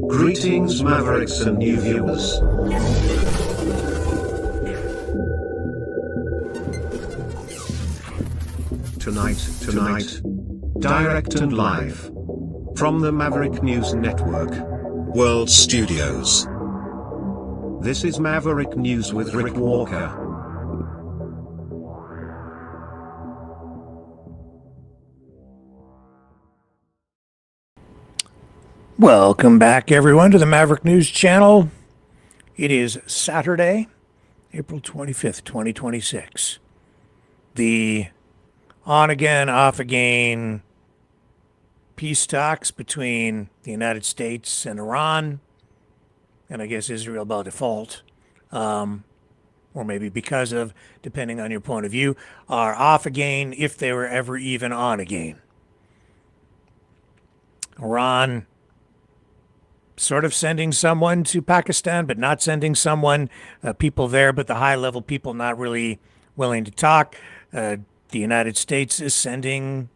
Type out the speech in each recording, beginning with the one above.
Greetings, Mavericks and new viewers. Tonight, direct and live from the Maverick News Network World Studios. This is Maverick News with Rick Walker. Welcome back, everyone, to the Maverick News Channel. It is Saturday, April 25th, 2026. The on-again, off-again peace talks between the United States and Iran, and I guess Israel by default, or maybe because of, depending on your point of view, are off again if they were ever even on again. Iran sort of sending someone to Pakistan, but not sending someone, people there, but the high-level people not really willing to talk. The United States is sending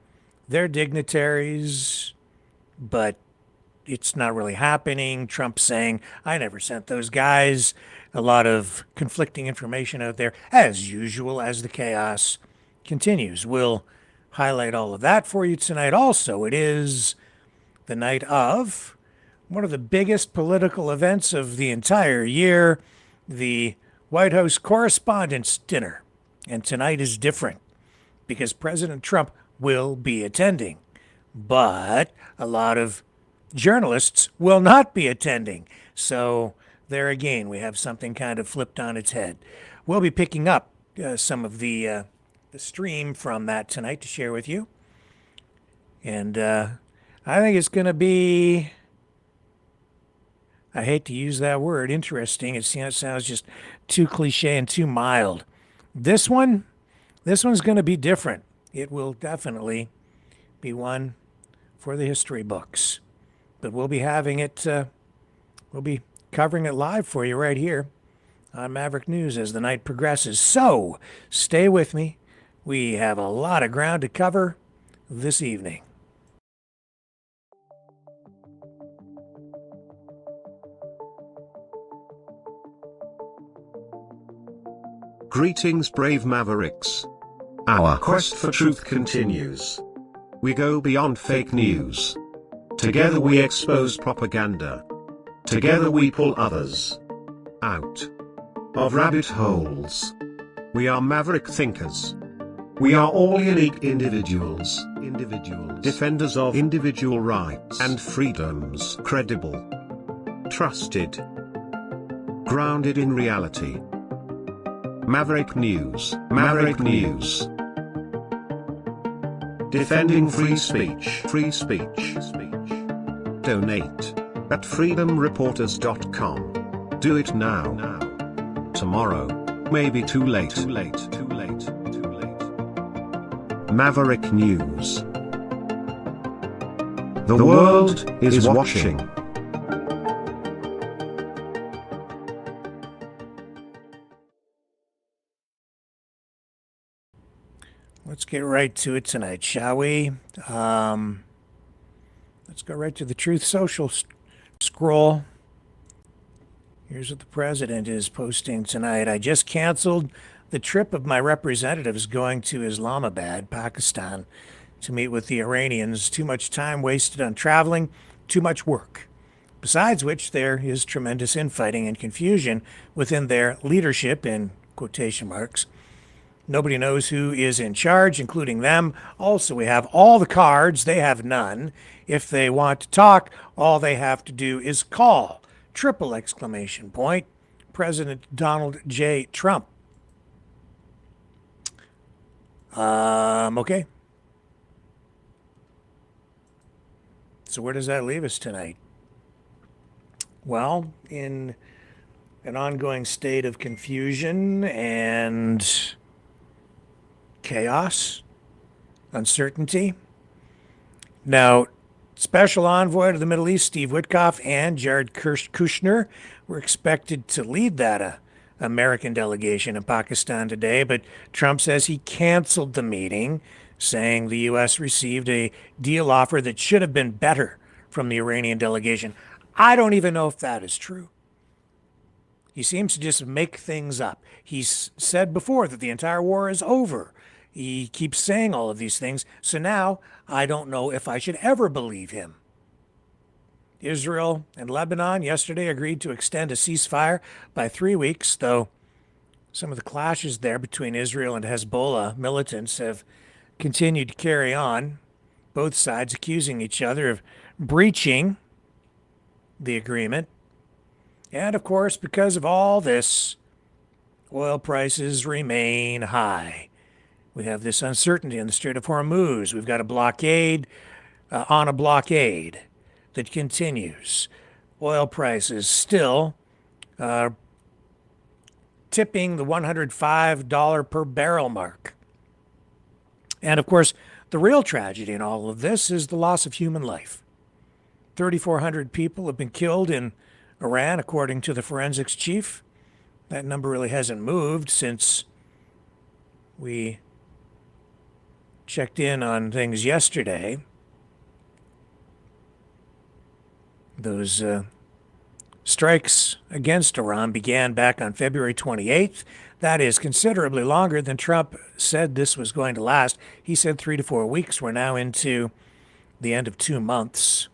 their dignitaries, but it's not really happening. Trump saying, I never sent those guys. A lot of conflicting information out there, as usual, as the chaos continues. We'll highlight all of that for you tonight. Also, it is the night of one of the biggest political events of the entire year, the White House Correspondents' Dinner. And tonight is different because President Trump will be attending. But a lot of journalists will not be attending. So there again, we have something kind of flipped on its head. We'll be picking up some of the stream from that tonight to share with you. And I think it's going to be, I hate to use that word, interesting. It sounds just too cliche and too mild. This one's going to be different. It will definitely be one for the history books. But we'll be having it, we'll be covering it live for you right here on Maverick News as the night progresses. So stay with me. We have a lot of ground to cover this evening. Greetings, brave Mavericks. Our quest for truth continues. We go beyond fake news. Together we expose propaganda. Together we pull others out of rabbit holes. We are Maverick thinkers. We are all unique individuals, defenders of individual rights and freedoms, credible, trusted, grounded in reality. Maverick News. Defending free speech. Donate at freedomreporters.com. Do it now. Tomorrow may be too late. Maverick News. The world is watching. Let's get right to it tonight, shall we? Let's go right to the Truth Social scroll. Here's what the president is posting tonight. I just canceled the trip of my representatives going to Islamabad, Pakistan, to meet with the Iranians. Too much time wasted on traveling, too much work. Besides which, there is tremendous infighting and confusion within their leadership, in quotation marks. Nobody knows who is in charge, including them. Also, we have all the cards. They have none. If they want to talk, all they have to do is call. ! President Donald J. Trump. Okay. So where does that leave us tonight? Well, in an ongoing state of confusion and chaos, uncertainty. Now, Special Envoy to the Middle East, Steve Witkoff, and Jared Kushner were expected to lead that American delegation in Pakistan today, but Trump says he canceled the meeting, saying the U.S. received a deal offer that should have been better from the Iranian delegation. I don't even know if that is true. He seems to just make things up. He's said before that the entire war is over. He keeps saying all of these things. So now I don't know if I should ever believe him. Israel and Lebanon yesterday agreed to extend a ceasefire by 3 weeks, though some of the clashes there between Israel and Hezbollah militants have continued to carry on, both sides accusing each other of breaching the agreement. And of course, because of all this, oil prices remain high. We have this uncertainty in the Strait of Hormuz. We've got a blockade on a blockade that continues. Oil prices still tipping the $105 per barrel mark. And of course, the real tragedy in all of this is the loss of human life. 3,400 people have been killed in Iran, according to the forensics chief. That number really hasn't moved since we checked in on things yesterday. Those strikes against Iran began back on February 28th. That is considerably longer than Trump said this was going to last. He said 3 to 4 weeks. We're now into the end of 2 months.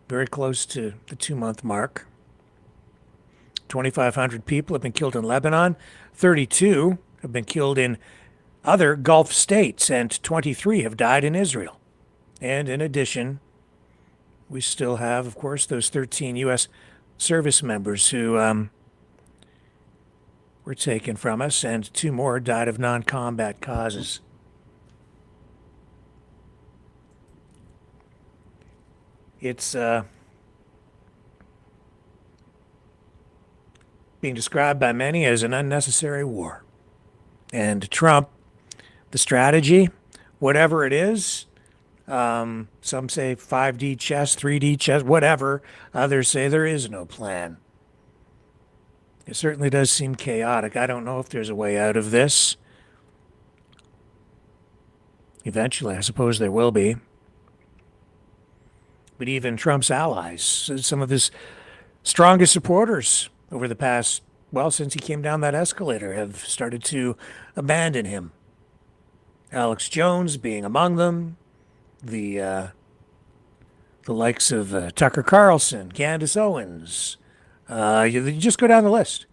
Very close to the 2-month mark. 2,500 people have been killed in Lebanon. 32 have been killed in other Gulf states, and 23 have died in Israel. And in addition, we still have, of course, those 13 U.S. service members who were taken from us, and 2 more died of non-combat causes. It's being described by many as an unnecessary war. And Trump, the strategy, whatever it is, some say 5D chess, 3D chess, whatever. Others say there is no plan. It certainly does seem chaotic. I don't know if there's a way out of this. Eventually, I suppose there will be. But even Trump's allies, some of his strongest supporters over the past, well, since he came down that escalator, have started to abandon him. Alex Jones being among them, the likes of Tucker Carlson, Candace Owens. You just go down the list.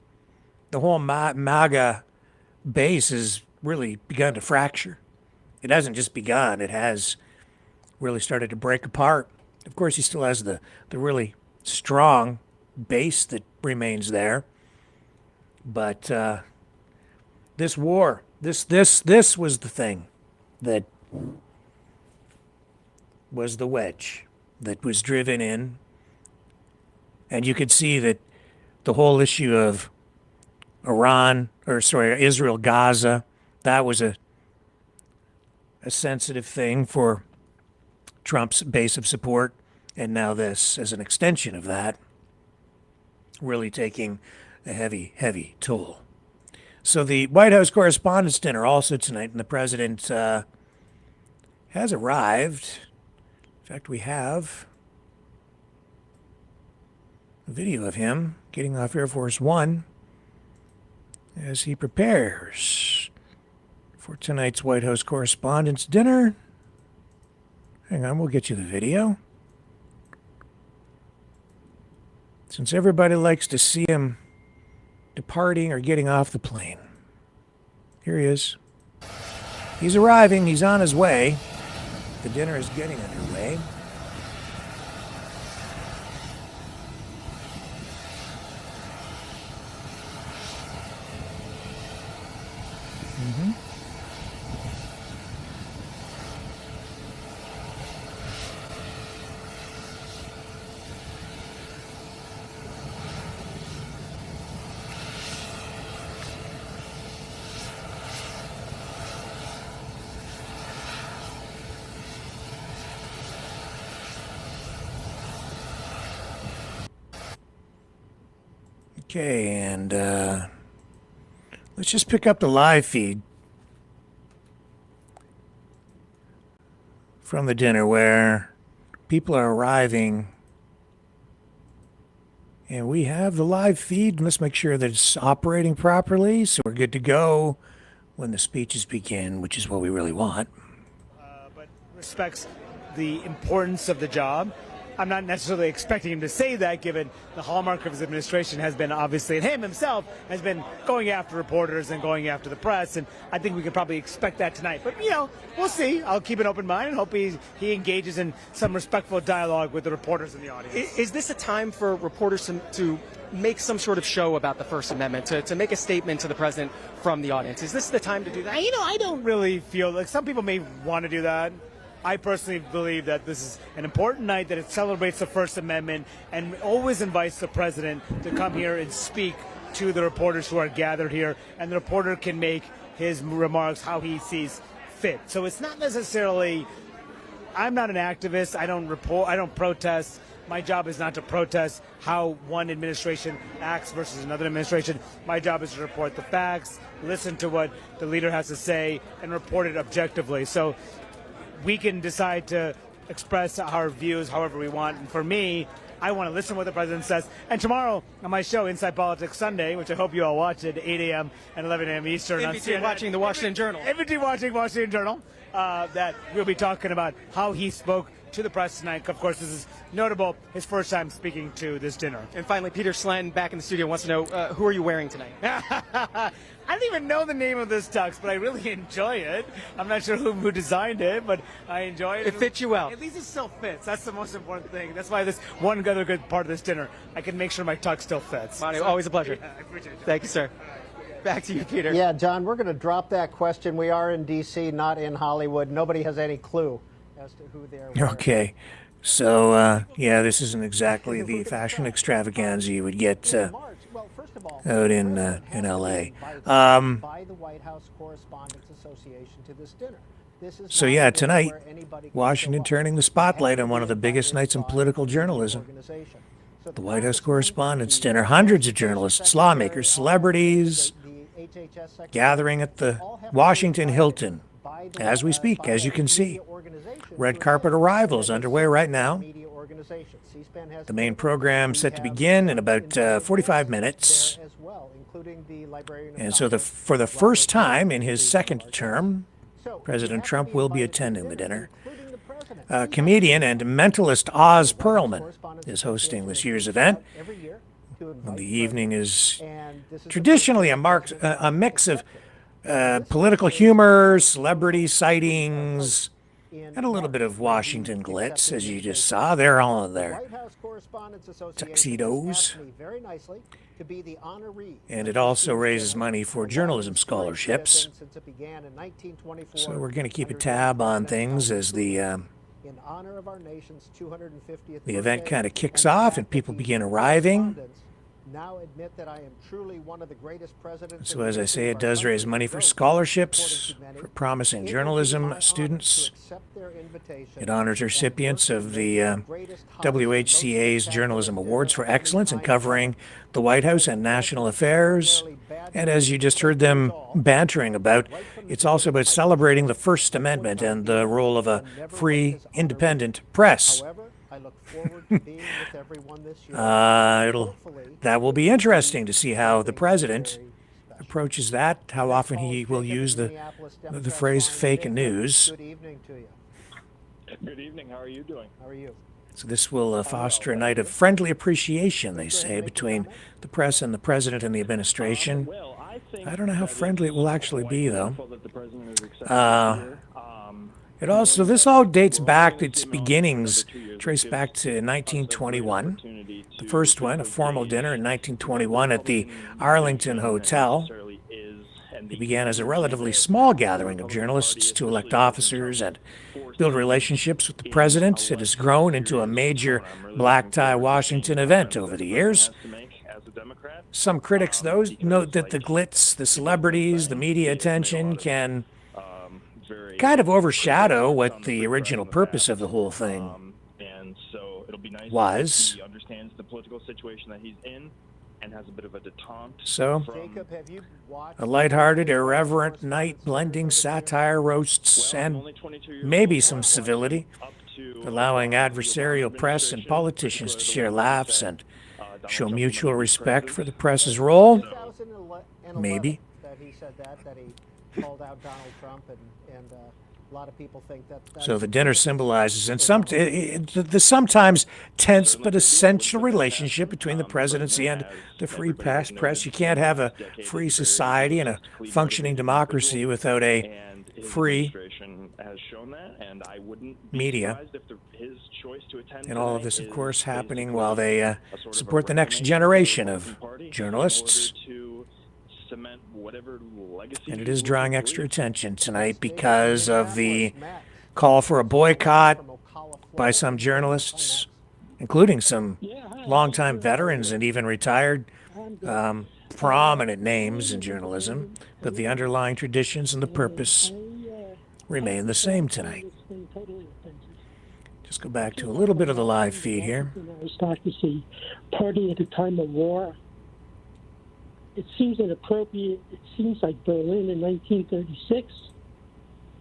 The whole MAGA base has really begun to fracture. It hasn't just begun, it has really started to break apart. Of course, he still has the really strong base that remains there. But this war, this was the thing that was the wedge that was driven in. And you could see that the whole issue of Israel, Gaza, that was a sensitive thing for Trump's base of support, and now this, as an extension of that, really taking a heavy, heavy toll. So the White House Correspondents' Dinner also tonight, and the president has arrived. In fact, we have a video of him getting off Air Force One as he prepares for tonight's White House Correspondents' Dinner. Hang on, we'll get you the video. Since everybody likes to see him departing or getting off the plane. Here he is. He's arriving. He's on his way. The dinner is getting underway. Okay, and let's just pick up the live feed from the dinner where People are arriving. And we have the live feed. Let's make sure that it's operating properly so we're good to go when the speeches begin, which is what we really want. But respects the importance of the job. I'm not necessarily expecting him to say that, given the hallmark of his administration has been, obviously, and him himself has been going after reporters and going after the press, and I think we could probably expect that tonight. But, we'll see. I'll keep an open mind and hope he engages in some respectful dialogue with the reporters in the audience. Is this a time for reporters to make some sort of show about the First Amendment, to make a statement to the president from the audience? Is this the time to do that? I don't really feel like some people may want to do that. I personally believe that this is an important night, that it celebrates the First Amendment and always invites the president to come here and speak to the reporters who are gathered here, and the reporter can make his remarks how he sees fit. So it's not necessarily, I'm not an activist, I don't protest. My job is not to protest how one administration acts versus another administration. My job is to report the facts, listen to what the leader has to say, and report it objectively. So we can decide to express our views however we want. And for me, I want to listen to what the president says. And tomorrow on my show, Inside Politics Sunday, which I hope you all watch at 8 a.m. and 11 a.m. Eastern. In between watching the Washington Journal. In between watching Washington Journal, that we'll be talking about how he spoke to the press tonight. Of course, this is notable, his first time speaking to this dinner. And finally, Peter Slen, back in the studio, wants to know, who are you wearing tonight? I don't even know the name of this tux, but I really enjoy it. I'm not sure who designed it, but I enjoy it. It fits you well. At least it still fits. That's the most important thing. That's why this one other good part of this dinner, I can make sure my tux still fits. Manu, always a pleasure. Yeah, I appreciate it. Thank you, sir. Back to you, Peter. Yeah, John, we're going to drop that question. We are in D.C., not in Hollywood. Nobody has any clue as to who they're wearing. Okay. So, yeah, this isn't exactly the fashion extravaganza you would get out in L.A. By the White House Correspondents Association to this dinner. So, yeah, tonight, Washington turning the spotlight on one of the biggest nights in political journalism. The White House Correspondents' Dinner. Hundreds of journalists, lawmakers, celebrities gathering at the Washington Hilton as we speak, as you can see. Red carpet arrivals underway right now. The main program set to begin in about 45 minutes. And so for the first time in his second term, President Trump will be attending the dinner. Comedian and mentalist Oz Perlman is hosting this year's event. The evening is traditionally a mix of political humor, celebrity sightings, and a little bit of Washington glitz, as you just saw. They're all in their tuxedos. And it also raises money for journalism scholarships. So we're going to keep a tab on things as the event kind of kicks off and people begin arriving. So as I say, it does raise money for scholarships for promising journalism students. It honors recipients of the WHCA's Journalism Awards for excellence in covering the White House and national affairs. And as you just heard them bantering about, it's also about celebrating the First Amendment and the role of a free, independent press. I look forward to being with everyone this year. That will be interesting to see how the president approaches that, how often he will use the phrase fake news. Good evening to you. Good evening. How are you doing? How are you? So this will foster a night of friendly appreciation, they say, between the press and the president and the administration. I don't know how friendly it will actually be, though. This all dates back, its beginnings trace back to 1921. The first one, a formal dinner in 1921 at the Arlington Hotel. It began as a relatively small gathering of journalists to elect officers and build relationships with the president. It has grown into a major black-tie Washington event over the years. Some critics, though, note that the glitz, the celebrities, the media attention can kind of overshadow what the original purpose of the whole thing was. He understands the political situation that he's in and has a bit of a detente. So, a lighthearted, irreverent night blending satire, roasts, and maybe some civility. allowing adversarial press and politicians to share laughs and show mutual respect for the press's role? 2011 Maybe. that he said that he called out Donald Trump, and a lot of people think that. So the dinner symbolizes, and the sometimes tense but essential relationship between the presidency and the free press. You can't have a free society and a functioning democracy without a free media. And all of this, of course, happening while they support the next generation of journalists. And it is drawing extra attention tonight because of the call for a boycott by some journalists, including some longtime veterans and even retired prominent names in journalism. But the underlying traditions and the purpose remain the same tonight. Just go back to a little bit of the live feed here. Aristocracy, party at a time of war. It seems inappropriate. It seems like Berlin in 1936.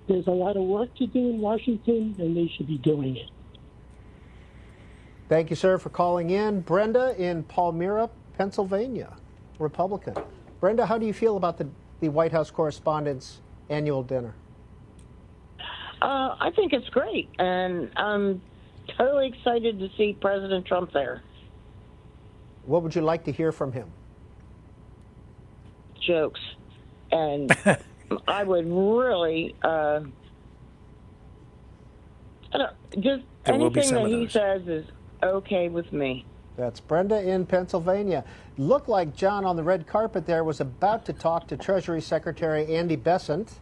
There's a lot of work to do in Washington, and they should be doing it. Thank you, sir, for calling in. Brenda in Palmyra, Pennsylvania, Republican. Brenda, how do you feel about the White House Correspondents' annual dinner? I think it's great, and I'm totally excited to see President Trump there. What would you like to hear from him? Jokes, and I would really just anything that he says is okay with me. That's Brenda in Pennsylvania. Looked like John on the red carpet there was about to talk to Treasury Secretary Andy Besant,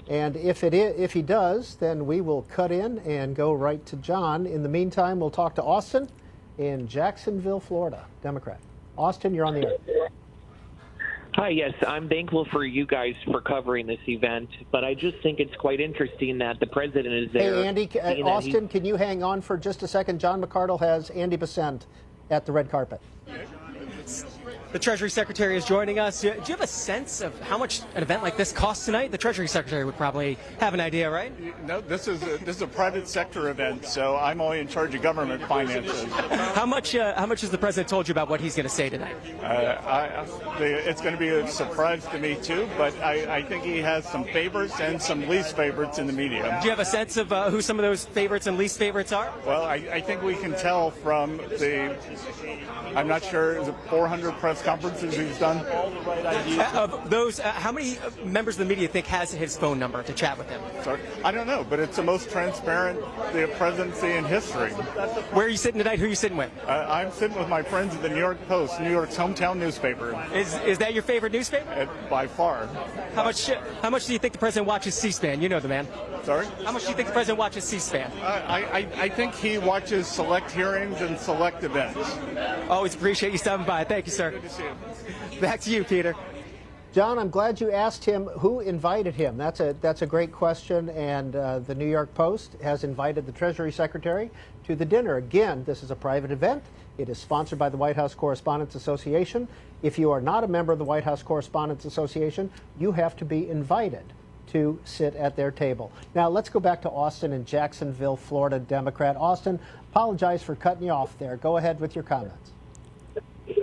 and if he does, then we will cut in and go right to John. In the meantime, we'll talk to Austin in Jacksonville, Florida, Democrat. Austin, you're on the air. Hi, yes, I'm thankful for you guys for covering this event, but I just think it's quite interesting that the president is there. Hey, Andy, Austin, can you hang on for just a second? John McArdle has Andy Besant at the red carpet. The Treasury Secretary is joining us. Do you have a sense of how much an event like this costs tonight? The Treasury Secretary would probably have an idea, right? No, this is a private sector event, so I'm only in charge of government finances. How much has the president told you about what he's going to say tonight? It's going to be a surprise to me too, but I think he has some favorites and some least favorites in the media. Do you have a sense of who some of those favorites and least favorites are? Well, I think we can tell from I'm not sure, is it 400 press conferences he's done? Of those, how many members of the media think has his phone number to chat with him? Sorry, I don't know, but it's the most transparent presidency in history. Where are you sitting tonight? Who are you sitting with? I'm sitting with my friends at the New York Post, New York's hometown newspaper. Is that your favorite newspaper? By far. How much do you think the president watches C-SPAN? You know the man. Sorry? How much do you think the president watches C-SPAN? I think he watches select hearings and select events. Always appreciate you stopping by. Thank you, sir. Good to see you. Back to you, Peter. John, I'm glad you asked him who invited him. That's a great question, and the New York Post has invited the Treasury Secretary to the dinner. Again, this is a private event. It is sponsored by the White House Correspondents Association. If you are not a member of the White House Correspondents Association, you have to be invited to sit at their table. Now, let's go back to Austin in Jacksonville, Florida, Democrat. Austin, apologize for cutting you off there. Go ahead with your comments.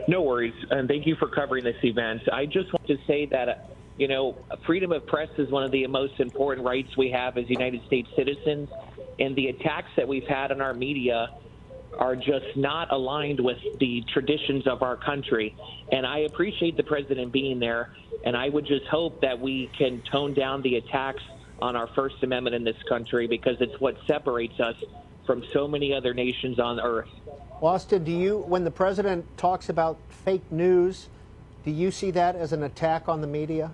No worries, and thank you for covering this event. I just want to say that, freedom of press is one of the most important rights we have as United States citizens, and the attacks that we've had on our media are just not aligned with the traditions of our country. And I appreciate the president being there, and I would just hope that we can tone down the attacks on our First Amendment in this country, because it's what separates us from so many other nations on earth. Austin, when the president talks about fake news, do you see that as an attack on the media?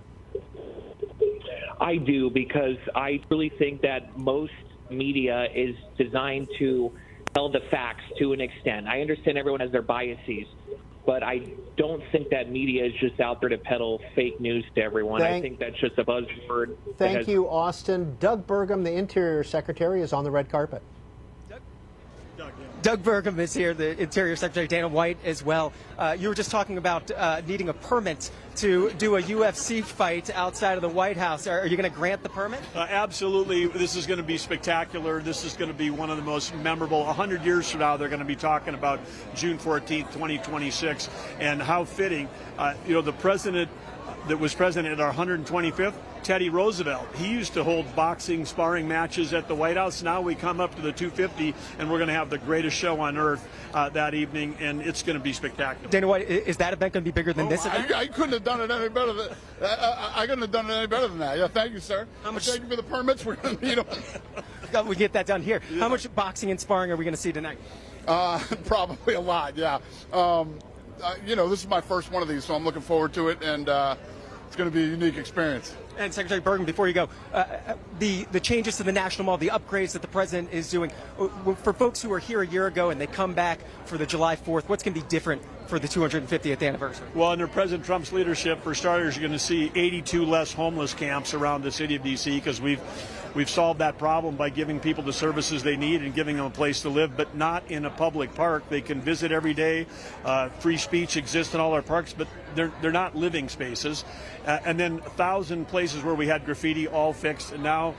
I do, because I really think that most media is designed to tell the facts to an extent. I understand everyone has their biases, but I don't think that media is just out there to peddle fake news to everyone. I think that's just a buzzword. Thank you, Austin. Doug Burgum, the Interior Secretary, is on the red carpet. Doug Burgum is here, the Interior Secretary, Dana White as well. You were just talking about needing a permit to do a UFC fight outside of the White House. Are you going to grant the permit? Absolutely. This is going to be spectacular. This is going to be one of the most memorable. 100 years from now, they're going to be talking about June 14th, 2026, and how fitting. The president that was president at our 125th, Teddy Roosevelt, he used to hold boxing sparring matches at the White House. Now we come up to the 250, and we're going to have the greatest show on earth that evening, and it's going to be spectacular. Dana White, is that event going to be bigger than this event? I couldn't have done it any better than I couldn't have done it any better than that. Yeah, thank you, sir. Thank you for the permits. We're going to need them. We get that done here. Yeah. How much boxing and sparring are we going to see tonight? Probably a lot. Yeah. This is my first one of these, so I'm looking forward to it, and it's going to be a unique experience. And Secretary Burgum, before you go, the changes to the National Mall, the upgrades that the president is doing, for folks who were here a year ago and they come back for the July 4th, what's going to be different for the 250th anniversary? Well, under President Trump's leadership, for starters, you're going to see 82 less homeless camps around the city of D.C. because we've solved that problem by giving people the services they need and giving them a place to live, but not in a public park. They can visit every day. Free speech exists in all our parks, but they're not living spaces. And then 1,000 places where we had graffiti all fixed, and now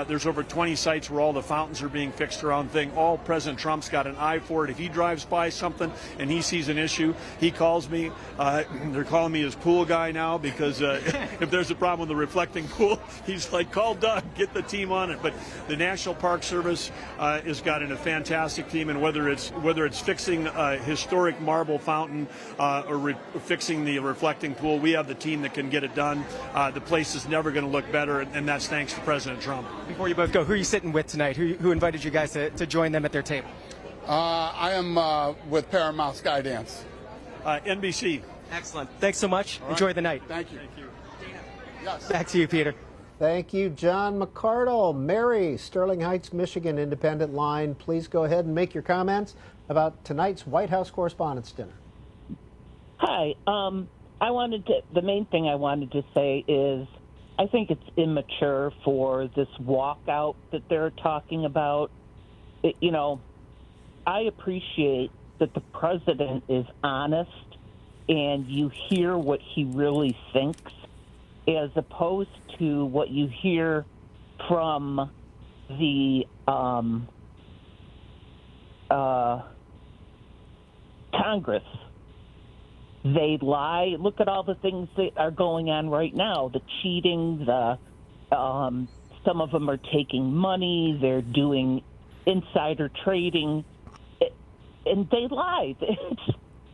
there's over 20 sites where all the fountains are being fixed around thing. All President Trump's got an eye for it. If he drives by something and he sees an issue, he calls me. They're calling me his pool guy now because if there's a problem with the reflecting pool, he's like, call Doug, get the team on it. But the National Park Service has got a fantastic team, and whether it's fixing a historic marble fountain or fixing the reflecting pool, we have the team that can get it done. The place is never going to look better, and that's thanks to President Trump. Before you both go, who are you sitting with tonight? Who invited you guys to join them at their table? I am with Paramount Skydance. NBC. Excellent. Thanks so much. Right. Enjoy the night. Thank you. Yes. Back to you, Peter. Thank you, John McCardle. Mary, Sterling Heights, Michigan, Independent Line. Please go ahead and make your comments about tonight's White House Correspondents' Dinner. Hi. The main thing I wanted to say is I think it's immature for this walkout that they're talking about. I appreciate that the president is honest and you hear what he really thinks as opposed to what you hear from the Congress. They lie. Look at all the things that are going on right now. The cheating, some of them are taking money. They're doing insider trading, and they lie.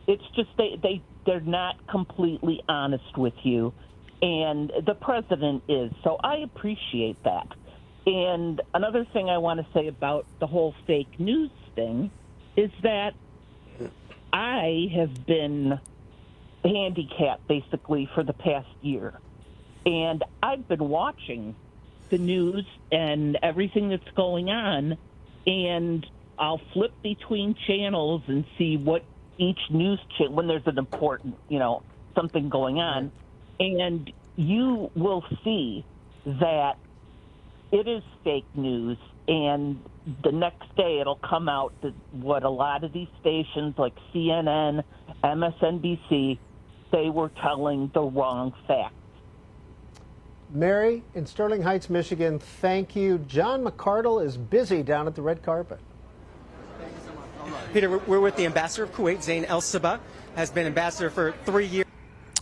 It's just they're not completely honest with you, and the president is. So I appreciate that. And another thing I want to say about the whole fake news thing is that I have been handicapped basically for the past year, and I've been watching the news and everything that's going on, and I'll flip between channels and see what each news channel, when there's an important, something going on, and you will see that it is fake news, and the next day it'll come out that what a lot of these stations like CNN, MSNBC, they were telling the wrong facts. Mary, in Sterling Heights, Michigan, thank you. John McCardle is busy down at the red carpet. Thank you so much. Right. Peter, we're with the ambassador of Kuwait, Zain El-Sabah, has been ambassador for 3 years.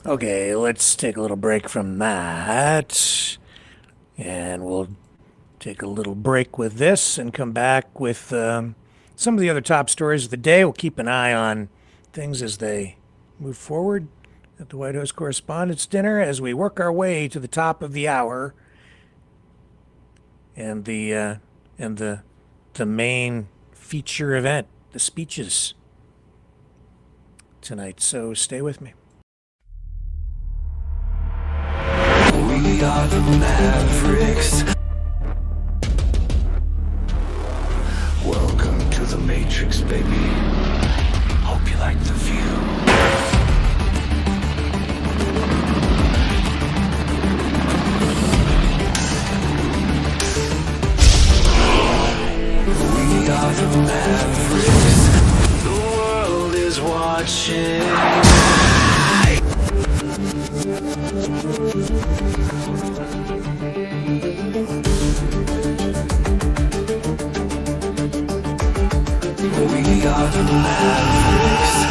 Okay, let's take a little break from that. And we'll take a little break with this and come back with some of the other top stories of the day. We'll keep an eye on things as they move forward at the White House Correspondents' Dinner as we work our way to the top of the hour and the main feature event, the speeches tonight. So stay with me. We are the Mavericks. Welcome to the Matrix, baby. Hope you like the view. We are the Mavericks. Mavericks. The world is watching. We are the Mavericks.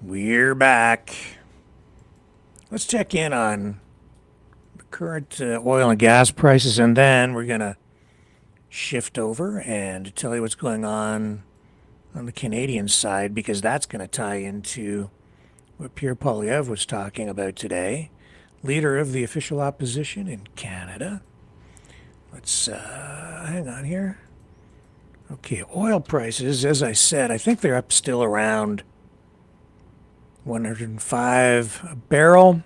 We're back. Let's check in on the current oil and gas prices, and then we're going to shift over and tell you what's going on the Canadian side, because that's going to tie into what Pierre Poilievre was talking about today, leader of the official opposition in Canada. Let's hang on here. Okay, oil prices, as I said, I think they're up still around 105 a barrel.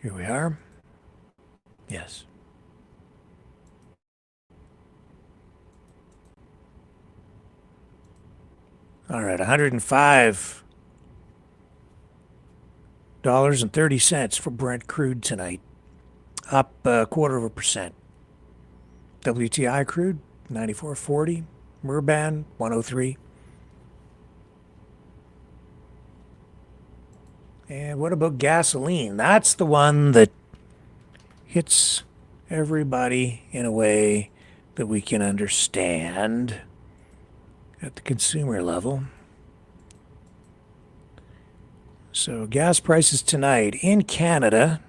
Here we are. Yes. All right, $105.30 for Brent crude tonight, up 0.25%. WTI crude, 94.40. Murban, 103. And what about gasoline? That's the one that hits everybody in a way that we can understand at the consumer level. So gas prices tonight in Canada,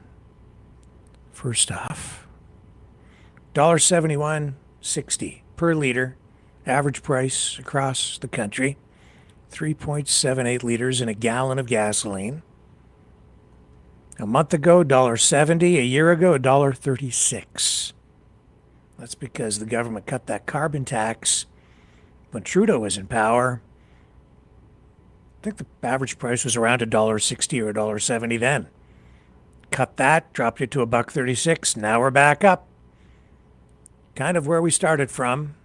first off, $1.71.60 per liter, average price across the country, 3.78 liters in a gallon of gasoline. A month ago, $1.70. A year ago, $1.36. That's because the government cut that carbon tax when Trudeau was in power. I think the average price was around $1.60 or $1.70 then. Cut that, dropped it to $1.36. Now we're back up. Kind of where we started from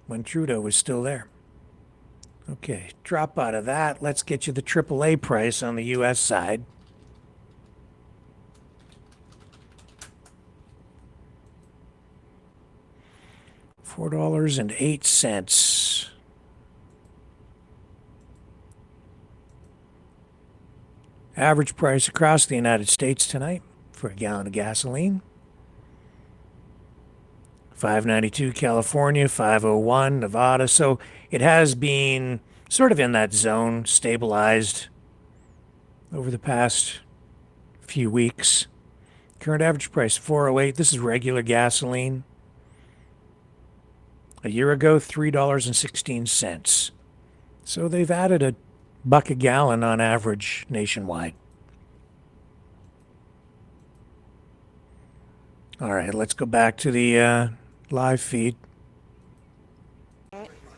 when Trudeau was still there. Okay, drop out of that. Let's get you the AAA price on the U.S. side. $4.08. Average price across the United States tonight for a gallon of gasoline. $5.92 California, $5.01 Nevada. So it has been sort of in that zone, stabilized over the past few weeks. Current average price $4.08. This is regular gasoline. A year ago, $3.16. So they've added $1 a gallon on average nationwide. All right, let's go back to the live feed.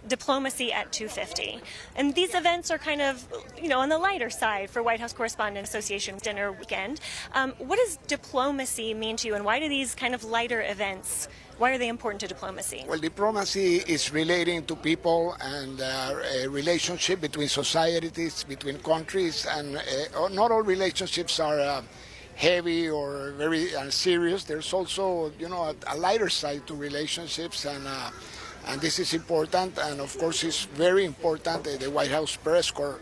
Diplomacy at 2:50. And these events are kind of, on the lighter side for White House Correspondents Association dinner weekend. What does diplomacy mean to you, and why do these kind of lighter events, why are they important to diplomacy? Well, diplomacy is relating to people and a relationship between societies, between countries, and not all relationships are heavy or very serious. There's also, a lighter side to relationships, and this is important, and of course it's very important, the White House Press Corps.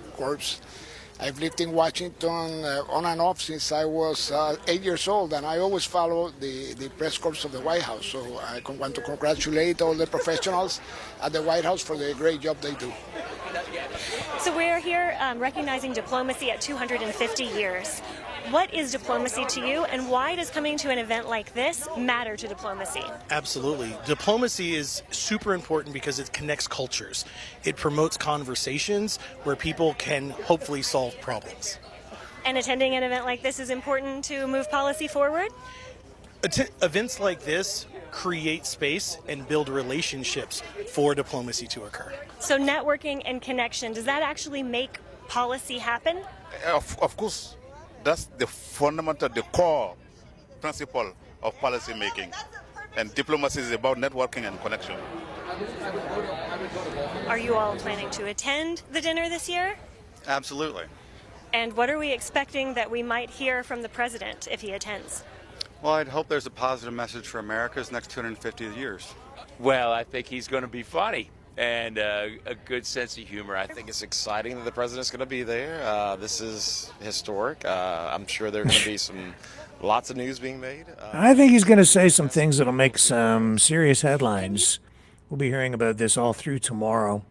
I've lived in Washington on and off since I was 8 years old, and I always follow the press corps of the White House. So I want to congratulate all the professionals at the White House for the great job they do. So we're here recognizing diplomacy at 250 years. What is diplomacy to you, and why does coming to an event like this matter to diplomacy? Absolutely. Diplomacy is super important because it connects cultures. It promotes conversations where people can hopefully solve problems. And attending an event like this is important to move policy forward? Events like this create space and build relationships for diplomacy to occur. So networking and connection, does that actually make policy happen? Of course. That's the fundamental, the core principle of policy making. And diplomacy is about networking and connection. Are you all planning to attend the dinner this year? Absolutely. And what are we expecting that we might hear from the president if he attends? Well, I'd hope there's a positive message for America's next 250 years. Well, I think he's going to be funny and a good sense of humor. I think It's exciting that the president's going to be there. This is historic. I'm sure there are going to be lots of news being made. I think he's going to say some things that'll make some serious headlines. We'll be hearing about this all through tomorrow.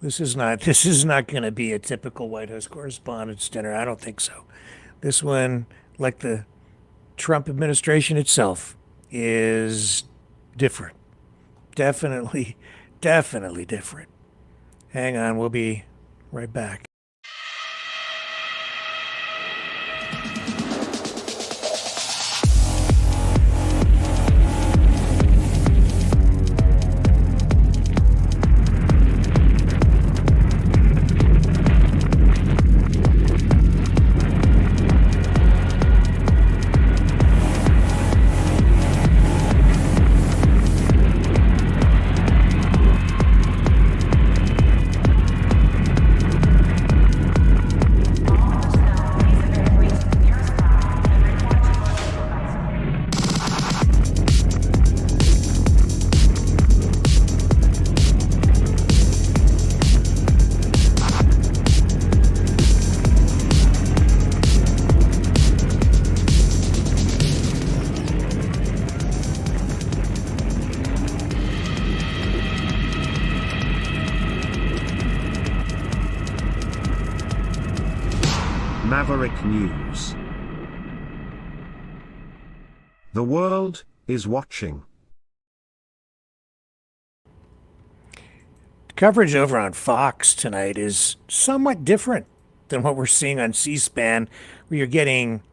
This is not going to be a typical White House Correspondents' Dinner. I don't think so. This one, like the Trump administration itself, is different. Definitely different. Hang on, we'll be right back. Maverick News. The world is watching. Coverage over on Fox tonight is somewhat different than what we're seeing on C-SPAN, where you're getting,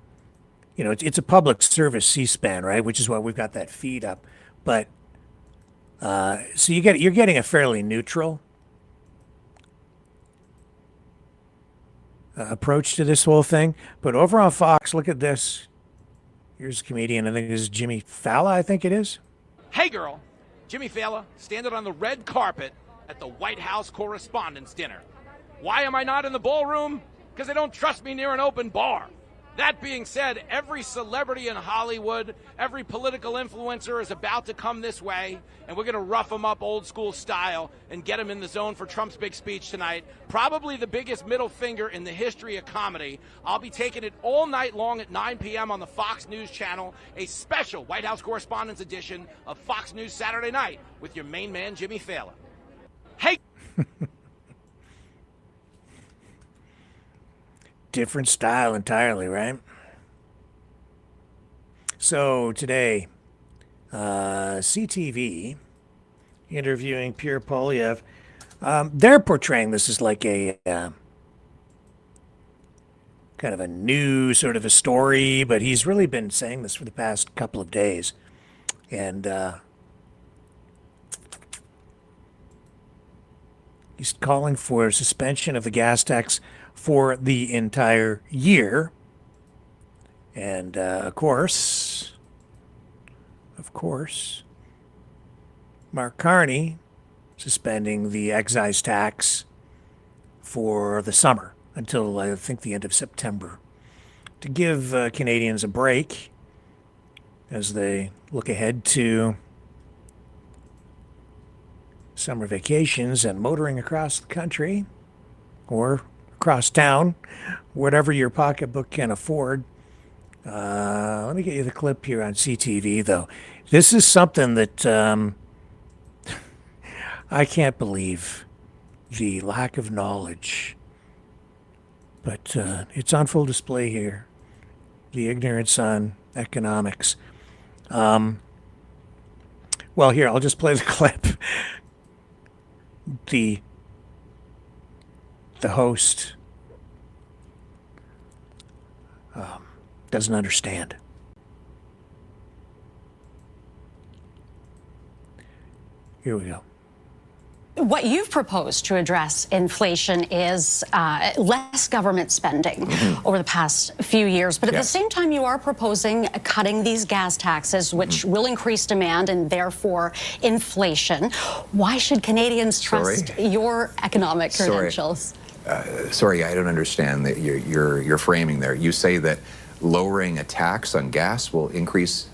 it's a public service C-SPAN, right? Which is why we've got that feed up. But so you're getting a fairly neutral approach to this whole thing. But over on Fox, look at this. Here's a comedian. I think this is Jimmy Fallon, I think it is. Hey, girl. Jimmy Fallon, standing on the red carpet at the White House Correspondents' Dinner. Why am I not in the ballroom? Because they don't trust me near an open bar. That being said, every celebrity in Hollywood, every political influencer is about to come this way, and we're going to rough them up old school style and get them in the zone for Trump's big speech tonight. Probably the biggest middle finger in the history of comedy. I'll be taking it all night long at 9 p.m. on the Fox News channel, a special White House Correspondents edition of Fox News Saturday Night with your main man, Jimmy Fallon. Hey! Different style entirely, right? So today, CTV interviewing Pierre Poilievre. They're portraying this as like a kind of a new sort of a story, but he's really been saying this for the past couple of days. And he's calling for suspension of the gas tax for the entire year. And of course, Mark Carney suspending the excise tax for the summer until I think the end of September to give Canadians a break as they look ahead to summer vacations and motoring across the country or across town, whatever your pocketbook can afford. Let me get you the clip here on CTV, though. This is something that I can't believe the lack of knowledge, but it's on full display here. The ignorance on economics. Well, here, I'll just play the clip. The host doesn't understand. Here we go. What you've proposed to address inflation is less government spending over the past few years. But at the same time, you are proposing cutting these gas taxes, which will increase demand and therefore inflation. Why should Canadians trust your economic credentials? Sorry, I don't understand that you're framing there. You say that lowering a tax on gas will increase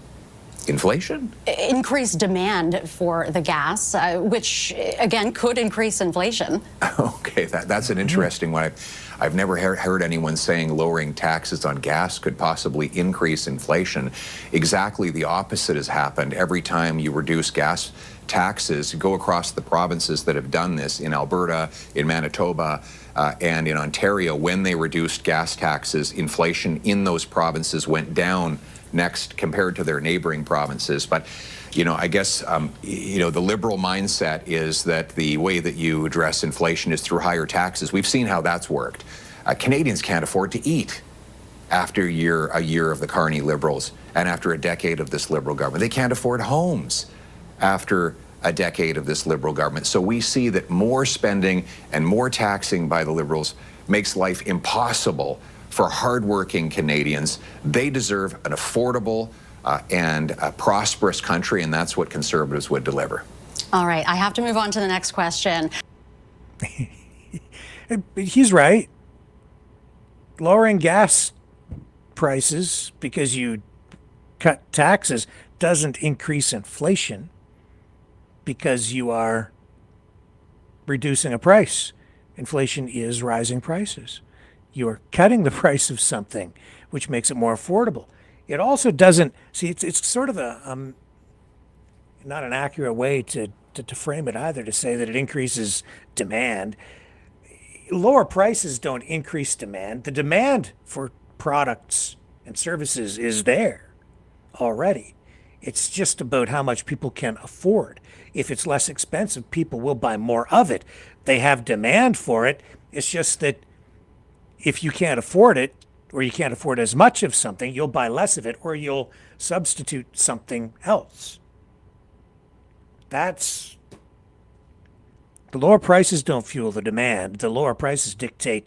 inflation? Increased demand for the gas, which again could increase inflation. Okay, that's an interesting one. I've never heard anyone saying lowering taxes on gas could possibly increase inflation. Exactly the opposite has happened. Every time you reduce gas taxes, go across the provinces that have done this, in Alberta, in Manitoba, and in Ontario, when they reduced gas taxes, inflation in those provinces went down next compared to their neighboring provinces. But I guess the Liberal mindset is that the way that you address inflation is through higher taxes. We've seen how that's worked. Canadians can't afford to eat after a year of the Carney Liberals and after a decade of this Liberal government. They can't afford homes after a decade of this Liberal government. So we see that more spending and more taxing by the Liberals makes life impossible for hardworking Canadians. They deserve an affordable and a prosperous country, and that's what Conservatives would deliver. All right, I have to move on to the next question. He's right. Lowering gas prices because you cut taxes doesn't increase inflation because you are reducing a price. Inflation is rising prices. You are cutting the price of something, which makes it more affordable. It also doesn't, see, it's sort of a, not an accurate way to frame it either, to say that it increases demand. Lower prices don't increase demand. The demand for products and services is there already. It's just about how much people can afford. If it's less expensive, people will buy more of it. They have demand for it. It's just that if you can't afford it, or you can't afford as much of something, you'll buy less of it, or you'll substitute something else. The lower prices don't fuel the demand. The lower prices dictate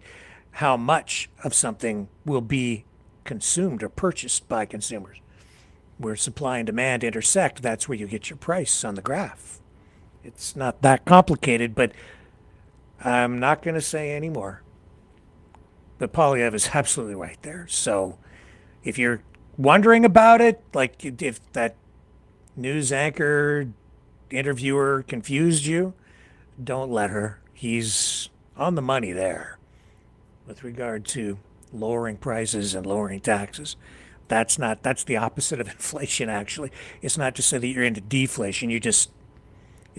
how much of something will be consumed or purchased by consumers. Where supply and demand intersect, that's where you get your price on the graph. It's not that complicated, but I'm not going to say any more. But Polyev is absolutely right there. So if you're wondering about it, like if that news anchor interviewer confused you, don't let her. He's on the money there with regard to lowering prices and lowering taxes. That's the opposite of inflation, actually. It's not to say that you're into deflation. It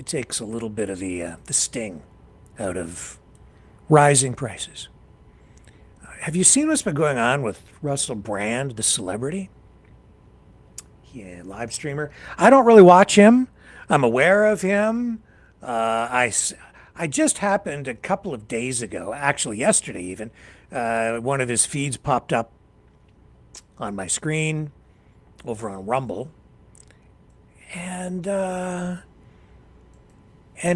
takes a little bit of the sting out of rising prices. Have you seen what's been going on with Russell Brand, the celebrity? Yeah, live streamer. I don't really watch him. I'm aware of him. I just happened a couple of days ago, actually yesterday even, one of his feeds popped up on my screen over on Rumble. And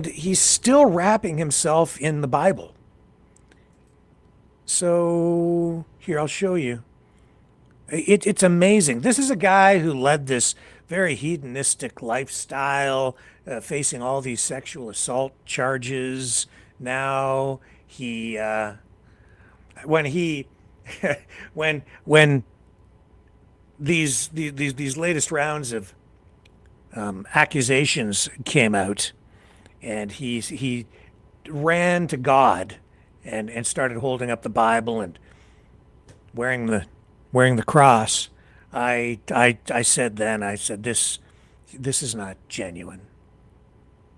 he's still wrapping himself in the Bible. So here, I'll show you. It's amazing. This is a guy who led this very hedonistic lifestyle, facing all these sexual assault charges. Now when these latest rounds of accusations came out, and he ran to God and started holding up the Bible and wearing the cross. I said this is not genuine.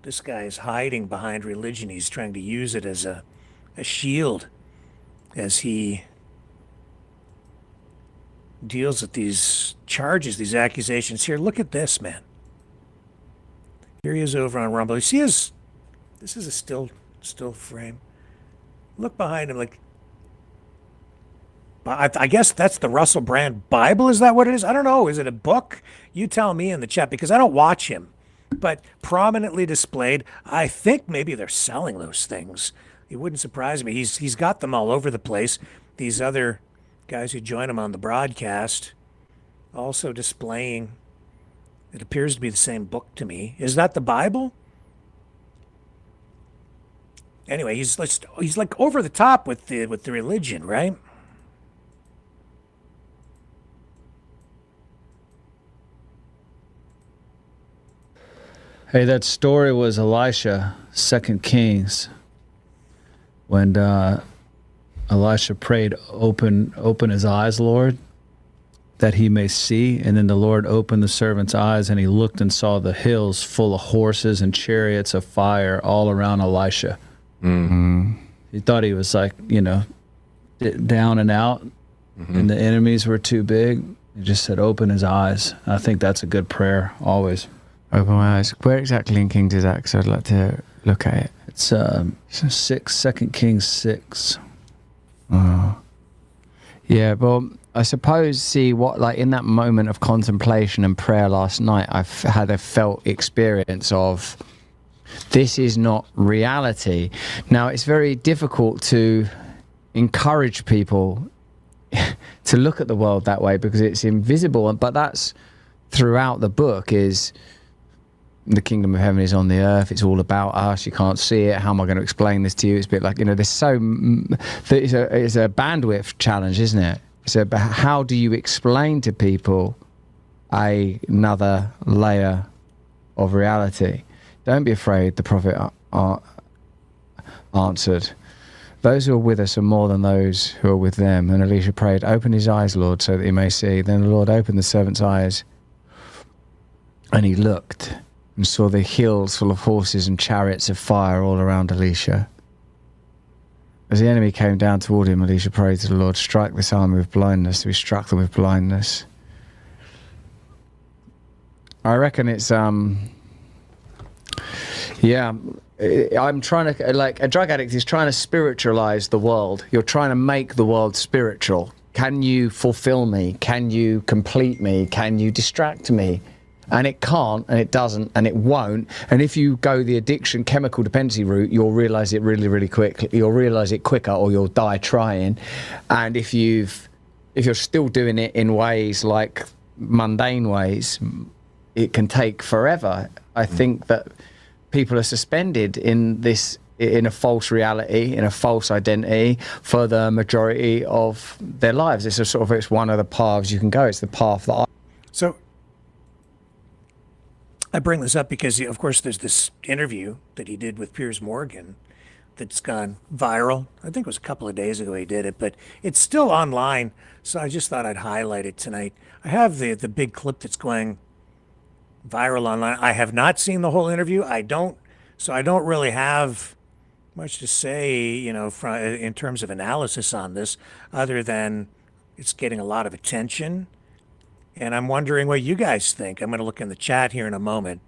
This guy is hiding behind religion. He's trying to use it as a shield as he deals with these charges, these accusations. Here, look at this, man. Here he is over on Rumble. You see this is a still frame. Look behind him, like, I guess that's the Russell Brand Bible. Is that what it is? I don't know. Is it a book? You tell me in the chat, because I don't watch him. But prominently displayed, I think maybe they're selling those things. It wouldn't surprise me. He's got them all over the place. These other guys who join him on the broadcast also displaying, it appears to be the same book to me. Is that the Bible? Anyway, he's like over the top with the religion, right? Hey, that story was Elisha, 2 Kings, when Elisha prayed, open his eyes, Lord, that he may see. And then the Lord opened the servant's eyes, and he looked and saw the hills full of horses and chariots of fire all around Elisha. Mm-hmm. He thought he was like, down and out, and the enemies were too big. He just said, open his eyes. I think that's a good prayer, always. Open my eyes. Where exactly in Kings is that? Because I'd like to look at it. It's 2 Kings 6. Oh. Yeah, well, I suppose, see, what, like, in that moment of contemplation and prayer last night, I've had a felt experience of this is not reality. Now, it's very difficult to encourage people to look at the world that way because it's invisible, but that's throughout the book is the kingdom of heaven is on the earth. It's all about us. You can't see it. How am I going to explain this to you? It's a bit like, there's it's a bandwidth challenge, isn't it? So how do you explain to people another layer of reality? Don't be afraid, the prophet answered. Those who are with us are more than those who are with them. And Elisha prayed, open his eyes, Lord, so that he may see. Then the Lord opened the servant's eyes, and he looked and saw the hills full of horses and chariots of fire all around Elisha. As the enemy came down toward him, Elisha prayed to the Lord, strike this army with blindness. So he struck them with blindness. I reckon it's, I'm trying to, like, a drug addict is trying to spiritualize the world. You're trying to make the world spiritual. Can you fulfill me? Can you complete me? Can you distract me? And it can't, and it doesn't, and it won't. And if you go the addiction, chemical dependency route, you'll realize it really, really quick. You'll realize it quicker, or you'll die trying. And if you're still doing it in ways like mundane ways, it can take forever. I think that people are suspended in a false reality, in a false identity for the majority of their lives. It's one of the paths you can go. It's the path that So I bring this up because, of course, there's this interview that he did with Piers Morgan that's gone viral. I think it was a couple of days ago he did it, but it's still online. So I just thought I'd highlight it tonight. I have the big clip that's going viral online. I have not seen the whole interview. I don't really have much to say, in terms of analysis on this, other than it's getting a lot of attention. And I'm wondering what you guys think. I'm going to look in the chat here in a moment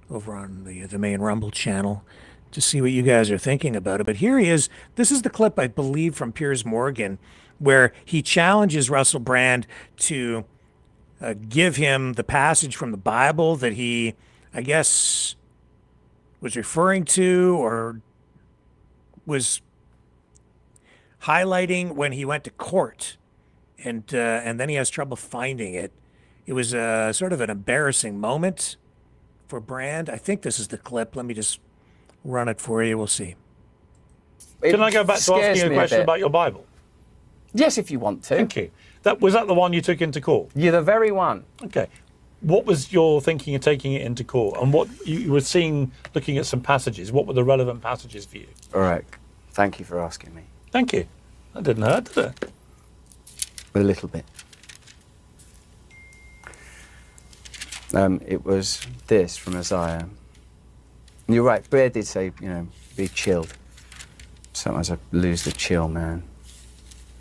over on the main Rumble channel to see what you guys are thinking about it. But here he is. This is the clip, I believe, from Piers Morgan, where he challenges Russell Brand to give him the passage from the Bible that he, I guess, was referring to or was highlighting when he went to court. And then he has trouble finding it. It was sort of an embarrassing moment for Brand. I think this is the clip. Let me just run it for you. We'll see. Can I go back to asking you a question about your Bible? Yes, if you want to. Thank you. Was that the one you took into court? You're the very one. Okay. What was your thinking of taking it into court? And what you were seeing, looking at some passages, what were the relevant passages for you? All right. Thank you for asking me. Thank you. That didn't hurt, did it? A little bit. It was this from Isaiah. And you're right, Bear did say, be chilled. Sometimes I lose the chill, man.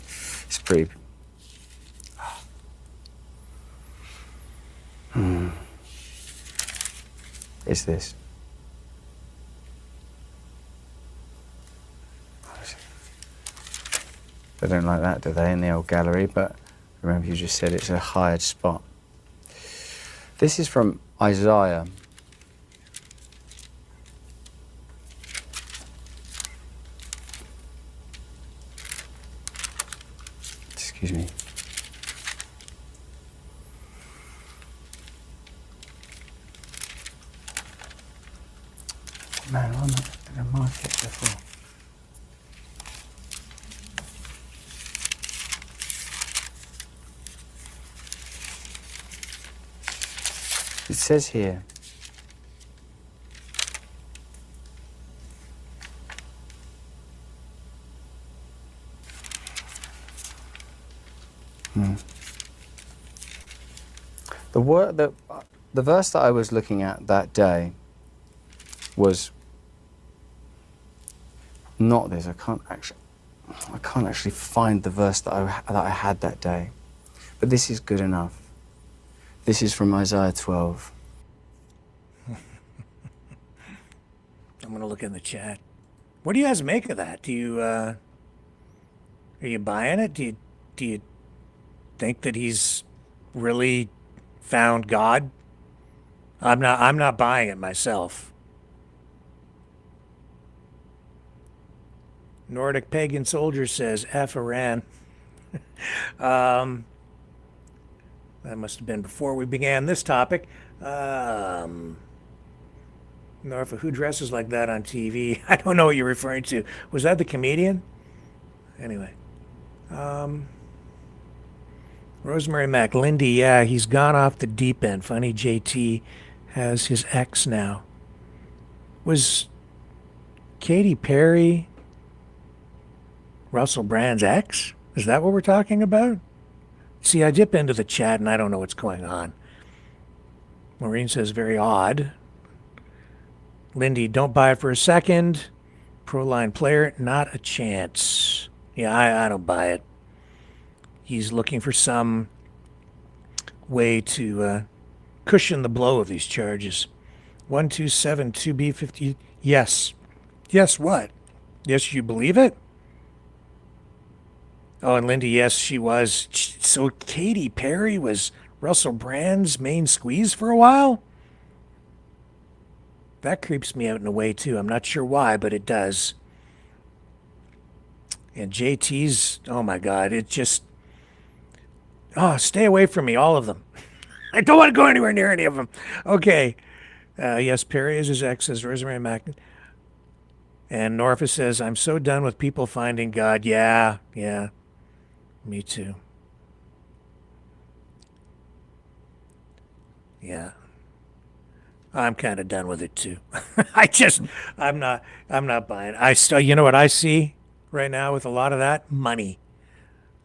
It's pretty... It's this. They don't like that, do they, in the old gallery? But remember, you just said it's a hired spot. This is from Isaiah. Excuse me. Man, I'm not going to mark it before. It says here. The verse that I was looking at that day was not this. I can't actually find the verse that I had that day. But this is good enough. This is from Isaiah 12. I'm going to look in the chat. What do you guys make of that? Do you are you buying it? Do you think that he's really found God? I'm not buying it myself. Nordic Pagan Soldier says F Iran. That must have been before we began this topic. Norfa, who dresses like that on TV? I don't know what you're referring to. Was that the comedian? Anyway. Rosemary Mac, Lindy, yeah, he's gone off the deep end. Funny JT has his ex now. Was Katy Perry Russell Brand's ex? Is that what we're talking about? See, I dip into the chat and I don't know what's going on. Maureen says, very odd. Lindy, don't buy it for a second. Pro-line player, not a chance. Yeah, I don't buy it. He's looking for some way to cushion the blow of these charges. 1272B50. Yes. Yes, what? Yes, you believe it? Oh, and Lindy, yes, she was. So Katy Perry was Russell Brand's main squeeze for a while? That creeps me out in a way, too. I'm not sure why, but it does. And JT's, oh my God, it just... Oh, stay away from me, all of them. I don't want to go anywhere near any of them. Okay. Yes, Perry is his ex, says Rosemary Mack. And Norfa says, I'm so done with people finding God. Yeah. Me too. Yeah. I'm kind of done with it too. I'm not buying it. You know what I see right now with a lot of that? Money.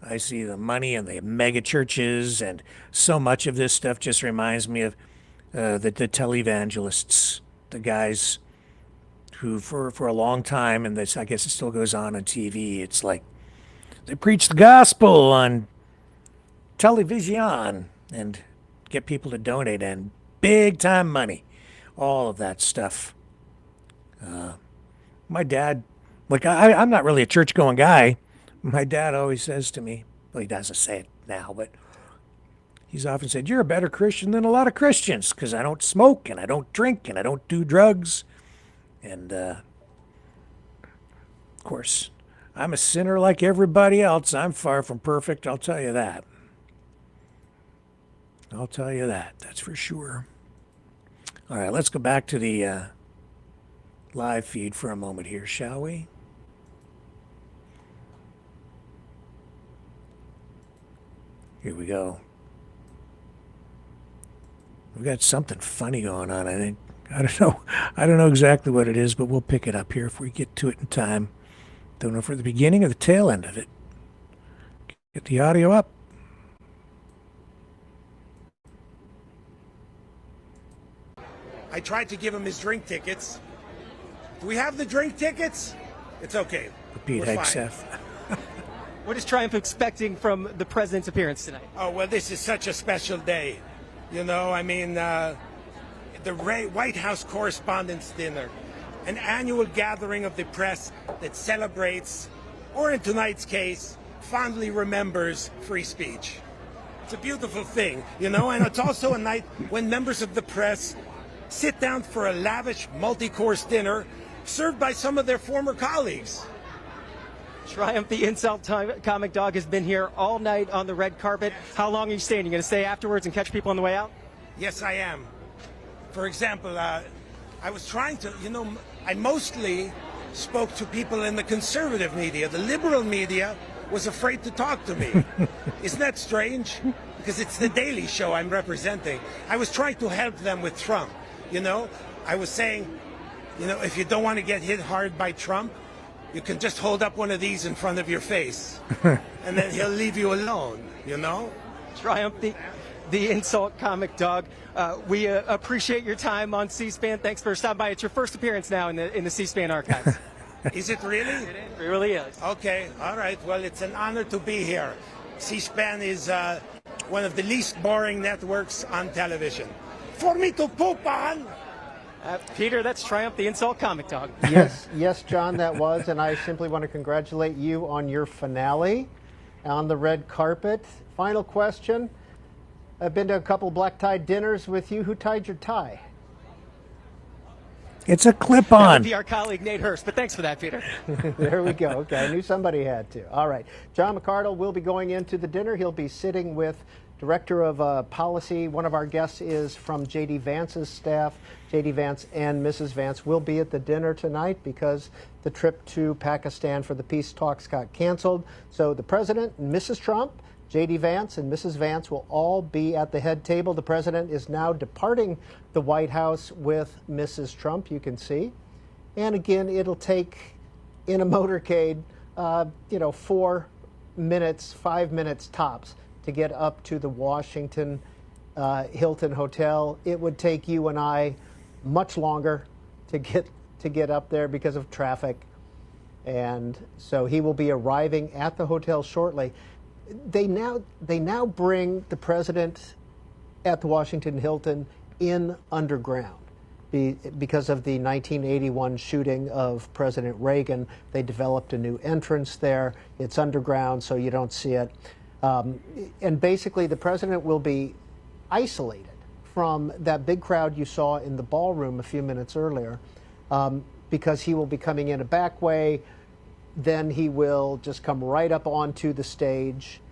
I see the money and the mega churches, and so much of this stuff just reminds me of the televangelists, the guys who for a long time, and this, I guess it still goes on TV, it's like they preach the gospel on television and get people to donate, and big time money, all of that stuff. My dad, I'm not really a church going guy. My dad always says to me, well, he doesn't say it now, but he's often said, you're a better Christian than a lot of Christians, because I don't smoke and I don't drink and I don't do drugs. And of course, I'm a sinner like everybody else. I'm far from perfect, I'll tell you that. That's for sure. All right, let's go back to the live feed for a moment here, shall we? Here we go. We've got something funny going on, I think. I don't know exactly what it is, but we'll pick it up here if we get to it in time. Don't know if we're the beginning or the tail end of it. Get the audio up. I tried to give him his drink tickets. Do we have the drink tickets? It's okay. Repeat, XF. What is Triumph expecting from the president's appearance tonight? Oh, well, this is such a special day. You know, I mean, the White House Correspondents' Dinner, an annual gathering of the press that celebrates, or in tonight's case, fondly remembers free speech. It's a beautiful thing, you know, and it's also a night when members of the press sit down for a lavish multi-course dinner served by some of their former colleagues. Triumph, the insult comic dog, has been here all night on the red carpet. How long are you staying? You going to stay afterwards and catch people on the way out? Yes, I am. For example, I was trying to, you know, I mostly spoke to people in the conservative media. The liberal media was afraid to talk to me. Isn't that strange? because it's the Daily Show I'm representing. I was trying to help them with Trump. You know, I was saying, you know, if you don't want to get hit hard by Trump, you can just hold up one of these in front of your face, and then he'll leave you alone, you know? Triumph, the insult comic dog. We appreciate your time on C-SPAN. Thanks for stopping by. It's your first appearance now in the C-SPAN archives. Is it really? It really is. Okay, all right. Well, it's an honor to be here. C-SPAN is one of the least boring networks on television. For me to poop on! Peter, that's Triumph, the insult comic dog. Yes, John, that was, and I simply want to congratulate you on your finale on the red carpet. Final question. I've been to a couple black tie dinners with you. Who tied your tie? It's a That clip-on. would be our colleague Nate Hurst, but thanks for that, Peter. There we go. Okay, I knew somebody had to. All right. John McArdle will be going into the dinner. He'll be sitting with Director of Policy. One of our guests is from J.D. Vance's staff. J.D. Vance and Mrs. Vance will be at the dinner tonight because the trip to Pakistan for the peace talks got canceled. So the President and Mrs. Trump, J.D. Vance and Mrs. Vance will all be at the head table. The President is now departing the White House with Mrs. Trump, you can see. And again, it'll take, in a motorcade, 4 minutes, 5 minutes tops to get up to the Washington Hilton Hotel. It would take you and I much longer to get up there because of traffic. And so he will be arriving at the hotel shortly. They now bring the president at the Washington Hilton in underground because of the 1981 shooting of President Reagan. They developed a new entrance there. It's underground, so you don't see it. And basically, the president will be isolated from that big crowd you saw in the ballroom a few minutes earlier because he will be coming in a back way. Then he will just come right up onto the stage.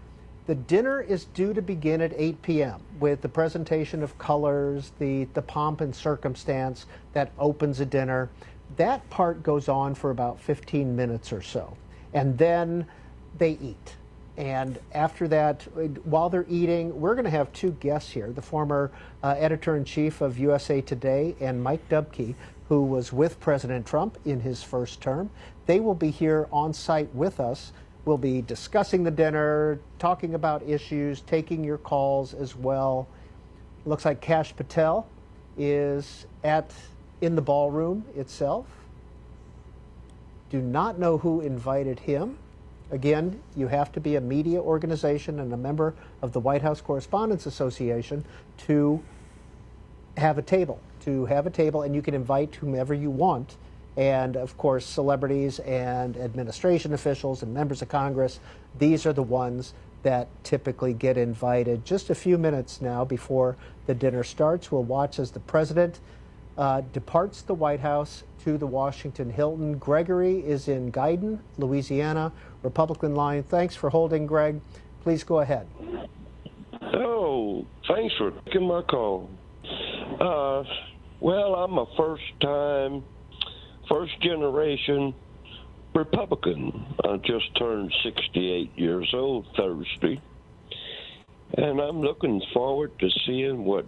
The dinner is due to begin at 8 p.m. with the presentation of colors, the pomp and circumstance that opens a dinner. That part goes on for about 15 minutes or so. And then they eat. And after that, while they're eating, we're going to have two guests here, the former editor-in-chief of USA Today and Mike Dubke, who was with President Trump in his first term. They will be here on site with us. We'll be discussing the dinner, talking about issues, taking your calls as well. Looks like Kash Patel is in the ballroom itself. Do not know who invited him. Again, you have to be a media organization and a member of the White House Correspondents Association to have a table. And you can invite whomever you want. And of course, celebrities and administration officials and members of Congress, these are the ones that typically get invited. Just a few minutes now before the dinner starts, we'll watch as the president departs the White House to the Washington Hilton. Gregory is in Guyton, Louisiana, Republican line. Thanks for holding, Greg. Please go ahead. Oh, thanks for taking my call. Well, I'm a first generation Republican. I just turned 68 years old Thursday. And I'm looking forward to seeing what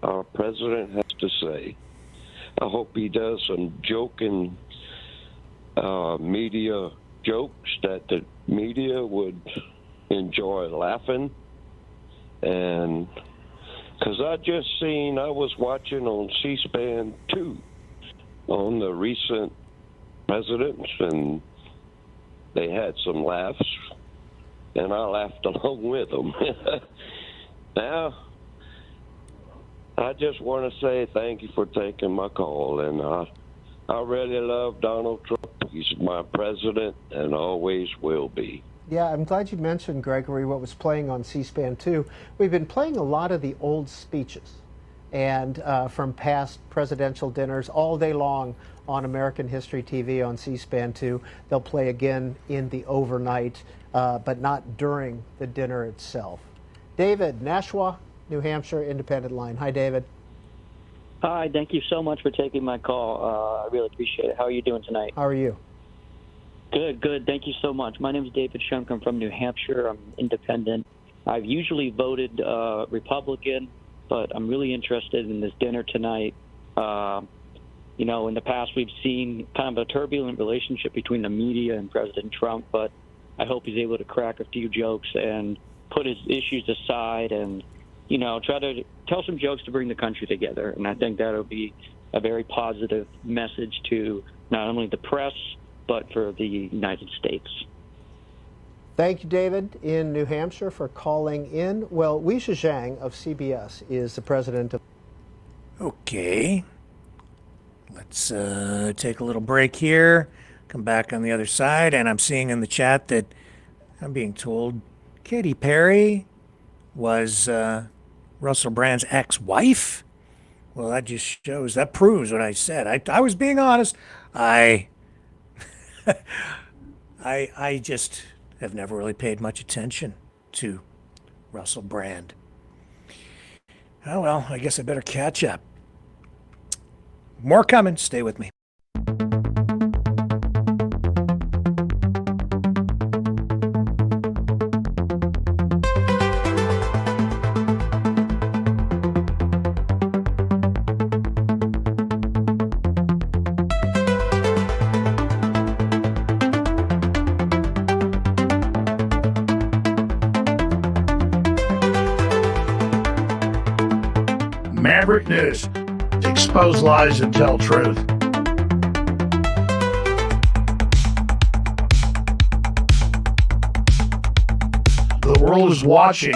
our president has to say. I hope he does some joking media jokes that the media would enjoy laughing. And because I was watching on C-SPAN 2 on the recent presidents, and they had some laughs, and I laughed along with them. Now, I just want to say thank you for taking my call, and I really love Donald Trump. He's my president and always will be. Yeah, I'm glad you mentioned, Gregory, what was playing on C-SPAN 2. We've been playing a lot of the old speeches and from past presidential dinners all day long on American History TV on C-SPAN 2. They'll play again in the overnight, but not during the dinner itself. David, Nashua, New Hampshire, Independent Line. Hi, David. Hi, thank you so much for taking my call. I really appreciate it. How are you doing tonight? How are you? Good, good. Thank you so much. My name is David Shunk. I'm from New Hampshire. I'm independent. I've usually voted Republican, but I'm really interested in this dinner tonight. You know, in the past we've seen kind of a turbulent relationship between the media and President Trump, but I hope he's able to crack a few jokes and put his issues aside and, you know, try to tell some jokes to bring the country together. And I think that'll be a very positive message to not only the press, but for the United States. Thank you, David, in New Hampshire for calling in. Well, WCHA Zhang of CBS is the president of... Okay. Let's take a little break here, come back on the other side, and I'm seeing in the chat that I'm being told Katy Perry was Russell Brand's ex-wife. Well, that just shows, that proves what I said. I was being honest. I just have never really paid much attention to Russell Brand. Oh, well, I guess I better catch up. More coming. Stay with me. Maverick News. Expose lies and tell truth. The world is watching.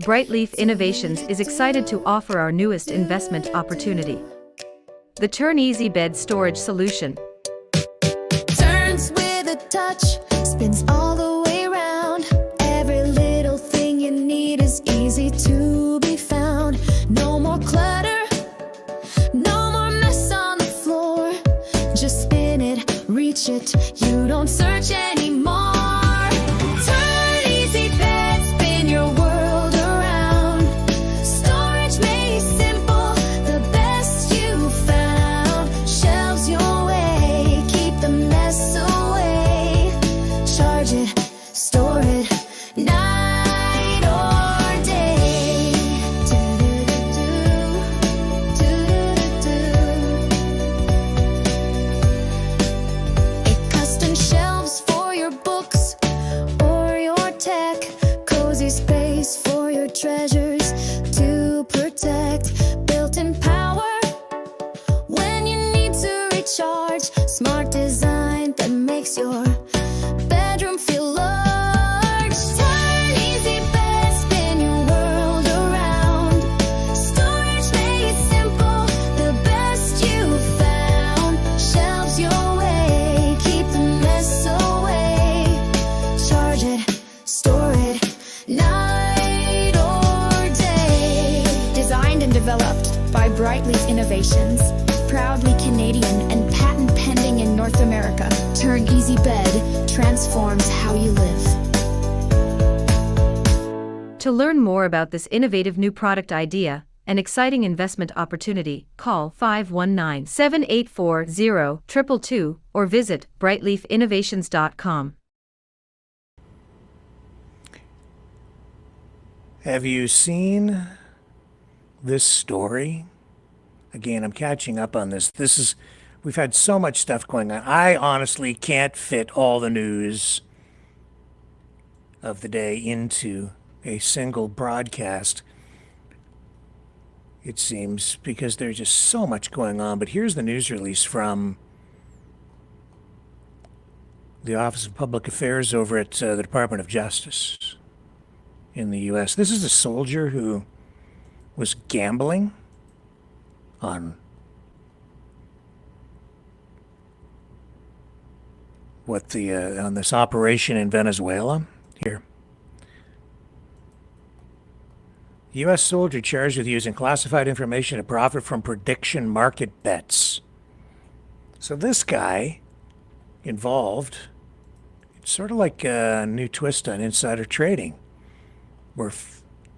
Brightleaf Innovations is excited to offer our newest investment opportunity, the Turn Easy Bed Storage Solution. Turns with a touch, spins all the way around. Every little thing you need is easy to be found. No more clutter, no more mess on the floor. Just spin it, reach it, you don't search anymore. Turn Easy Bed, spin your world around. Storage made simple, the best you found. Shelves your way, keep the mess away. Charge it, store it, night or day. Custom shelves for your books or your tech. Cozy space for your treasures to protect. Built-in power when you need to recharge. Smart design that makes your bedroom feel large. Turn Easy Bed, spin your world around. Storage made simple, the best you found. Shelves your way, keep the mess away. Charge it, store it, night or day. Designed and developed by Brightleaf Innovations. Proudly Canadian and patent pending in North America. Turn Easy Bed transforms how you live. To learn more about this innovative new product idea and exciting investment opportunity, call 519-784-0222 or visit brightleafinnovations.com. Have you seen this story? Again, I'm catching up on this. We've had so much stuff going on. I honestly can't fit all the news of the day into a single broadcast, it seems, because there's just so much going on. But here's the news release from the Office of Public Affairs over at the Department of Justice in the U.S. This is a soldier who was gambling on on this operation in Venezuela. Here. U.S. soldier charged with using classified information to profit from prediction market bets. So this guy involved, it's sort of like a new twist on insider trading. We're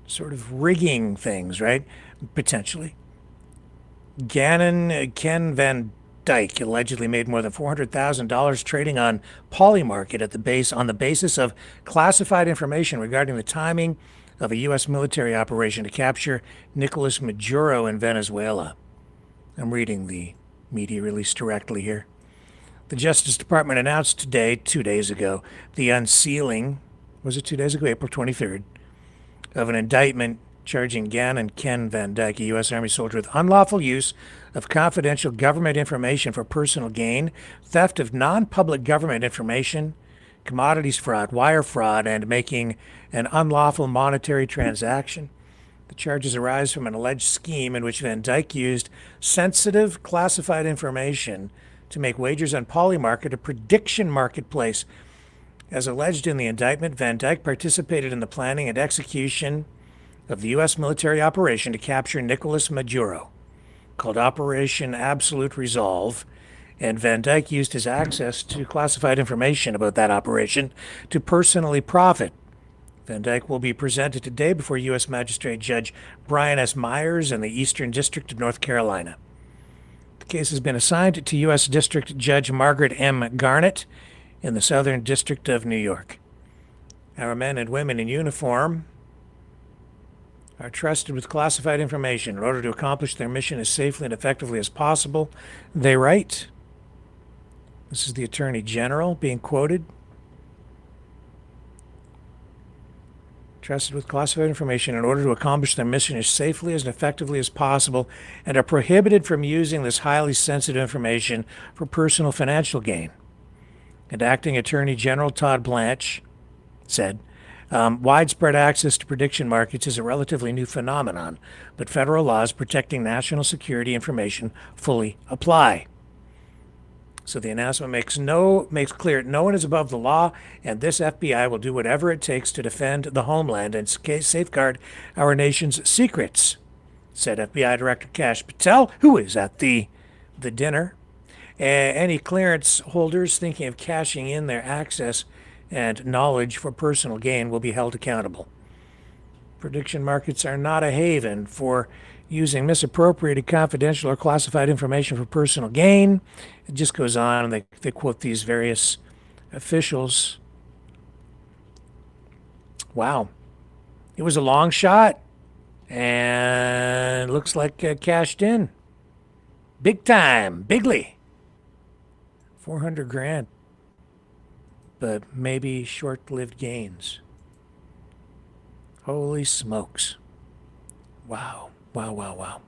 sort of rigging things, right? Potentially. Gannon Ken Van Dyke allegedly made more than $400,000 trading on Polymarket on the basis of classified information regarding the timing of a U.S. military operation to capture Nicolas Maduro in Venezuela. I'm reading the media release directly here. The Justice Department announced today, 2 days ago, the unsealing, was it 2 days ago, April 23rd, of an indictment charging Gannon Ken Van Dyke, a U.S. Army soldier, with unlawful use of confidential government information for personal gain, theft of non-public government information, commodities fraud, wire fraud, and making an unlawful monetary transaction. The charges arise from an alleged scheme in which Van Dyke used sensitive, classified information to make wagers on Polymarket, a prediction marketplace. As alleged in the indictment, Van Dyke participated in the planning and execution of the U.S. military operation to capture Nicolas Maduro, called Operation Absolute Resolve, and Van Dyke used his access to classified information about that operation to personally profit. Van Dyke will be presented today before U.S. Magistrate Judge Brian S. Myers in the Eastern District of North Carolina. The case has been assigned to U.S. District Judge Margaret M. Garnett in the Southern District of New York. Our men and women in uniform are trusted with classified information in order to accomplish their mission as safely and effectively as possible. They write, this is the Attorney General being quoted, trusted with classified information in order to accomplish their mission as safely and effectively as possible, and are prohibited from using this highly sensitive information for personal financial gain. And Acting Attorney General Todd Blanche said, widespread access to prediction markets is a relatively new phenomenon, but federal laws protecting national security information fully apply. So the announcement makes clear no one is above the law, and this FBI will do whatever it takes to defend the homeland and safeguard our nation's secrets, said FBI Director Kash Patel, who is at the dinner. Any clearance holders thinking of cashing in their access and knowledge for personal gain will be held accountable. Prediction markets are not a haven for using misappropriated, confidential, or classified information for personal gain. It just goes on, and they quote these various officials. Wow. It was a long shot, and looks like cashed in. Big time, bigly. 400 grand. But maybe short-lived gains. Holy smokes. Wow. Wow, wow, wow.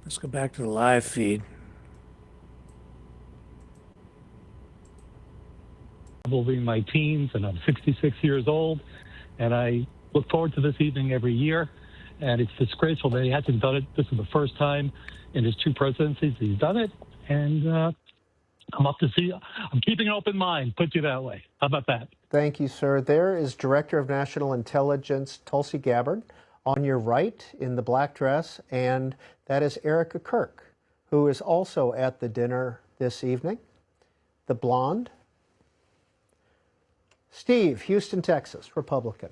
Let's go back to the live feed. In my teens, and I'm 66 years old, and I look forward to this evening every year, and it's disgraceful that he hasn't done it. This is the first time in his 2 presidencies he's done it, and I'm up to see. I'm keeping an open mind, put you that way. How about that? Thank you, sir. There is Director of National Intelligence Tulsi Gabbard on your right in the black dress, and that is Erica Kirk, who is also at the dinner this evening. The blonde. Steve, Houston, Texas, Republican.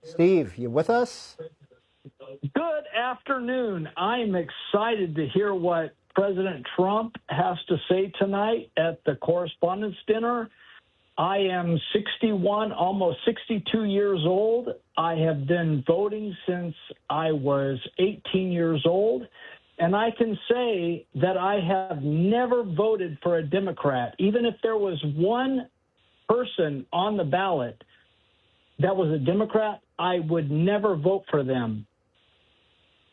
Steve, you with us? Good afternoon. I'm excited to hear what President Trump has to say tonight at the Correspondents' Dinner. I am 61, almost 62 years old. I have been voting since I was 18 years old, and I can say that I have never voted for a Democrat. Even if there was one person on the ballot that was a Democrat, I would never vote for them.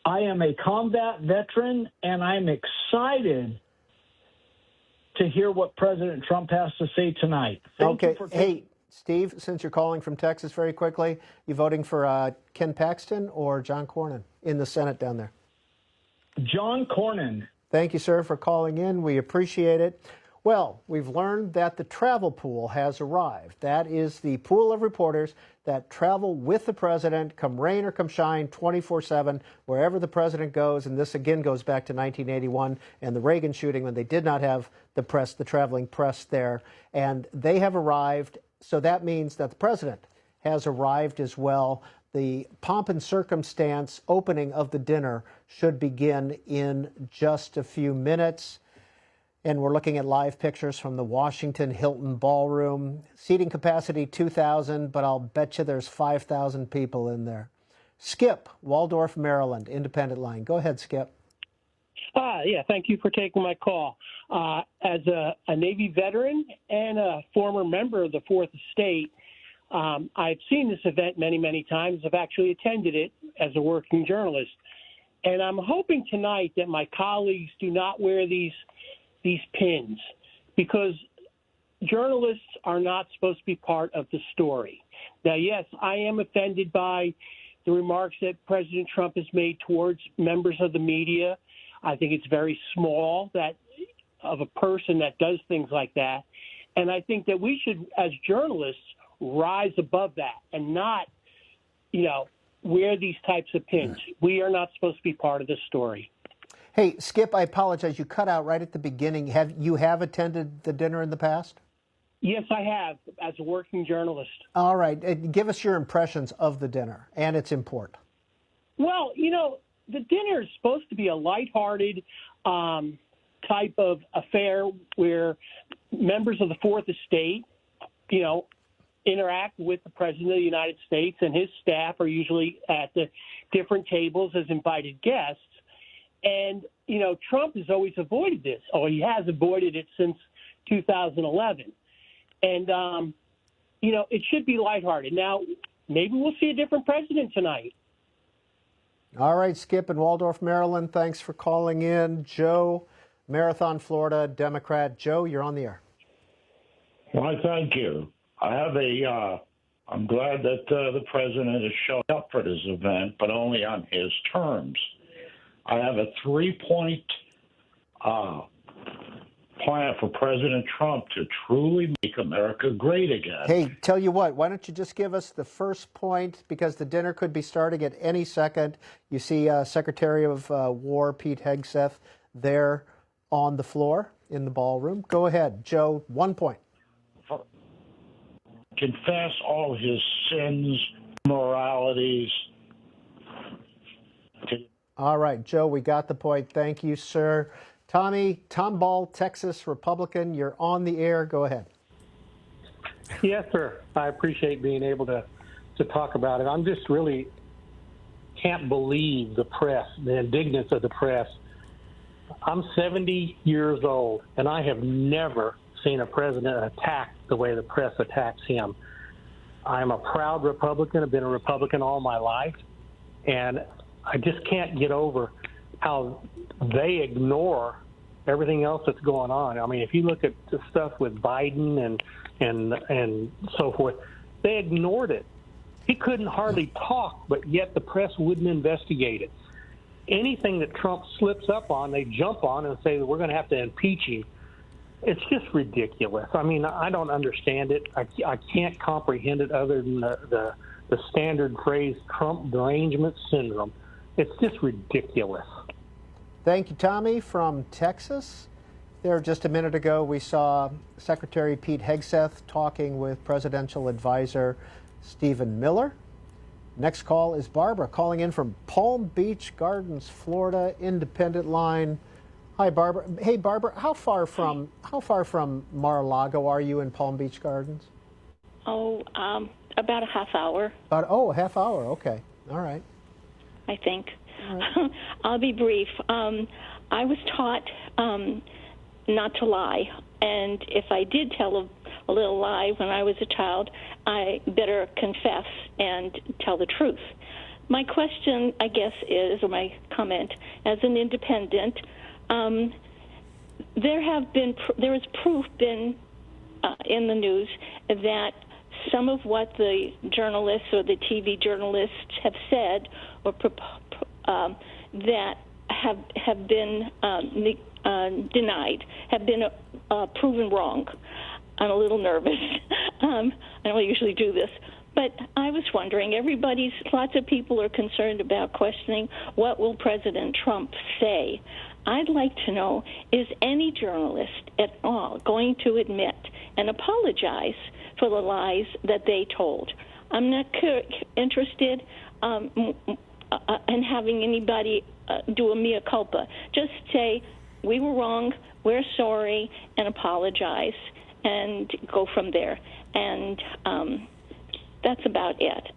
I am a combat veteran, and I'm excited to hear what President Trump has to say tonight. Okay. Hey, Steve, since you're calling from Texas very quickly, you voting for Ken Paxton or John Cornyn in the Senate down there? John Cornyn. Thank you, sir, for calling in. We appreciate it. Well, we've learned that the travel pool has arrived. That is the pool of reporters that travel with the president, come rain or come shine, 24/7, wherever the president goes. And this again goes back to 1981 and the Reagan shooting when they did not have the press, the traveling press there. And they have arrived. So that means that the president has arrived as well. The pomp and circumstance opening of the dinner should begin in just a few minutes. And we're looking at live pictures from the Washington Hilton Ballroom. Seating capacity 2,000, but I'll bet you there's 5,000 people in there. Skip, Waldorf, Maryland, independent line. Go ahead, Skip. Yeah, thank you for taking my call. As a Navy veteran and a former member of the Fourth Estate, I've seen this event many, many times. I've actually attended it as a working journalist. And I'm hoping tonight that my colleagues do not wear these pins, because journalists are not supposed to be part of the story. Now, yes, I am offended by the remarks that President Trump has made towards members of the media. I think it's very small that of a person that does things like that. And I think that we should, as journalists, rise above that and not, wear these types of pins. We are not supposed to be part of the story. Hey, Skip, I apologize. You cut out right at the beginning. Have you attended the dinner in the past? Yes, I have, as a working journalist. All right. Give us your impressions of the dinner and its import. Well, the dinner is supposed to be a lighthearted type of affair where members of the Fourth Estate, interact with the President of the United States, and his staff are usually at the different tables as invited guests. And, Trump has always avoided this, or he has avoided it since 2011. And, it should be lighthearted. Now, maybe we'll see a different president tonight. All right, Skip in Waldorf, Maryland, thanks for calling in. Joe, Marathon, Florida, Democrat. Joe, you're on the air. Why, thank you. I'm glad that the president has shown up for this event, but only on his terms. I have a 3-point plan for President Trump to truly make America great again. Hey, tell you what, why don't you just give us the first point, because the dinner could be starting at any second. You see Secretary of War Pete Hegseth there on the floor in the ballroom. Go ahead, Joe, 1 point. Confess all his sins, moralities. All right, Joe, we got the point. Thank you, sir. Tommy, Tomball, Texas, Republican, you're on the air. Go ahead. Yes, sir. I appreciate being able to talk about it. I'm just really can't believe the press, the indignance of the press. I'm 70 years old, and I have never seen a president attacked the way the press attacks him. I'm a proud Republican. I've been a Republican all my life, and I just can't get over how they ignore everything else that's going on. I mean, if you look at the stuff with Biden and so forth, they ignored it. He couldn't hardly talk, but yet the press wouldn't investigate it. Anything that Trump slips up on, they jump on and say that we're going to have to impeach him. It's just ridiculous. I mean, I don't understand it. I can't comprehend it other than the standard phrase, Trump derangement syndrome. It's just ridiculous. Thank you, Tommy, from Texas. There just a minute ago, we saw Secretary Pete Hegseth talking with presidential advisor Stephen Miller. Next call is Barbara calling in from Palm Beach Gardens, Florida, independent line. Hi, Barbara. Hey, Barbara, how far from Mar-a-Lago are you in Palm Beach Gardens? About a half hour. A half hour. Okay. All right. I think. Right. I'll be brief. I was taught not to lie, and if I did tell a little lie when I was a child, I better confess and tell the truth. My question, I guess, is, or my comment, as an independent, there is proof in the news that some of what the journalists or the TV journalists have said or that have been denied, have been proven wrong. I'm a little nervous. I don't usually do this. But I was wondering, lots of people are concerned about questioning what will President Trump say. I'd like to know, is any journalist at all going to admit and apologize for the lies that they told? I'm not interested in having anybody do a mea culpa. Just say, we were wrong, we're sorry, and apologize, and go from there. And that's about it.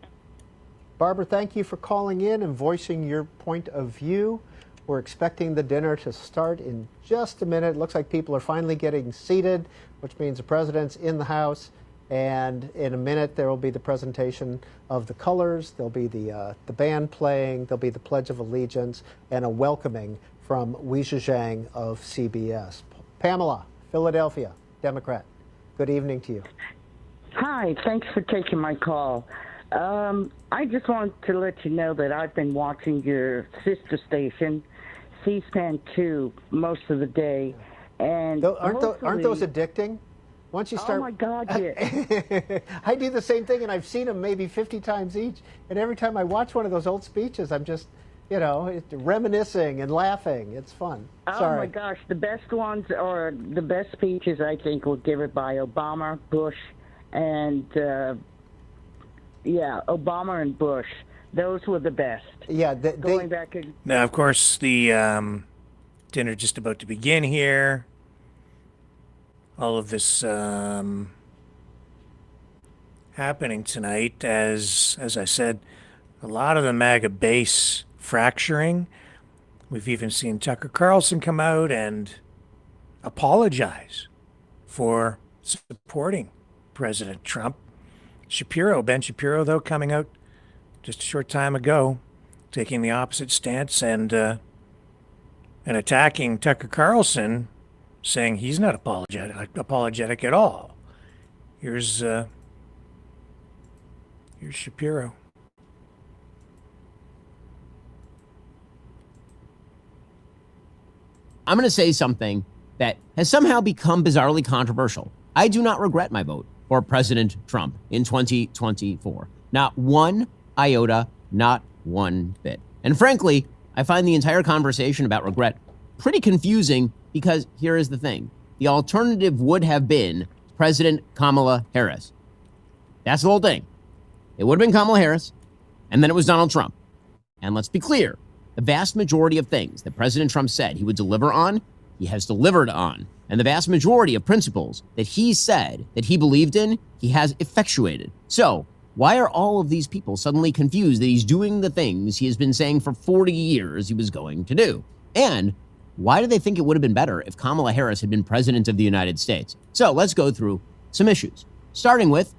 Barbara, thank you for calling in and voicing your point of view. We're expecting the dinner to start in just a minute. It looks like people are finally getting seated, which means the president's in the House. And in a minute, there will be the presentation of the colors. There'll be the band playing. There'll be the Pledge of Allegiance and a welcoming from WCHA of CBS. Pamela, Philadelphia, Democrat. Good evening to you. Hi, thanks for taking my call. I just want to let you know that I've been watching your sister station, C-SPAN 2, most of the day. And aren't those addicting? Once you start, oh my God, yeah. I do the same thing, and I've seen them maybe 50 times each. And every time I watch one of those old speeches, I'm just, reminiscing and laughing. It's fun. Sorry. Oh my gosh, the best ones are the best speeches, I think, were given by Obama, Bush, and Obama and Bush. Those were the best. Yeah, going back. Now, of course, the dinner just about to begin here. All of this happening tonight, as I said, a lot of the MAGA base fracturing. We've even seen Tucker Carlson come out and apologize for supporting President Trump. Ben Shapiro, though, coming out just a short time ago, taking the opposite stance and attacking Tucker Carlson, saying he's not apologetic at all. Here's Shapiro. I'm going to say something that has somehow become bizarrely controversial. I do not regret my vote for President Trump in 2024. Not one iota, not one bit. And frankly, I find the entire conversation about regret pretty confusing because here is the thing. The alternative would have been President Kamala Harris. That's the whole thing. It would have been Kamala Harris, and then it was Donald Trump. And let's be clear, the vast majority of things that President Trump said he would deliver on, he has delivered on. And the vast majority of principles that he said that he believed in, he has effectuated. So why are all of these people suddenly confused that he's doing the things he has been saying for 40 years he was going to do? And why do they think it would have been better if Kamala Harris had been president of the United States? So let's go through some issues, starting with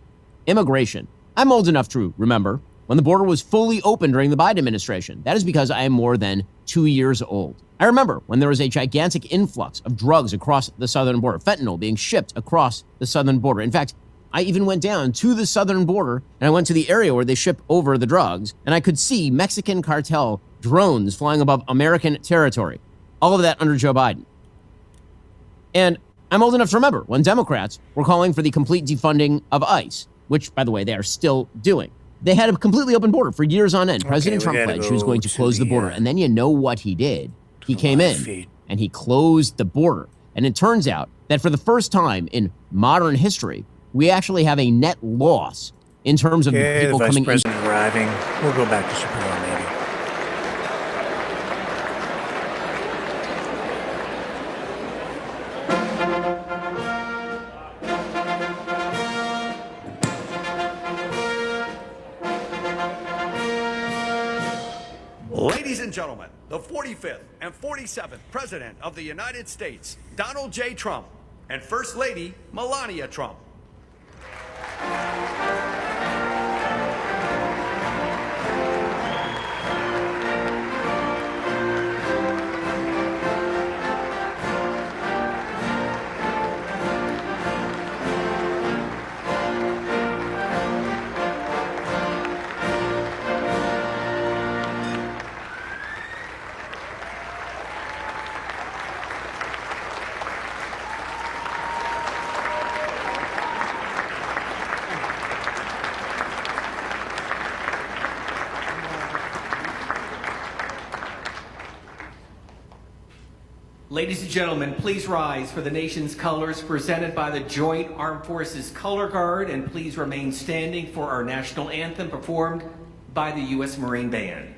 immigration. I'm old enough to remember when the border was fully open during the Biden administration. That is because I am more than 2 years old. I remember when there was a gigantic influx of drugs across the southern border, fentanyl being shipped across the southern border. In fact, I even went down to the southern border and I went to the area where they ship over the drugs, and I could see Mexican cartel drones flying above American territory. All of that under Joe Biden. And I'm old enough to remember when Democrats were calling for the complete defunding of ICE, which, by the way, they are still doing. They had a completely open border for years on end. President Trump pledged he was going to close the border. And then you know what he did. He came in and he closed the border. And it turns out that for the first time in modern history, we actually have a net loss in terms of the people the coming Vice President arriving. We'll go back to Shapiro maybe. Ladies and gentlemen, the 45th and 47th President of the United States, Donald J. Trump, and First Lady Melania Trump. Ladies and gentlemen, please rise for the nation's colors presented by the Joint Armed Forces Color Guard, and please remain standing for our national anthem performed by the U.S. Marine Band.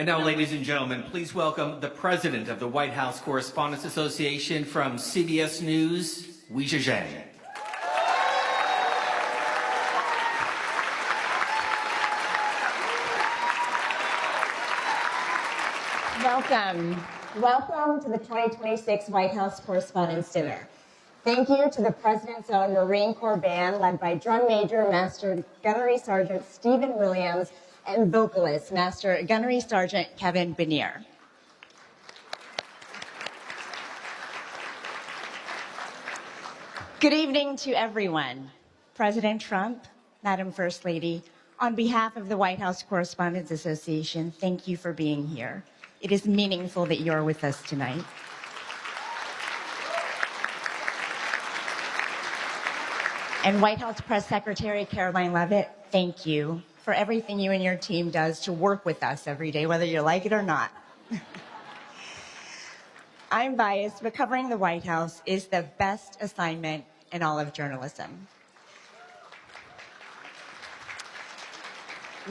And now, ladies and gentlemen, please welcome the president of the White House Correspondents Association from CBS News, WCHA. Welcome. Welcome to the 2026 White House Correspondents' Dinner. Thank you to the President's own Marine Corps Band, led by Drum Major Master Gunnery Sergeant Stephen Williams and vocalist Master Gunnery Sergeant Kevin Benier. Good evening to everyone. President Trump, Madam First Lady, on behalf of the White House Correspondents Association, thank you for being here. It is meaningful that you're with us tonight. And White House Press Secretary Caroline Leavitt, thank you for everything you and your team does to work with us every day, whether you like it or not. I'm biased, but covering the White House is the best assignment in all of journalism.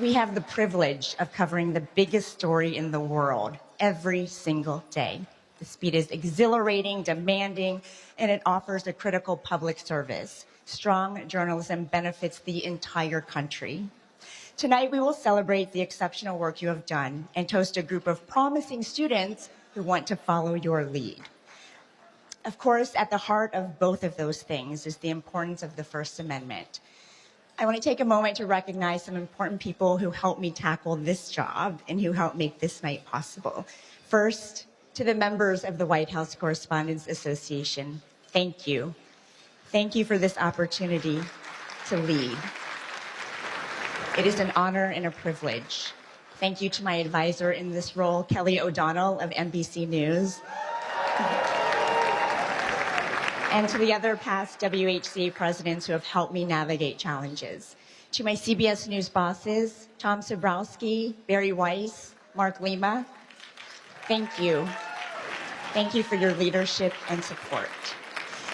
We have the privilege of covering the biggest story in the world every single day. The speed is exhilarating, demanding, and it offers a critical public service. Strong journalism benefits the entire country. Tonight, we will celebrate the exceptional work you have done and toast a group of promising students who want to follow your lead. Of course, at the heart of both of those things is the importance of the First Amendment. I want to take a moment to recognize some important people who helped me tackle this job and who helped make this night possible. First, to the members of the White House Correspondents Association, thank you. Thank you for this opportunity to lead. It is an honor and a privilege. Thank you to my advisor in this role, Kelly O'Donnell of NBC News. And to the other past WCHA presidents who have helped me navigate challenges. To my CBS News bosses, Tom Sobrowski, Barry Weiss, Mark Lima, thank you. Thank you for your leadership and support.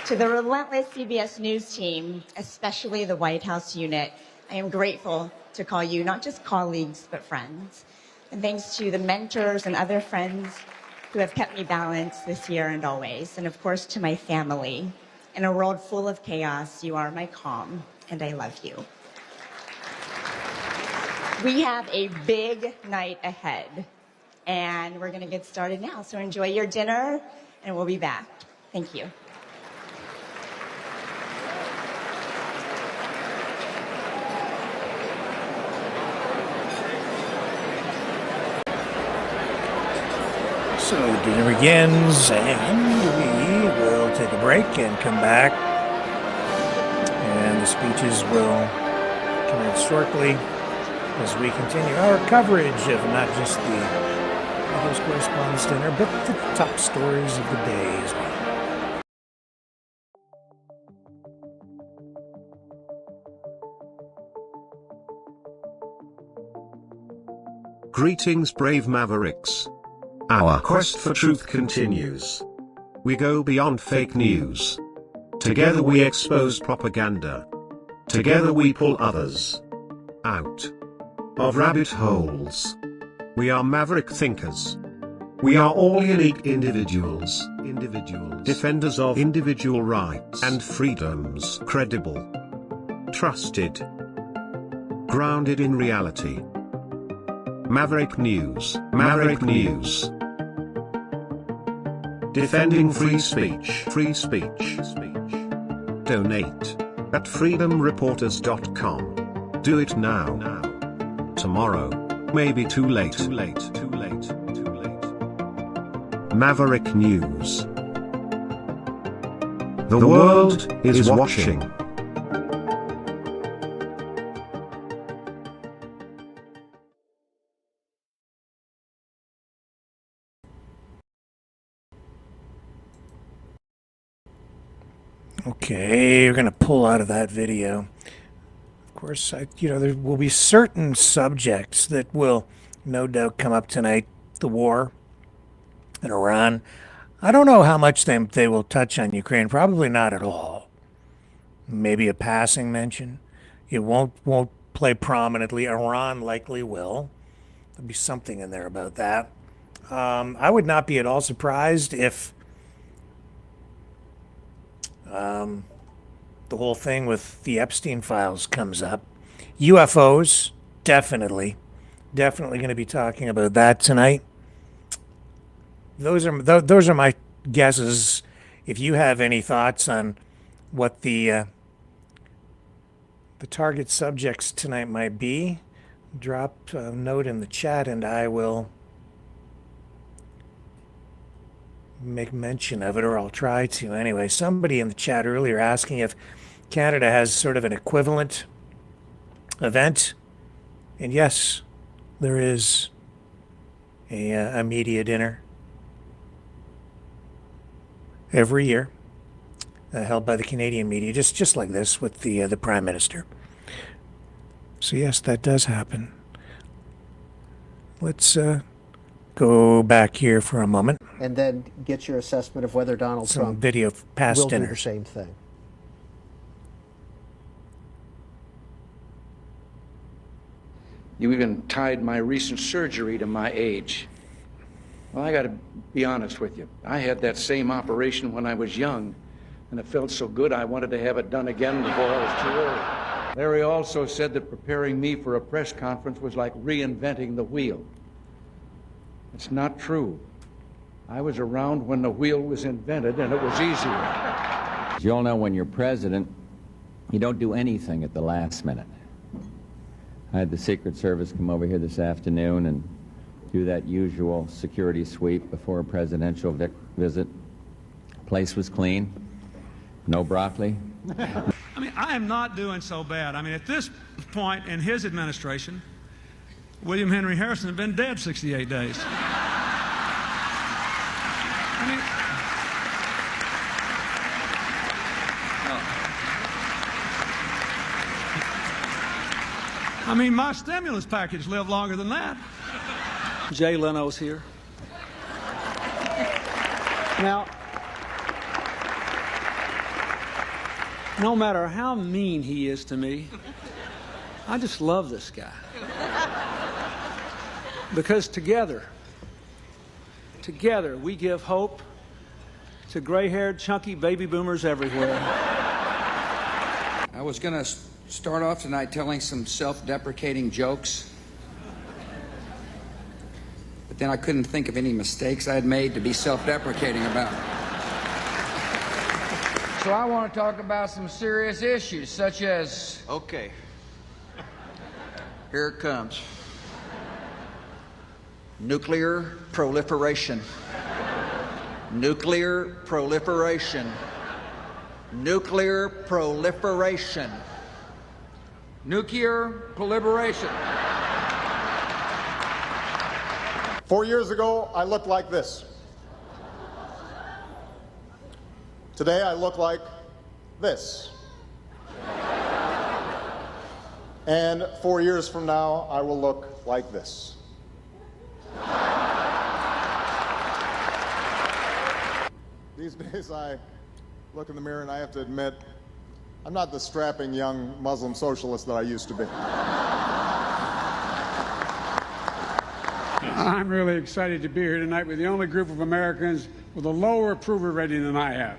To the relentless CBS News team, especially the White House unit, I am grateful to call you not just colleagues, but friends. And thanks to the mentors and other friends who have kept me balanced this year and always. And of course, to my family. In a world full of chaos, you are my calm, and I love you. We have a big night ahead, and we're going to get started now. So enjoy your dinner, and we'll be back. Thank you. So dinner begins, and we will take a break and come back. And the speeches will commence shortly as we continue our coverage of not just the White House Correspondents' Dinner, but the top stories of the day as well. Greetings, brave Mavericks. Our quest for truth continues. We go beyond fake news. Together we expose propaganda. Together we pull others out of rabbit holes. We are maverick thinkers. We are all unique individuals. Defenders of individual rights and freedoms. Credible. Trusted. Grounded in reality. Maverick News. Maverick News. Defending free speech. Free speech. Donate at freedomreporters.com. Do it now. Tomorrow may be too late. Too late. Too late. Too late. Maverick News. The world is watching. Okay, we're going to pull out of that video. Of course, there will be certain subjects that will no doubt come up tonight. The war in Iran. I don't know how much they will touch on Ukraine. Probably not at all. Maybe a passing mention. It won't play prominently. Iran likely will. There'll be something in there about that. I would not be at all surprised if the whole thing with the Epstein files comes up. UFOs, definitely going to be talking about that tonight. Those are my guesses. If you have any thoughts on what the target subjects tonight might be, drop a note in the chat and I will make mention of it, or I'll try to. Anyway, somebody in the chat earlier asking if Canada has sort of an equivalent event. And yes, there is a media dinner every year held by the Canadian media, just like this with the Prime Minister. So yes, that does happen. Let's go back here for a moment. And then get your assessment of whether Donald Some Trump video of past will do the dinners. same thing. You even tied my recent surgery to my age. Well, I got to be honest with you. I had that same operation when I was young, and it felt so good I wanted to have it done again before I was too old. Larry also said that preparing me for a press conference was like reinventing the wheel. It's not true. I was around when the wheel was invented, and it was easier. As you all know, when you're president, you don't do anything at the last minute. I had the Secret Service come over here this afternoon and do that usual security sweep before a presidential visit. Place was clean. No broccoli. I mean, I am not doing so bad. I mean, at this point in his administration, William Henry Harrison had been dead 68 days. I mean, my stimulus package lived longer than that. Jay Leno's here. Now, no matter how mean he is to me, I just love this guy. Because together, we give hope to gray-haired, chunky baby boomers everywhere. I was going to start off tonight telling some self-deprecating jokes, but then I couldn't think of any mistakes I had made to be self-deprecating about. So I want to talk about some serious issues, such as... Okay. Here it comes. Nuclear proliferation. Nuclear proliferation. Nuclear proliferation. Nuclear proliferation. 4 years ago, I looked like this. Today, I look like this. And 4 years from now, I will look like this. These days, I look in the mirror and I have to admit, I'm not the strapping young Muslim socialist that I used to be. I'm really excited to be here tonight with the only group of Americans with a lower approval rating than I have.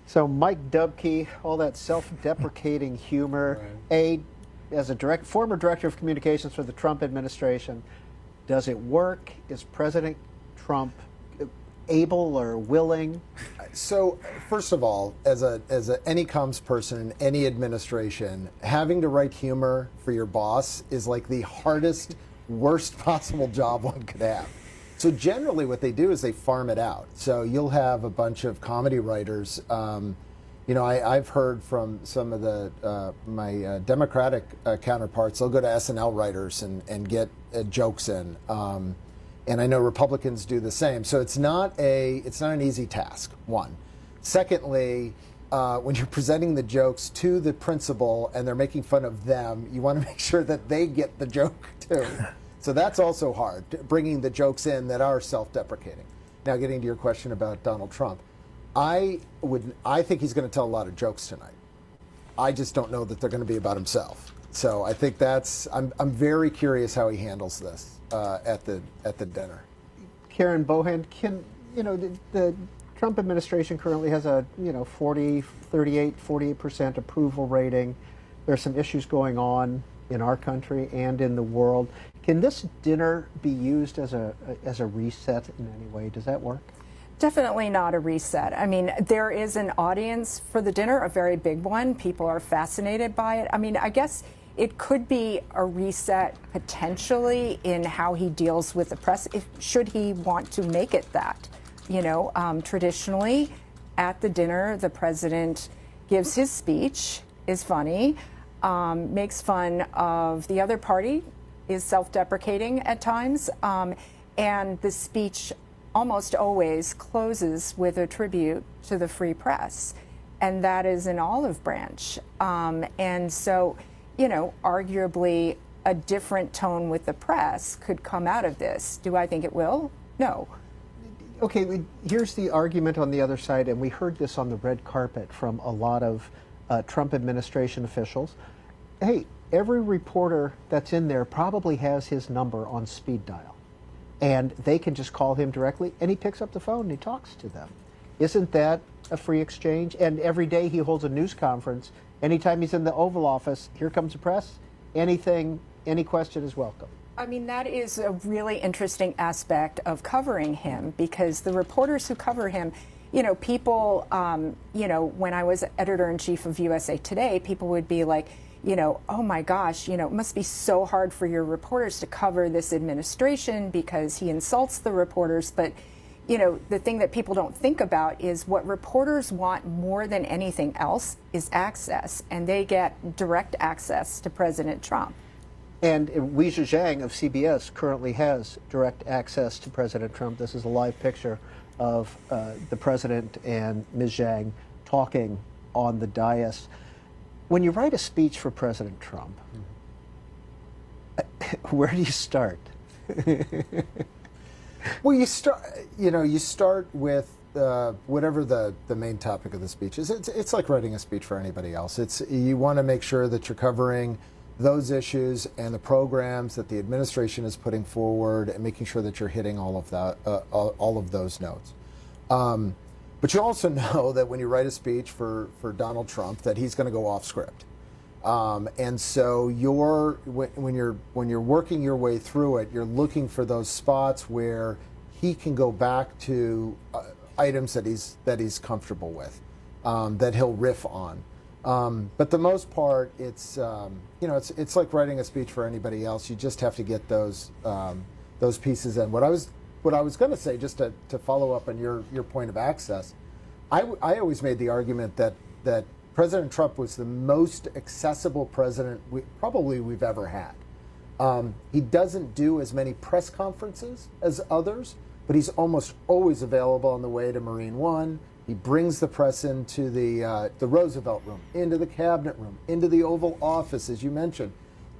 So Mike Dubke, all that self-deprecating humor, as a former director of communications for the Trump administration, does it work? Is President Trump able or willing? So, first of all, as any comms person in any administration, having to write humor for your boss is like the hardest, worst possible job one could have. So generally what they do is they farm it out. So you'll have a bunch of comedy writers. I've heard from some of my Democratic counterparts, they'll go to SNL writers and get jokes in. And I know Republicans do the same. So it's not an easy task, one. Secondly, when you're presenting the jokes to the principal and they're making fun of them, you want to make sure that they get the joke too. So that's also hard, bringing the jokes in that are self-deprecating. Now, getting to your question about Donald Trump, I think he's going to tell a lot of jokes tonight. I just don't know that they're going to be about himself. So I think I'm very curious how he handles this at the dinner. Karen Bohan, the Trump administration currently has a 48% approval rating. There's some issues going on in our country and in the world. Can this dinner be used as a reset in any way? Does that work? Definitely not a reset. I mean, there is an audience for the dinner, a very big one. People are fascinated by it. I mean, I guess it could be a reset potentially in how he deals with the press, should he want to make it that. Traditionally at the dinner, the president gives his speech, is funny, makes fun of the other party, is self-deprecating at times, and the speech almost always closes with a tribute to the free press, and that is an olive branch. And so, arguably a different tone with the press could come out of this. Do I think it will? No. Okay, here's the argument on the other side, and we heard this on the red carpet from a lot of Trump administration officials. Hey, every reporter that's in there probably has his number on speed dial, and they can just call him directly, and he picks up the phone and he talks to them. Isn't that a free exchange? And every day he holds a news conference. Anytime he's in the Oval Office, here comes the press. Anything, any question is welcome. I mean, that is a really interesting aspect of covering him, because the reporters who cover him, people, when I was editor-in-chief of USA Today, people would be like, oh my gosh, it must be so hard for your reporters to cover this administration because he insults the reporters. But, the thing that people don't think about is what reporters want more than anything else is access, and they get direct access to President Trump. And WCHA of CBS currently has direct access to President Trump. This is a live picture of the president and Ms. Zhang talking on the dais. When you write a speech for President Trump, where do you start? Well, you start with whatever the main topic of the speech is. It's like writing a speech for anybody else. You want to make sure that you're covering those issues and the programs that the administration is putting forward, and making sure that you're hitting all of that, all of those notes. But you also know that when you write a speech for Donald Trump, that he's going to go off script. And so when you're working your way through it, you're looking for those spots where he can go back to items that he's comfortable with, that he'll riff on. But the most part, it's like writing a speech for anybody else. You just have to get those pieces in. What I was going to say, just to follow up on your point of access, I always made the argument that President Trump was the most accessible president we've ever had. He doesn't do as many press conferences as others, but he's almost always available on the way to Marine One. He brings the press into the Roosevelt Room, into the Cabinet Room, into the Oval Office, as you mentioned.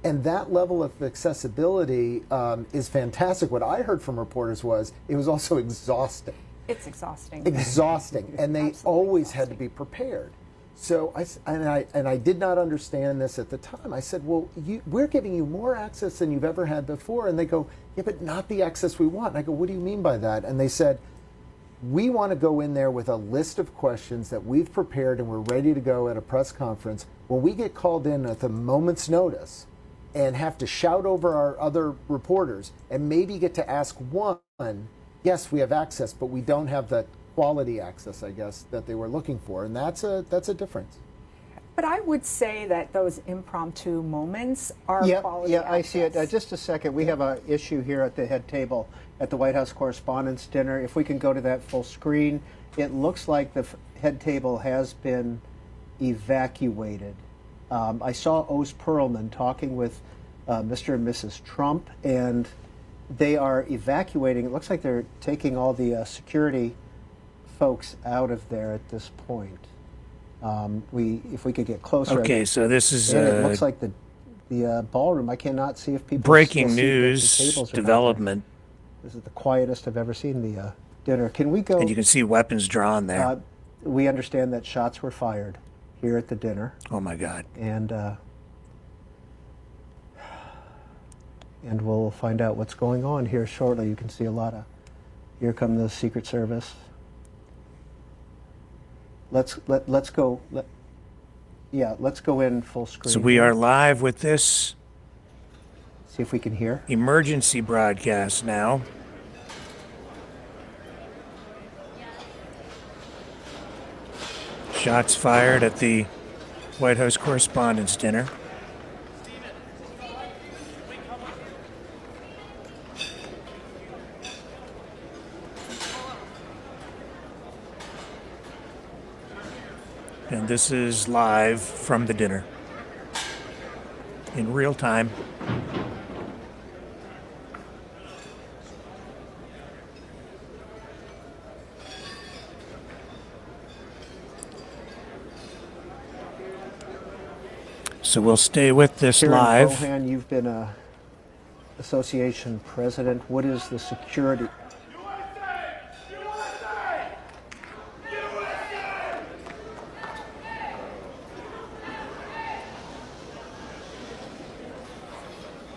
And that level of accessibility is fantastic. What I heard from reporters was it was also exhausting. It's exhausting. Exhausting. And they always had to be prepared. So I did not understand this at the time. I said, well, we're giving you more access than you've ever had before. And they go, yeah, but not the access we want. And I go, what do you mean by that? And they said, we want to go in there with a list of questions that we've prepared and we're ready to go at a press conference. When we get called in at the moment's notice and have to shout over our other reporters and maybe get to ask one, yes, we have access, but we don't have that quality access, I guess, that they were looking for. And that's a difference. But I would say that those impromptu moments are quality access. I see it. Just a second. We have an issue here at the head table at the White House Correspondents' Dinner. If we can go to that full screen, it looks like the head table has been evacuated. I saw Oz Perlman talking with Mr. and Mrs. Trump, and they are evacuating. It looks like they're taking all the security folks out of there at this point. If we could get closer. Okay, so this is it looks like the ballroom. I cannot see if people breaking news development. This is the quietest I've ever seen the dinner. Can we go? And you can see weapons drawn there. We understand that shots were fired here at the dinner. Oh my God! And we'll find out what's going on here shortly. You can see a lot of. Here come the Secret Service. Let's go. Let's go in full screen. So we are live with this. See if we can hear. Emergency broadcast now. Shots fired at the White House Correspondents' Dinner. And this is live from the dinner in real time. So we'll stay with this Karen live. Bohan, you've been a association president. What is the security?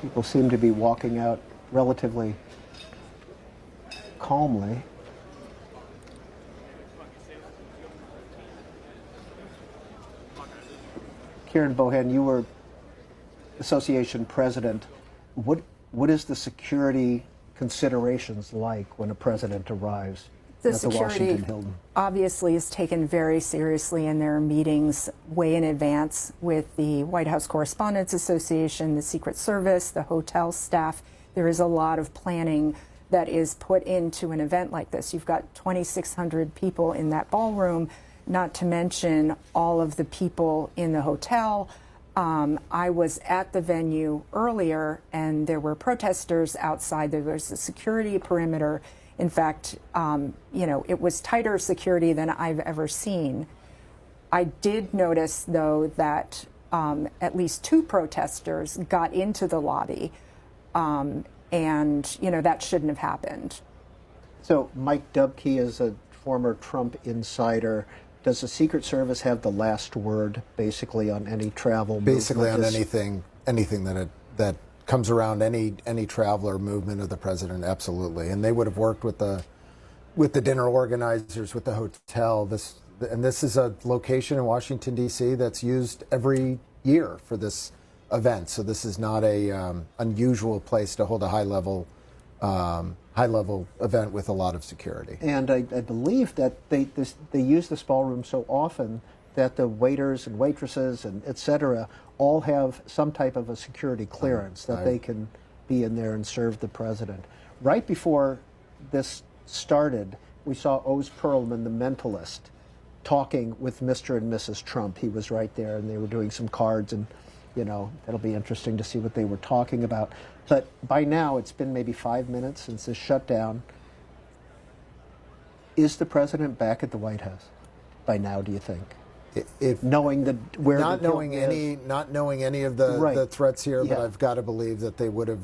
People seem to be walking out relatively calmly. Karen Bohan, you were association president. What is the security considerations like when a president arrives The at the security Washington Hilton? obviously is taken very seriously, and there are meetings way in advance with the White House Correspondents Association, the Secret Service, the hotel staff. There is a lot of planning that is put into an event like this. You've got 2,600 people in that ballroom, not to mention all of the people in the hotel. I was at the venue earlier, and there were protesters outside. There was a security perimeter. In fact, it was tighter security than I've ever seen. I did notice, though, that at least 2 protesters got into the lobby, and that shouldn't have happened. So Mike Dubke is a former Trump insider. Does the Secret Service have the last word, basically, on any travel movement? Basically on anything that comes around any traveler movement of the president, absolutely. And they would have worked with the dinner organizers, with the hotel. This is a location in Washington, D.C. that's used every year for this event. So this is not a unusual place to hold a high level event with a lot of security. And I believe that they use this ballroom so often that the waiters and waitresses and et cetera all have some type of a security clearance that they can be in there and serve the president. Right before this started, we saw Oz Perlman, the mentalist, talking with Mr. and Mrs. Trump. He was right there, and they were doing some cards, and it'll be interesting to see what they were talking about. But by now, it's been maybe 5 minutes since this shutdown. Is the president back at the White House by now, do you think? Not knowing any of the threats here, but I've got to believe that they would have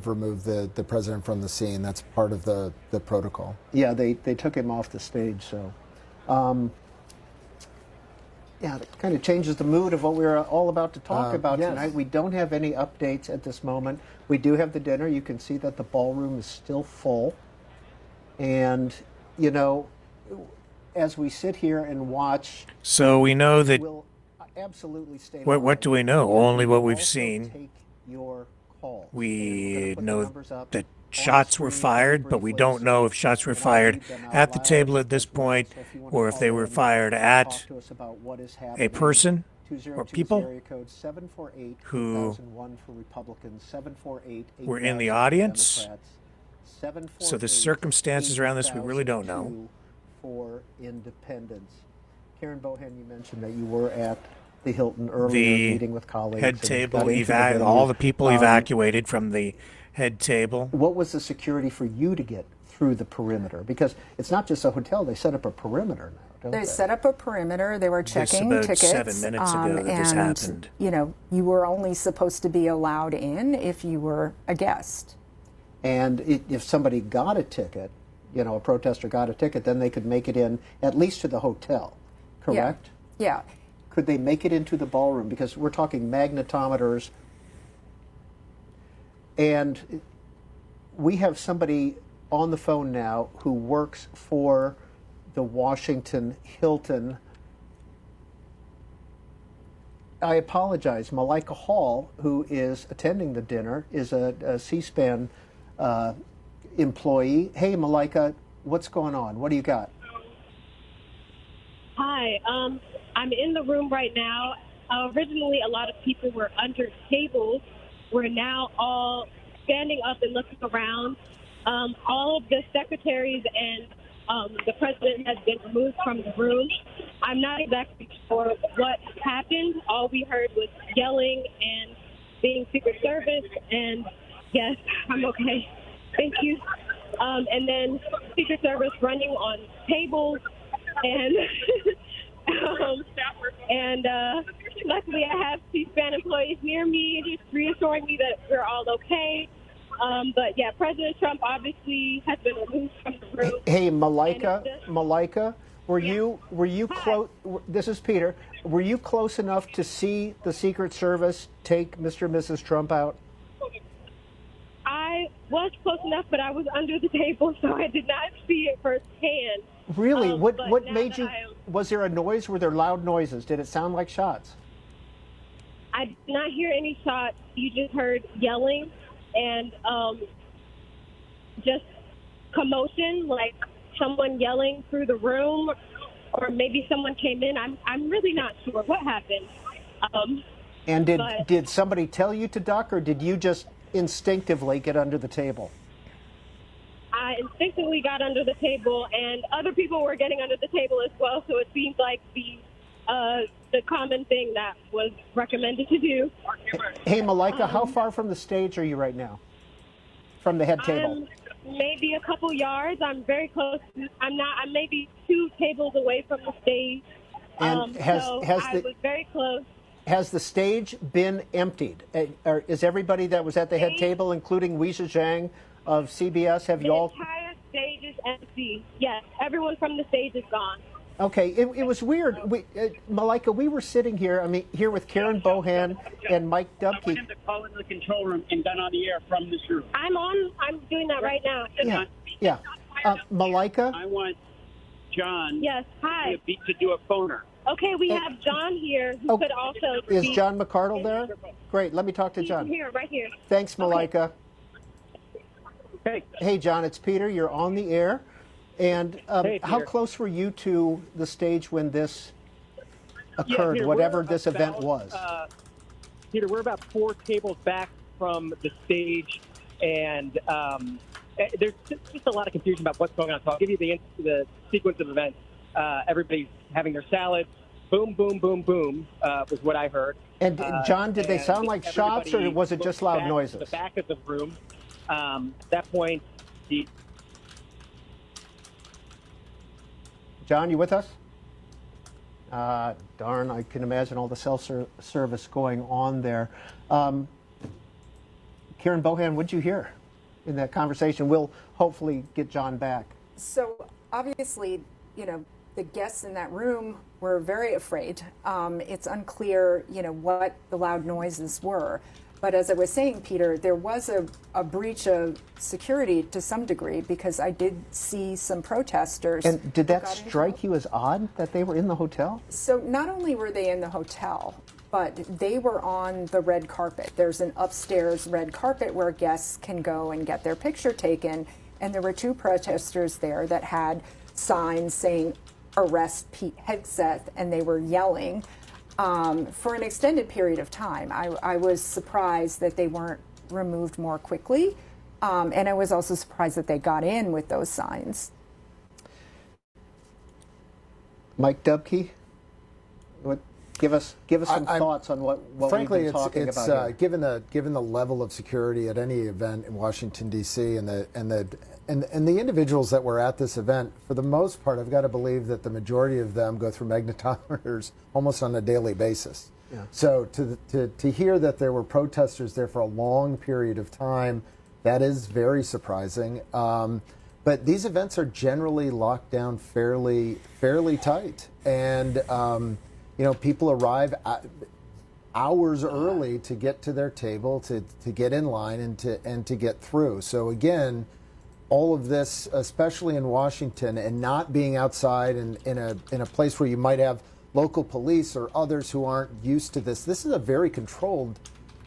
removed the president from the scene. That's part of the protocol. Yeah, they took him off the stage. So, it kind of changes the mood of what we're all about to talk about tonight. We don't have any updates at this moment. We do have the dinner. You can see that the ballroom is still full, and as we sit here and watch, so we know that. We'll absolutely stay. What do we know? Only what we've seen. Take your call. We know that shots were fired, but we don't know if shots were fired at the table at this point, or if they were fired at a person or people who were in the audience. So the circumstances around this, we really don't know. For independence. Karen Bohan, you mentioned that you were at the Hilton earlier, meeting with colleagues. Head table, all the people evacuated from the head table. What was the security for you to get through the perimeter? Because it's not just a hotel; they set up a perimeter now, don't they? They set up a perimeter. They were checking tickets. 7 minutes ago that this happened. You were only supposed to be allowed in if you were a guest. And if somebody got a ticket, a protester got a ticket, then they could make it in at least to the hotel, correct? Yeah. Could they make it into the ballroom? Because we're talking magnetometers. And we have somebody on the phone now who works for the Washington Hilton. I apologize. Malika Hall, who is attending the dinner, is a C-SPAN employee. Hey, Malika, what's going on? What do you got? Hi, I'm in the room right now. Originally, a lot of people were under tables. We're now all standing up and looking around. All of the secretaries and the president has been removed from the room. I'm not exactly sure what happened. All we heard was yelling and being Secret Service, and yes, I'm okay. Thank you. And then Secret Service running on tables and luckily, I have C-SPAN employees near me, just reassuring me that we're all okay. But yeah, President Trump obviously has been removed from the room. Hey, Malika, were you close? This is Peter. Were you close enough to see the Secret Service take Mr. and Mrs. Trump out? I was close enough, but I was under the table, so I did not see it firsthand. Really? What now made you? Was there a noise? Were there loud noises? Did it sound like shots? I did not hear any shots. You just heard yelling and just commotion, like someone yelling through the room, or maybe someone came in. I'm really not sure what happened. And did somebody tell you to duck, or did you just instinctively get under the table? I instinctively got under the table, and other people were getting under the table as well. So it seems like the common thing that was recommended to do. Hey, Malika, how far from the stage are you right now? From the head table? Maybe a couple yards. I'm very close. I'm maybe 2 tables away from the stage. And I was very close. Has the stage been emptied? Or is everybody that was at the head table, including WCHA of CBS, have you all? The entire stage is empty. Yes, everyone from the stage is gone. Okay, it was weird. Malika, we were sitting here, here with Karen Bohan and Mike Dubke. I want him to call into the control room and then on the air from this room. I'm doing that right now. Yeah. Malika? I want John Yes, hi. to do a phoner. Okay, we have John here who could also Is speak. John McCardle there? Great, let me talk to He's John. here, right here. Thanks, Malika. Hey. Hey, John, it's Peter. You're on the air. And how close were you to the stage when this occurred, Peter, whatever this event was? Peter, we're about 4 tables back from the stage, and there's just a lot of confusion about what's going on. So I'll give you the sequence of events. Everybody's having their salad. Boom, boom, boom, boom was what I heard. And John, did they sound like shots, or was it just loud noises? The back of the room. At that point, John, you with us? Darn, I can imagine all the self-service going on there. Karen Bohan, what did you hear in that conversation? We'll hopefully get John back. So obviously, the guests in that room were very afraid. It's unclear, what the loud noises were. But as I was saying, Peter, there was a breach of security to some degree, because I did see some protesters. And did that strike you as odd that they were in the hotel? So not only were they in the hotel, but they were on the red carpet. There's an upstairs red carpet where guests can go and get their picture taken. And there were 2 protesters there that had signs saying, "Arrest Pete Hegseth," and they were yelling for an extended period of time. I was surprised that they weren't removed more quickly, and I was also surprised that they got in with those signs. Mike Dubke, give us some thoughts on what frankly, we've been talking about here. Given the level of security at any event in Washington D.C. and the individuals that were at this event, for the most part, I've got to believe that the majority of them go through magnetometers almost on a daily basis. Yeah. So to hear that there were protesters there for a long period of time, that is very surprising. But these events are generally locked down fairly tight, and people arrive hours early to get to their table, to get in line and to get through. So again, all of this, especially in Washington, and not being outside in a place where you might have local police or others who aren't used to this. This is a very controlled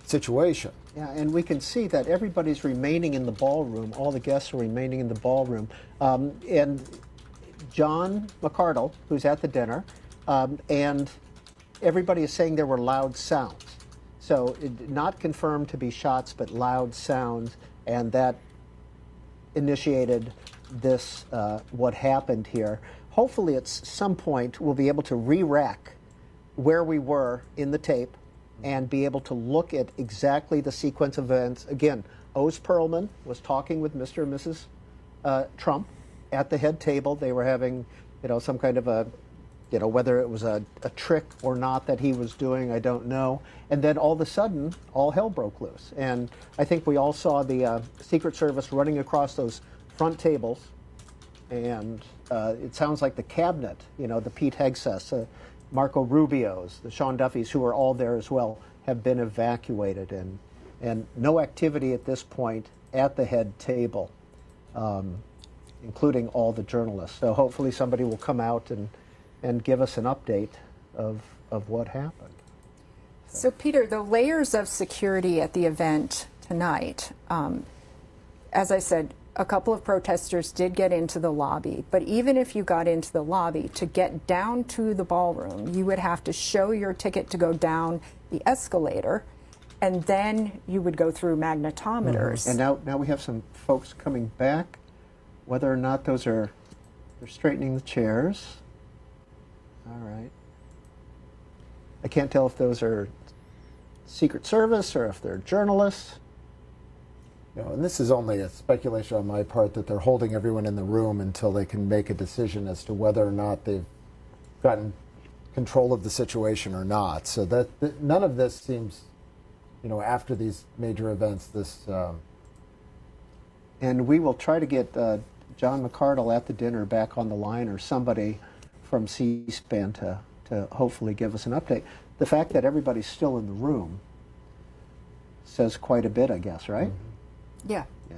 situation. Yeah, and we can see that everybody's remaining in the ballroom. All the guests are remaining in the ballroom. And John McCardle, who's at the dinner, and everybody is saying there were loud sounds. So not confirmed to be shots, but loud sounds, and that initiated this, what happened here. Hopefully at some point we'll be able to re-rack where we were in the tape and be able to look at exactly the sequence of events. Again, Oz Perlman was talking with Mr. and Mrs. Trump at the head table. They were having, some kind of a You know, whether it was a trick or not that he was doing, I don't know. And then all of a sudden, all hell broke loose. And I think we all saw the Secret Service running across those front tables. And it sounds like the cabinet, you know, the Pete Hegseths, Marco Rubio's, the Sean Duffys, who are all there as well, have been evacuated. And no activity at this point at the head table, including all the journalists. So hopefully somebody will come out and give us an update of what happened. So, Peter, the layers of security at the event tonight, as I said, a couple of protesters did get into the lobby, but even if you got into the lobby, to get down to the ballroom, you would have to show your ticket to go down the escalator, and then you would go through magnetometers. And now we have some folks coming back. Whether or not they're straightening the chairs. All right. I can't tell if those are Secret Service or if they're journalists. You know, and this is only a speculation on my part that they're holding everyone in the room until they can make a decision as to whether or not they've gotten control of the situation or not. So that none of this seems, you know, after these major events, this. And we will try to get John McArdle at the dinner back on the line, or somebody from C-SPAN to hopefully give us an update. The fact that everybody's still in the room says quite a bit, I guess, right? Mm-hmm. Yeah. Yeah.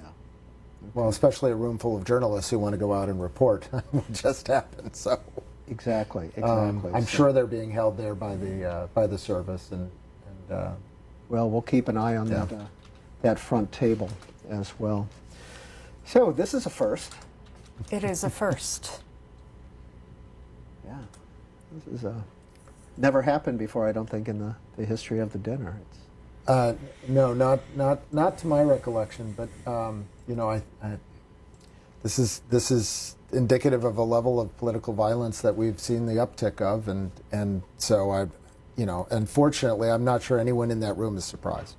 Well, especially a room full of journalists who want to go out and report what just happened. So exactly. I'm sure they're being held there by the service, and well, we'll keep an eye on that front table as well. So this is a first. It is a first. Yeah, this is never happened before, I don't think, in the history of the dinner. No, not to my recollection, but you know, this is indicative of a level of political violence that we've seen the uptick of, and so you know, unfortunately, I'm not sure anyone in that room is surprised.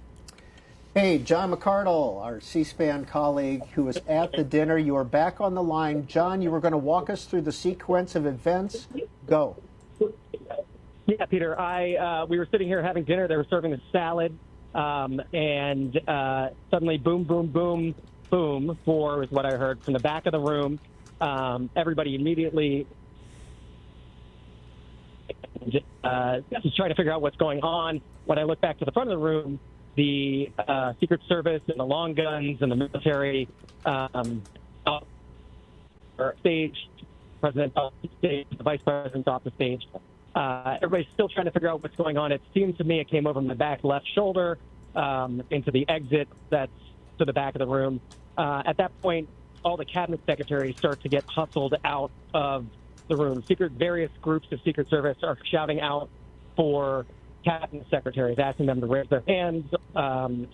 Hey, John McArdle, our C-SPAN colleague who was at the dinner. You are back on the line. John, you were going to walk us through the sequence of events. Go. Yeah, Peter, we were sitting here having dinner. They were serving a salad, and suddenly boom, boom, boom, boom, four is what I heard from the back of the room. Everybody immediately just trying to figure out what's going on. When I look back to the front of the room, the Secret Service and the long guns and the military stage, President off the stage, the Vice President's off the stage. Everybody's still trying to figure out what's going on. It seemed to me it came over my back left shoulder into the exit that's to the back of the room. At that point, all the cabinet secretaries start to get hustled out of the room. Various groups of Secret Service are shouting out for cabinet secretaries, asking them to raise their hands, or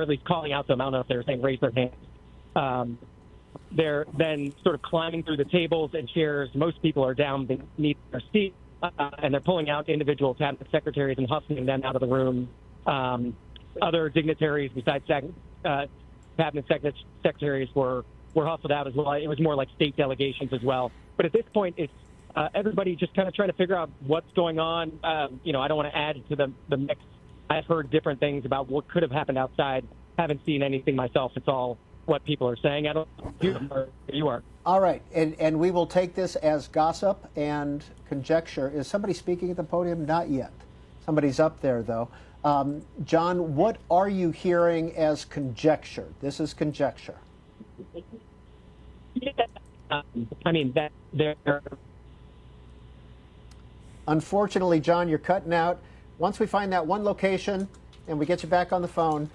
at least calling out them. I don't know if they were saying raise their hands. They're then sort of climbing through the tables and chairs. Most people are down beneath their seats, and they're pulling out individual cabinet secretaries and hustling them out of the room. Other dignitaries besides cabinet secretaries were hustled out as well. It was more like state delegations as well. But at this point, it's everybody just kind of trying to figure out what's going on. You know, I don't want to add to the mix. I've heard different things about what could have happened outside. Haven't seen anything myself. It's all what people are saying. I don't know if you are. All right, and we will take this as gossip and conjecture. Is somebody speaking at the podium? Not yet. Somebody's up there, though. John, what are you hearing as conjecture? This is conjecture. Yeah. I mean, that they're... Unfortunately, John, you're cutting out. Once we find that one location and we get you back on the phone,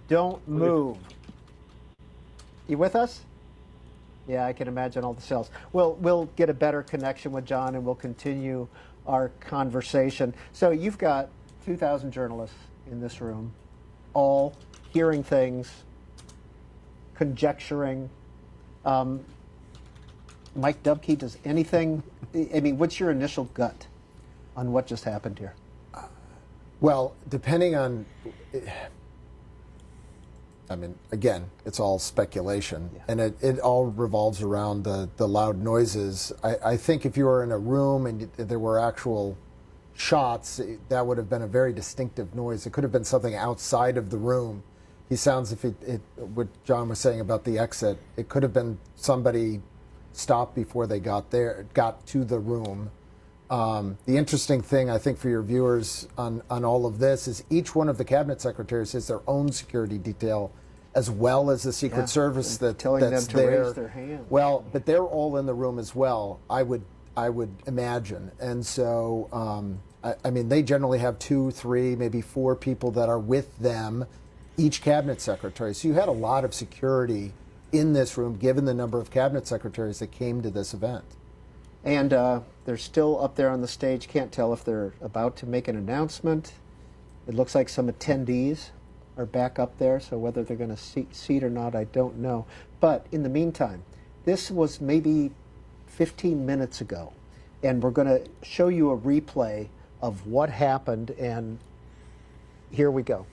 don't move. You with us? Yeah, I can imagine all the cells. We'll get a better connection with John, and we'll continue our conversation. So you've got 2,000 journalists in this room, all hearing things, conjecturing. Mike Dubke, does anything, I mean, what's your initial gut on what just happened here? Well, depending on, I mean, again, it's all speculation, and it all revolves around the loud noises. I think if you were in a room and there were actual shots, that would have been a very distinctive noise. It could have been something outside of the room. He sounds, if what John was saying about the exit, it could have been somebody stopped before they got to the room. The interesting thing, I think, for your viewers on all of this is each one of the cabinet secretaries has their own security detail, as well as the Secret Service telling that's them to there. raise their hand. Well, but they're all in the room as well, I would imagine. And so, I mean, they generally have 2, 3, maybe 4 people that are with them, each cabinet secretary. So you had a lot of security in this room, given the number of cabinet secretaries that came to this event. And they're still up there on the stage. Can't tell if they're about to make an announcement. It looks like some attendees are back up there, so whether they're going to seat or not, I don't know. But in the meantime, this was maybe 15 minutes ago, and we're going to show you a replay of what happened, and here we go.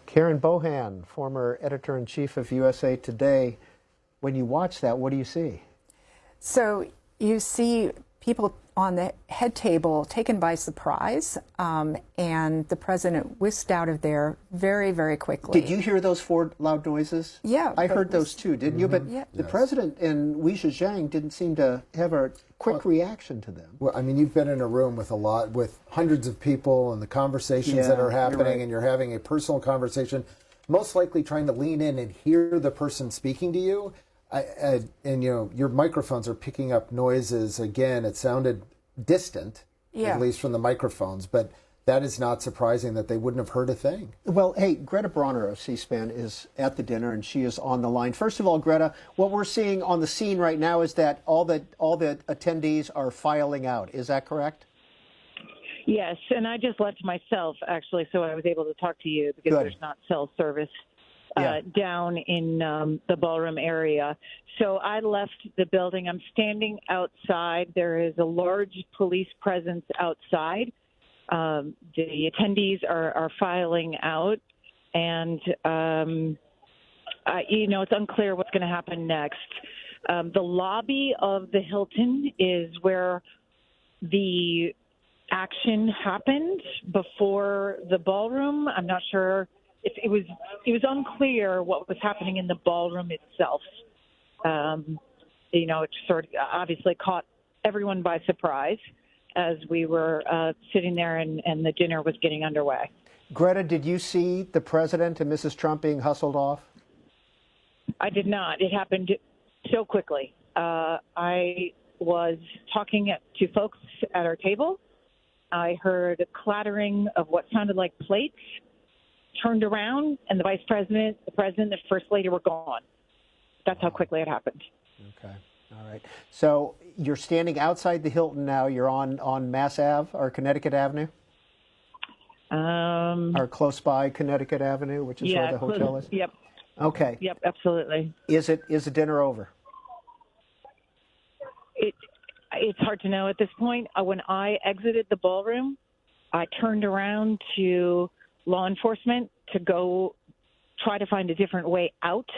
Karen Bohan, former editor-in-chief of USA Today. When you watch that, what do you see? So you see people on the head table taken by surprise, and the president whisked out of there very, very quickly. Did you hear those 4 loud noises? Yeah. I heard those too, didn't you? But the president and WCHA didn't seem to have a quick reaction to them. Well, I mean, you've been in a room with hundreds of people and the conversations that are happening, and you're having a personal conversation, most likely trying to lean in and hear the person speaking to you. And you know, your microphones are picking up noises. Again, it sounded distant, at least from the microphones, but that is not surprising that they wouldn't have heard a thing. Well, hey, Greta Bronner of C-SPAN is at the dinner, and she is on the line. First of all, Greta, what we're seeing on the scene right now is that all the attendees are filing out. Is that correct? Yes, and I just left myself, actually, so I was able to talk to you because there's not cell service down in the ballroom area. So I left the building. I'm standing outside. There is a large police presence outside. The attendees are filing out, and it's unclear what's going to happen next. The lobby of the Hilton is where the action happened before the ballroom. I'm not sure. It was unclear what was happening in the ballroom itself. It sort of obviously caught everyone by surprise as we were sitting there and the dinner was getting underway. Greta, did you see the president and Mrs. Trump being hustled off? I did not. It happened so quickly. I was talking to folks at our table. I heard a clattering of what sounded like plates, turned around, and the vice president, the president, the first lady were gone. That's how quickly it happened. Okay. All right. So you're standing outside the Hilton now. You're on Mass Ave or Connecticut Avenue? Or close by Connecticut Avenue, which is where the hotel is? Yep. Okay. Yep, absolutely. Is the dinner over? It's hard to know at this point. When I exited the ballroom, I turned around to law enforcement to go try to find a different way out.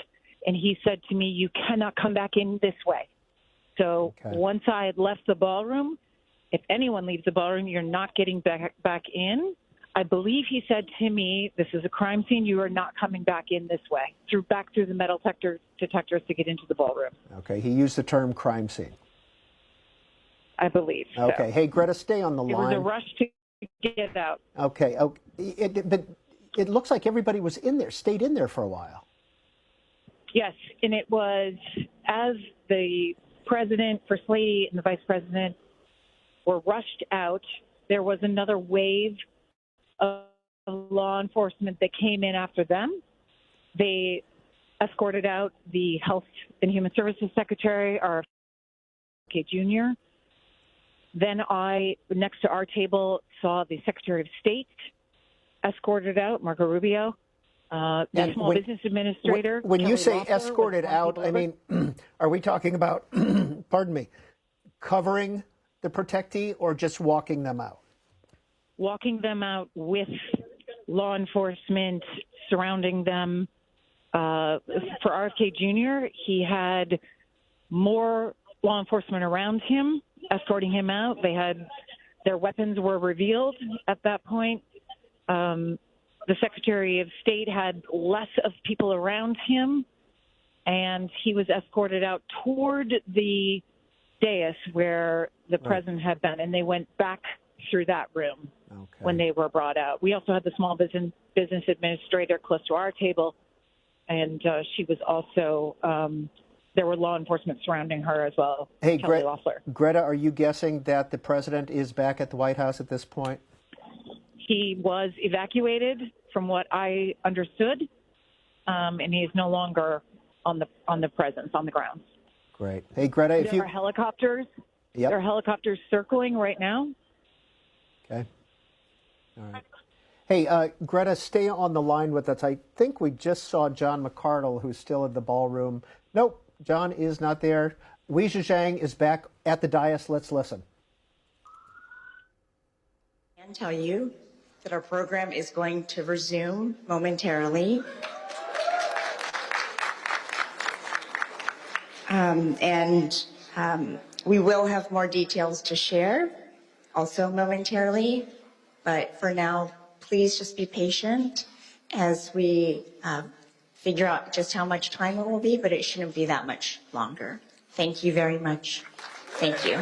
And he said to me, "You cannot come back in this way." So once I had left the ballroom, if anyone leaves the ballroom, you're not getting back in. I believe he said to me, "This is a crime scene. You are not coming back in this way." Back through the metal detectors to get into the ballroom. Okay. He used the term crime scene. I believe. Okay. So. Hey, Greta, stay on the It line. was a rush to get out. Okay. But it looks like everybody was in there, stayed in there for a while. Yes, and it was as the president, First Lady, and the vice president were rushed out, there was another wave of law enforcement that came in after them. They escorted out the Health and Human Services Secretary, RFK Jr. Then I, next to our table, saw the Secretary of State escorted out, Marco Rubio. The Small Business Administrator. When you Kelly say Loeffler, escorted out, I mean, are we talking about, pardon me, covering the protectee or just walking them out? Walking them out with law enforcement surrounding them. For RFK Jr., he had more law enforcement around him, escorting him out. They had their weapons were revealed at that point. The Secretary of State had less of people around him, and he was escorted out toward the dais where the president had been, and they went back through that room when they were brought out. We also had the Small Business Administrator close to our table, and she was also, there were law enforcement surrounding her as well. Hey, Kelly Loeffler. Greta, are you guessing that the president is back at the White House at this point? He was evacuated, from what I understood, and he is no longer on the presence on the grounds. Great. Hey, Greta, if there are helicopters. Yep. There are helicopters circling right now. Okay. All right. Hey, Greta, stay on the line with us. I think we just saw John McCardle, who's still in the ballroom. Nope, John is not there. WCHA is back at the dais. Let's listen. I can tell you that our program is going to resume momentarily. We will have more details to share also momentarily, but for now, please just be patient as we figure out just how much time it will be, but it shouldn't be that much longer. Thank you very much. Thank you.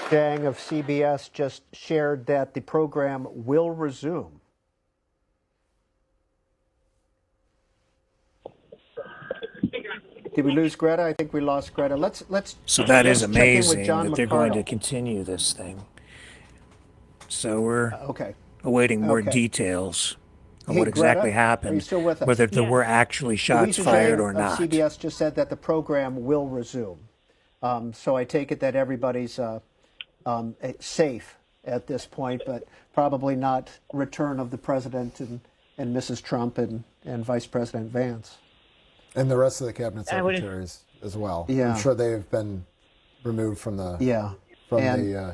Jang of CBS just shared that the program will resume. Did we lose Greta? I think we lost Greta. Let's. So that is let's check in with amazing John that they're going to McCardle. continue this thing. So we're okay. awaiting more Okay. details on Hey, what exactly Greta, are you happened, still with us? whether there were actually shots fired or not. CBS just said that the program will resume. So I take it that everybody's safe at this point, but probably not return of the president and Mrs. Trump and Vice President Vance. And the rest of the cabinet secretaries as well. Yeah. I'm sure they've been removed from the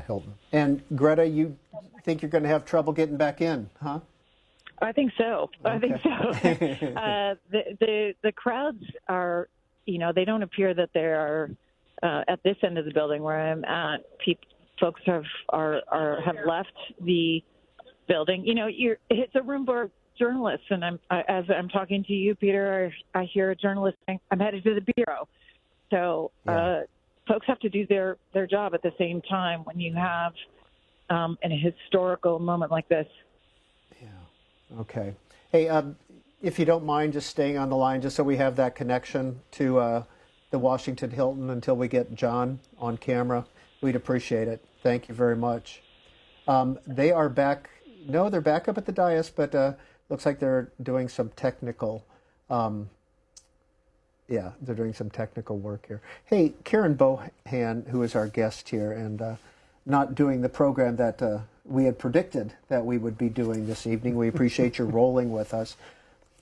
Hilton. And Greta, you think you're going to have trouble getting back in, huh? I think so. I think so. The crowds are, they don't appear that they are at this end of the building where I'm at. Folks have left the building. It's a room for journalists, and as I'm talking to you, Peter, I hear a journalist saying, "I'm headed to the bureau." So folks have to do their job at the same time when you have an historical moment like this. Okay. Hey, if you don't mind just staying on the line, just so we have that connection to the Washington Hilton until we get John on camera, we'd appreciate it. Thank you very much. They are back. No, they're back up at the dais, but looks like they're doing some technical. They're doing some technical work here. Hey, Karen Bohan, who is our guest here, and not doing the program that we had predicted that we would be doing this evening. We appreciate your rolling with us.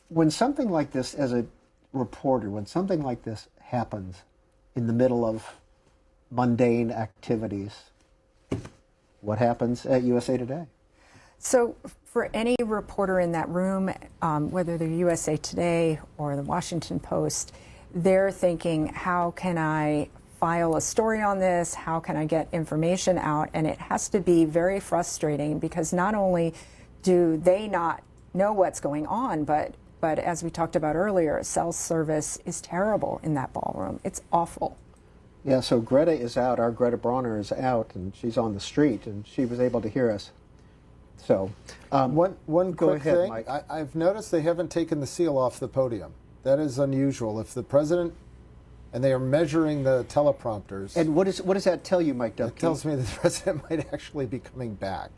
When something like this, as a reporter, when something like this happens in the middle of mundane activities, what happens at USA Today? So for any reporter in that room, whether they're USA Today or the Washington Post, they're thinking, how can I file a story on this? How can I get information out? And it has to be very frustrating because not only do they not know what's going on, but But as we talked about earlier, cell service is terrible in that ballroom. It's awful. Yeah, so Greta is out. Our Greta Bronner is out, and she's on the street, and she was able to hear us. So, one go quick ahead, thing. Mike. I've noticed they haven't taken the seal off the podium. That is unusual. If the president, and they are measuring the teleprompters. And what does that tell you, Mike Dubke? It tells me the president might actually be coming back.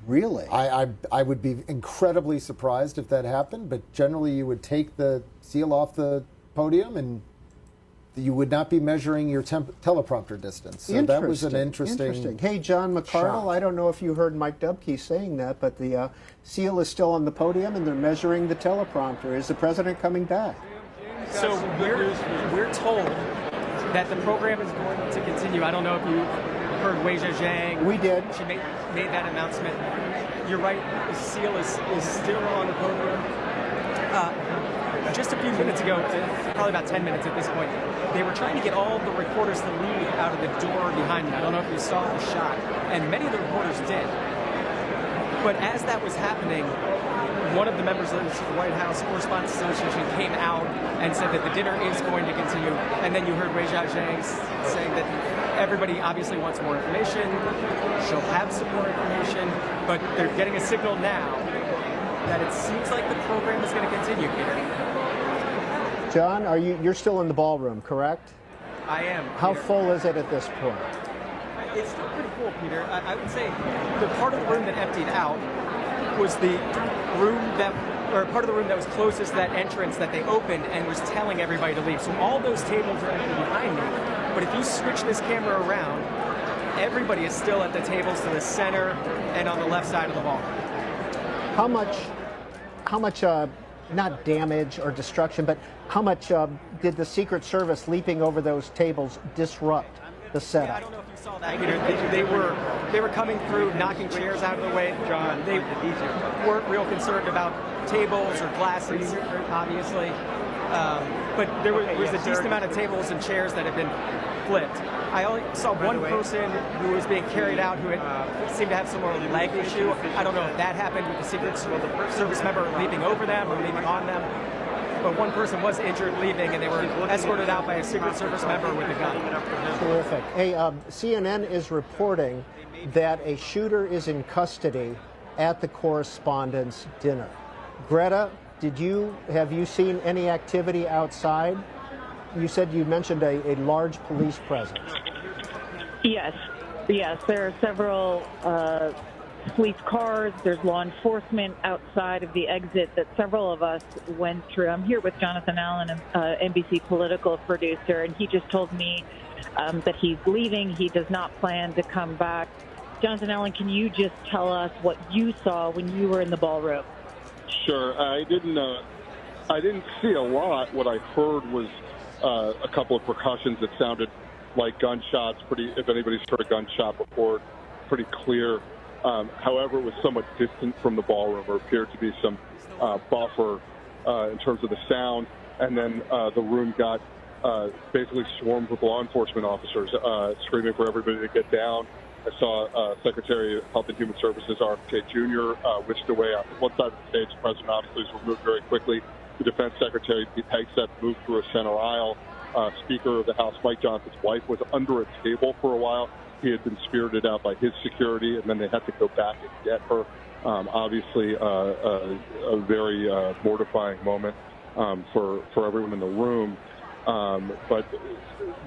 Really? I would be incredibly surprised if that happened, but generally you would take the seal off the podium and you would not be measuring your teleprompter distance. So that was an interesting. Hey, John McCardle, shock. I don't know if you heard Mike Dubke saying that, but the seal is still on the podium and they're measuring the teleprompter. Is the president coming back? So we're told that the program is going to continue. I don't know if you heard WCHA Zhang. We did. She made that announcement. You're right. The seal is still on the podium. Just a few minutes ago, probably about 10 minutes at this point, they were trying to get all the reporters to leave out of the door behind me. I don't know if you saw the shot, and many of the reporters did. But as that was happening, one of the members of the White House Correspondents Association came out and said that the dinner is going to continue. And then you heard WCHA Zhang saying that everybody obviously wants more information. She'll have some more information, but they're getting a signal now that it seems like the program is going to continue, Peter. John, you're still in the ballroom, correct? I am. How Peter. full is it at this point? It's still pretty full, Peter. I would say the part of the room that emptied out was the room part of the room that was closest to that entrance that they opened and was telling everybody to leave. So all those tables are empty behind me. But if you switch this camera around, everybody is still at the tables to the center and on the left side of the ball. How much, not damage or destruction, but how much did the Secret Service leaping over those tables disrupt the setup? Yeah, I don't know if you saw that, Peter. They were coming through, knocking chairs out of the way. John, they weren't real concerned about tables or glasses, obviously. But there was a decent amount of tables and chairs that had been flipped. I only saw one person who was being carried out who seemed to have some more leg issue. I don't know if that happened with the Secret Service member leaping over them or leaping on them. But one person was injured leaving, and they were escorted out by a Secret Service member with a gun. Terrific. Hey, CNN is reporting that a shooter is in custody at the correspondents' dinner. Greta, have you seen any activity outside? You said you mentioned a large police presence. Yes, there are several police cars. There's law enforcement outside of the exit that several of us went through. I'm here with Jonathan Allen, NBC political producer, and he just told me that he's leaving. He does not plan to come back. Jonathan Allen, can you just tell us what you saw when you were in the ballroom? Sure. I didn't see a lot. What I heard was a couple of percussions that sounded like gunshots. If anybody's heard a gunshot before, pretty clear. However, it was somewhat distant from the ballroom, or appeared to be some buffer in terms of the sound. And then the room got basically swarmed with law enforcement officers screaming for everybody to get down. I saw Secretary of Health and Human Services, RFK Jr., whisked away on one side of the stage. The president obviously was removed very quickly. The Defense Secretary, Pete Hegseth, moved through a center aisle. Speaker of the House, Mike Johnson's wife, was under a table for a while. He had been spirited out by his security, and then they had to go back and get her. Obviously, a very mortifying moment for everyone in the room. But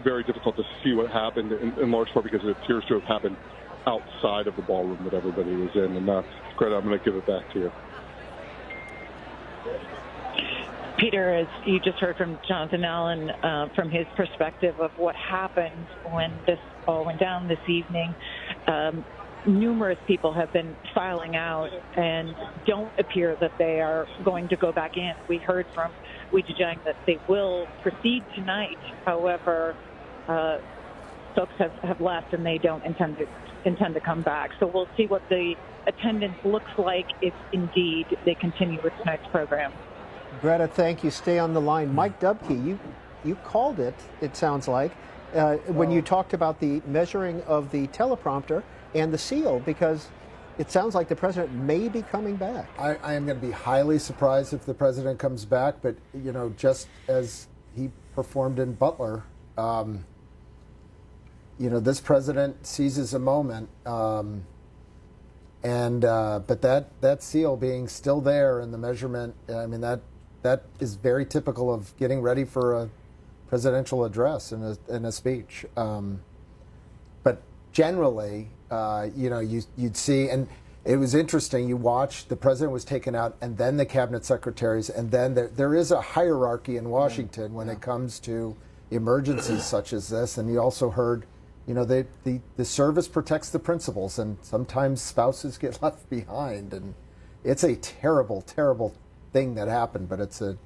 very difficult to see what happened, in large part because it appears to have happened outside of the ballroom that everybody was in. And that's Greta, I'm going to give it back to you. Peter, as you just heard from Jonathan Allen, from his perspective of what happened when this all went down this evening, numerous people have been filing out and don't appear that they are going to go back in. We heard from WCHA Zhang that they will proceed tonight. However, folks have left and they don't intend to come back. So we'll see what the attendance looks like if indeed they continue with tonight's program. Greta, thank you. Stay on the line. Mike Dubke, you called it sounds like, when you talked about the measuring of the teleprompter and the seal, because it sounds like the president may be coming back. I am going to be highly surprised if the president comes back, but, you know, just as he performed in Butler, you know, this president seizes a moment, but that seal being still there and the measurement, I mean, that is very typical of getting ready for a presidential address and a speech. But generally, you know, you'd see, and it was interesting, you watched, the president was taken out, and then the cabinet secretaries, and then there is a hierarchy in Washington when it comes to emergencies such as this. And you also heard, you know, the service protects the principals, and sometimes spouses get left behind, and it's a terrible, terrible thing that happened. But you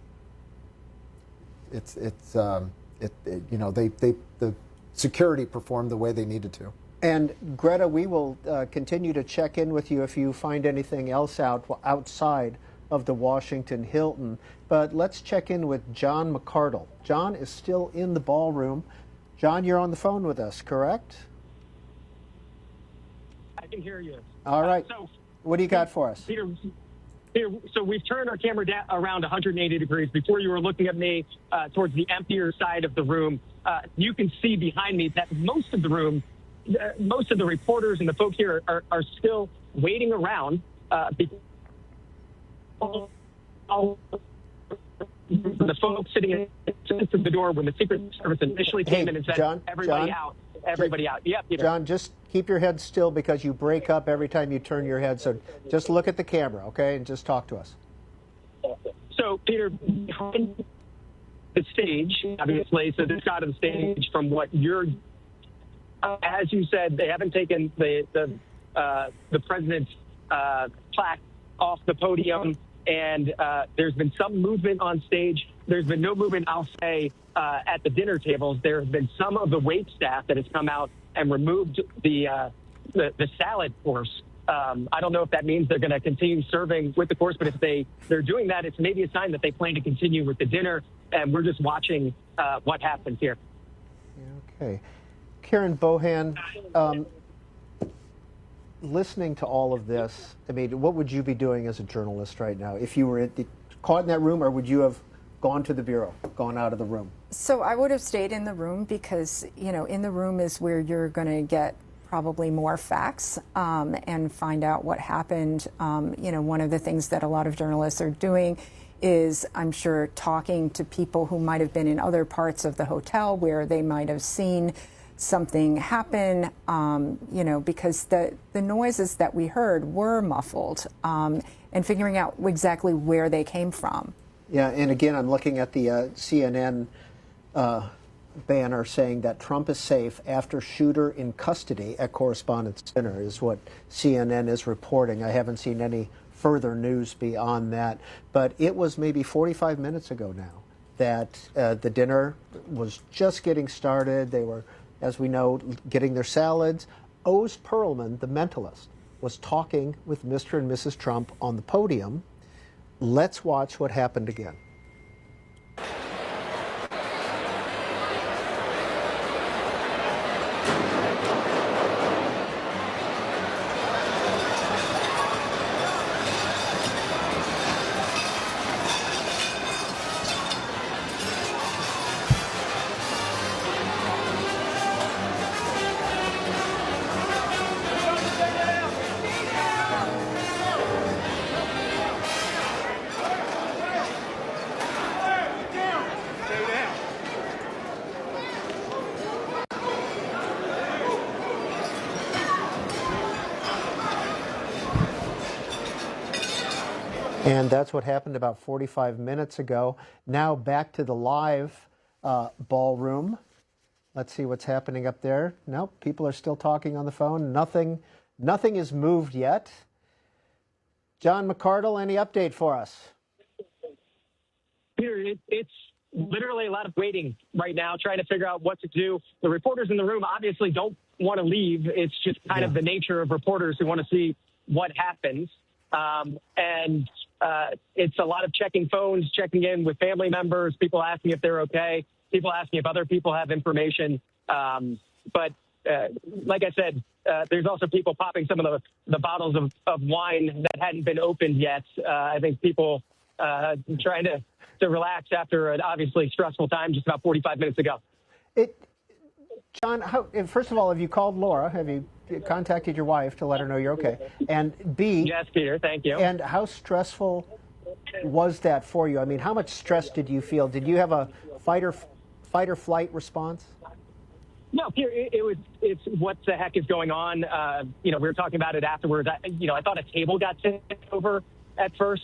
know, the security performed the way they needed to. And Greta, we will continue to check in with you if you find anything else outside of the Washington Hilton. But let's check in with John McCardle. John is still in the ballroom. John, you're on the phone with us, correct? I can hear you. All right. So, what do you got for us? Peter, so we've turned our camera around 180 degrees. Before you were looking at me towards the emptier side of the room. You can see behind me that most of the room, most of the reporters and the folks here are still waiting around. The folks sitting in the door when the Secret Service initially came in and said, everybody out. Yeah, Peter. John, just keep your head still because you break up every time you turn your head. So just look at the camera, okay, and just talk to us. So, Peter, behind the stage, obviously, so this side of the stage, from what you're, as you said, they haven't taken the president's plaque off the podium, and there's been some movement on stage. There's been no movement, I'll say, at the dinner tables. There have been some of the wait staff that has come out and removed the salad course. I don't know if that means they're going to continue serving with the course, but if they're doing that, it's maybe a sign that they plan to continue with the dinner, and we're just watching what happens here. Okay. Karen Bohan, listening to all of this, I mean, what would you be doing as a journalist right now if you were caught in that room, or would you have gone to the bureau, gone out of the room? So I would have stayed in the room because, you know, in the room is where you're going to get probably more facts and find out what happened. You know, one of the things that a lot of journalists are doing is, I'm sure, talking to people who might have been in other parts of the hotel where they might have seen something happen, you know, because the noises that we heard were muffled, and figuring out exactly where they came from. Yeah, and again, I'm looking at the CNN banner saying that Trump is safe after shooter in custody at Correspondents' Dinner is what CNN is reporting. I haven't seen any further news beyond that, but it was maybe 45 minutes ago now that the dinner was just getting started. They were, as we know, getting their salads. Oz Perlman, the mentalist, was talking with Mr. and Mrs. Trump on the podium. Let's watch what happened again. And that's what happened about 45 minutes ago. Now back to the live ballroom. Let's see what's happening up there. Nope, people are still talking on the phone. Nothing is moved yet. John McCardle, any update for us? Peter, it's literally a lot of waiting right now, trying to figure out what to do. The reporters in the room obviously don't want to leave. It's just kind of the nature of reporters who want to see what happens. It's a lot of checking phones, checking in with family members, people asking if they're okay, people asking if other people have information. But like I said, there's also people popping some of the bottles of wine that hadn't been opened yet. I think people trying to relax after an obviously stressful time just about 45 minutes ago. John, first of all, have you called Laura? Have you contacted your wife to let her know you're okay? And B, yes, Peter, thank you. And how stressful was that for you? I mean, how much stress did you feel? Did you have a fight or flight response? No, Peter, it's what the heck is going on? We were talking about it afterwards. I thought a table got tipped over at first.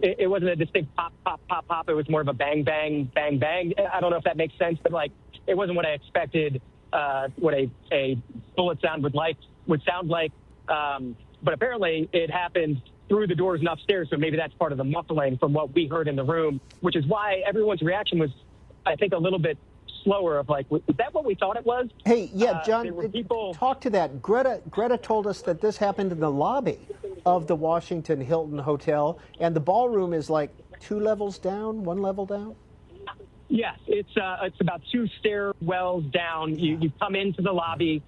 It wasn't a distinct pop, pop, pop, pop. It was more of a bang, bang, bang, bang. I don't know if that makes sense, but it wasn't what I expected. What a bullet sound would sound like. But apparently it happened through the doors and upstairs. So maybe that's part of the muffling from what we heard in the room, which is why everyone's reaction was, I think, a little bit slower of was that what we thought it was? Hey, yeah, John, talk to that. Greta told us that this happened in the lobby of the Washington Hilton Hotel, and the ballroom is like 2 levels down, 1 level down? Yes, it's about 2 stairwells down. You come into the lobby.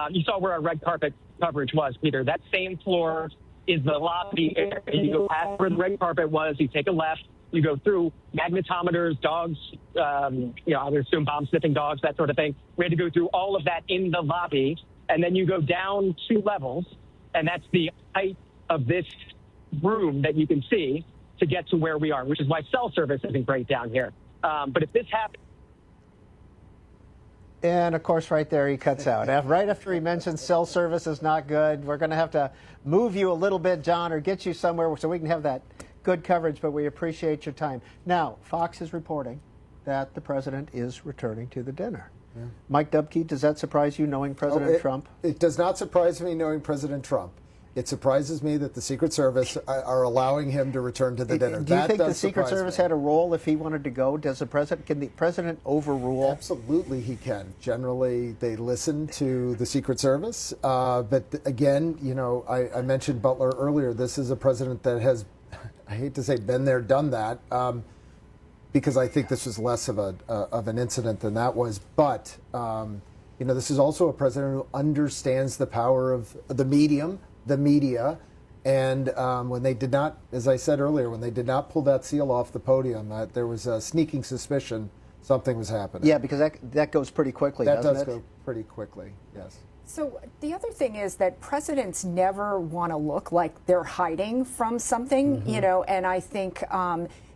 You saw where our red carpet coverage was, Peter. That same floor is the lobby area. You go past where the red carpet was. You take a left. You go through magnetometers, dogs, I would assume bomb-sniffing dogs, that sort of thing. We had to go through all of that in the lobby, and then you go down 2 levels, and that's the height of this room that you can see to get to where we are, which is why cell service isn't great down here. But if this happens... And, of course, right there he cuts out. Right after he mentions cell service is not good, we're going to have to move you a little bit, John, or get you somewhere so we can have that good coverage, but we appreciate your time. Now, Fox is reporting that the president is returning to the dinner. Yeah. Mike Dubke, does that surprise you, knowing President Trump? It does not surprise me, knowing President Trump. It surprises me that the Secret Service are allowing him to return to the dinner. Do you think the Secret Service had a role if he wanted to go? Can the president overrule? Absolutely, he can. Generally, they listen to the Secret Service. But again, I mentioned Butler earlier. This is a president that has, I hate to say, been there, done that, because I think this was less of an incident than that was. But this is also a president who understands the power of the media, and when they did not, as I said earlier, when they did not pull that seal off the podium, there was a sneaking suspicion something was happening. Yeah, because that goes pretty quickly, doesn't it? That does go pretty quickly, yes. So the other thing is that presidents never want to look like they're hiding from something, and I think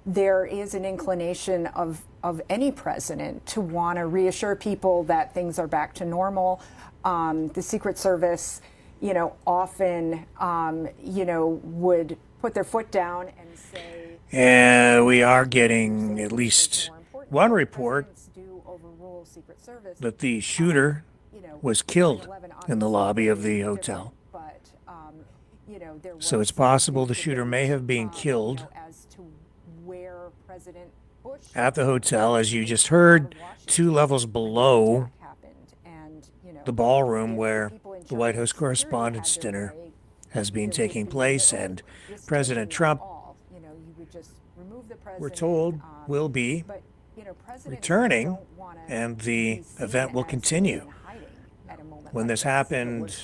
there is an inclination of any president to want to reassure people that things are back to normal. The Secret Service, often, would put their foot down and say... And we are getting at least one report that the shooter was killed in the lobby of the hotel. So it's possible the shooter may have been killed at the hotel, as you just heard, 2 levels below the ballroom where the White House Correspondents' Dinner has been taking place, and President Trump, we're told, will be returning, and the event will continue. When this happened,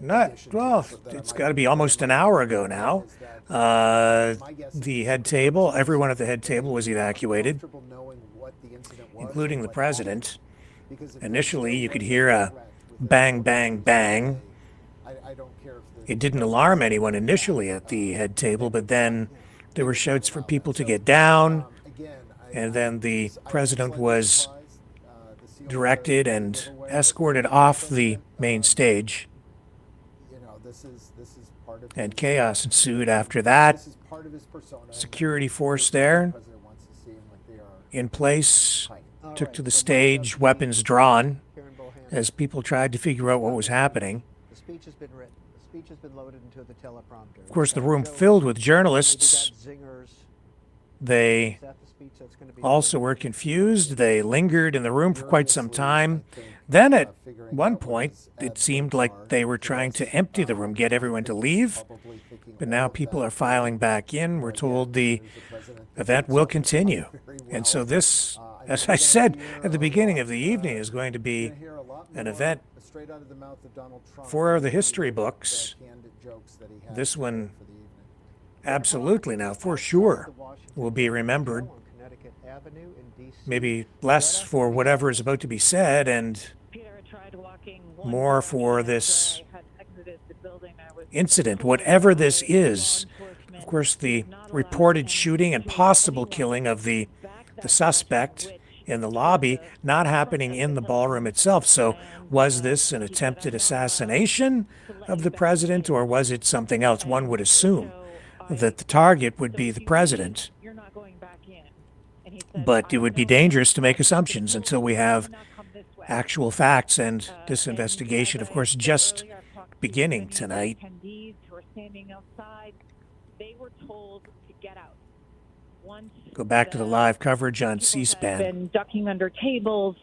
it's got to be almost an hour ago now. The head table, everyone at the head table was evacuated, including the president. Initially, you could hear a bang, bang, bang. It didn't alarm anyone initially at the head table, but then there were shouts for people to get down, and then the president was directed and escorted off the main stage. And chaos ensued after that. Security force there in place, took to the stage, weapons drawn, as people tried to figure out what was happening. The speech has been written. The speech has been loaded into the teleprompter. Of course, the room filled with journalists. They also were confused. They lingered in the room for quite some time. Then at one point, it seemed like they were trying to empty the room, get everyone to leave. But now people are filing back in. We're told the event will continue. And so this as I said at the beginning of the evening, is going to be an event for the history books. This one, absolutely now, for sure, will be remembered. Maybe less for whatever is about to be said and more for this incident, whatever this is. Of course, the reported shooting and possible killing of the suspect in the lobby not happening in the ballroom itself. So was this an attempted assassination of the president, or was it something else? One would assume that the target would be the president. But it would be dangerous to make assumptions until we have actual facts, and this investigation, of course, just beginning tonight. Go back to the live coverage on C-SPAN. Been ducking under tables,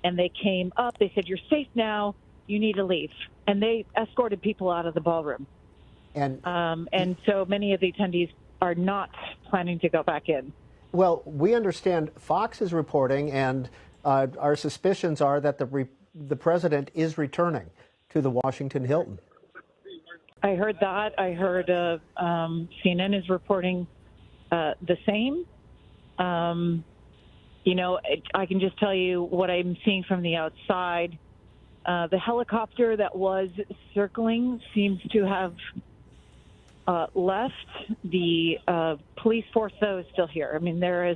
and they came up. They said, "You're safe now. You need to leave," and they escorted people out of the ballroom. And so many of the attendees are not planning to go back in. Well, we understand Fox is reporting, and our suspicions are that the president is returning to the Washington Hilton. I heard that. I heard CNN is reporting the same. You know, I can just tell you what I'm seeing from the outside. The helicopter that was circling seems to have left. The police force, though, is still here. I mean, there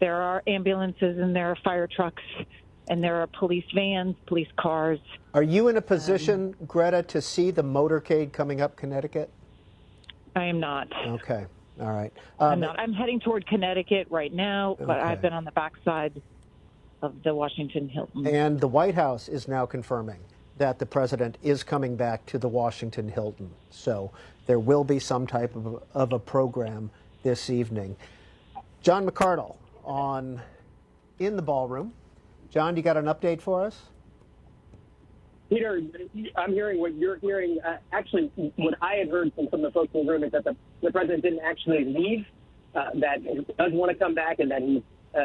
are ambulances and there are fire trucks and there are police vans, police cars. Are you in a position, Greta, to see the motorcade coming up Connecticut? I am not. Okay. All right. I'm not. I'm heading toward Connecticut right now, but Okay. I've been on the backside of the Washington Hilton. And the White House is now confirming that the president is coming back to the Washington Hilton. So there will be some type of a program this evening. John McCardle in the ballroom. John, you got an update for us? Peter, I'm hearing what you're hearing. Actually, what I had heard from some of the folks in the room is that the president didn't actually leave, that he does want to come back, and that he's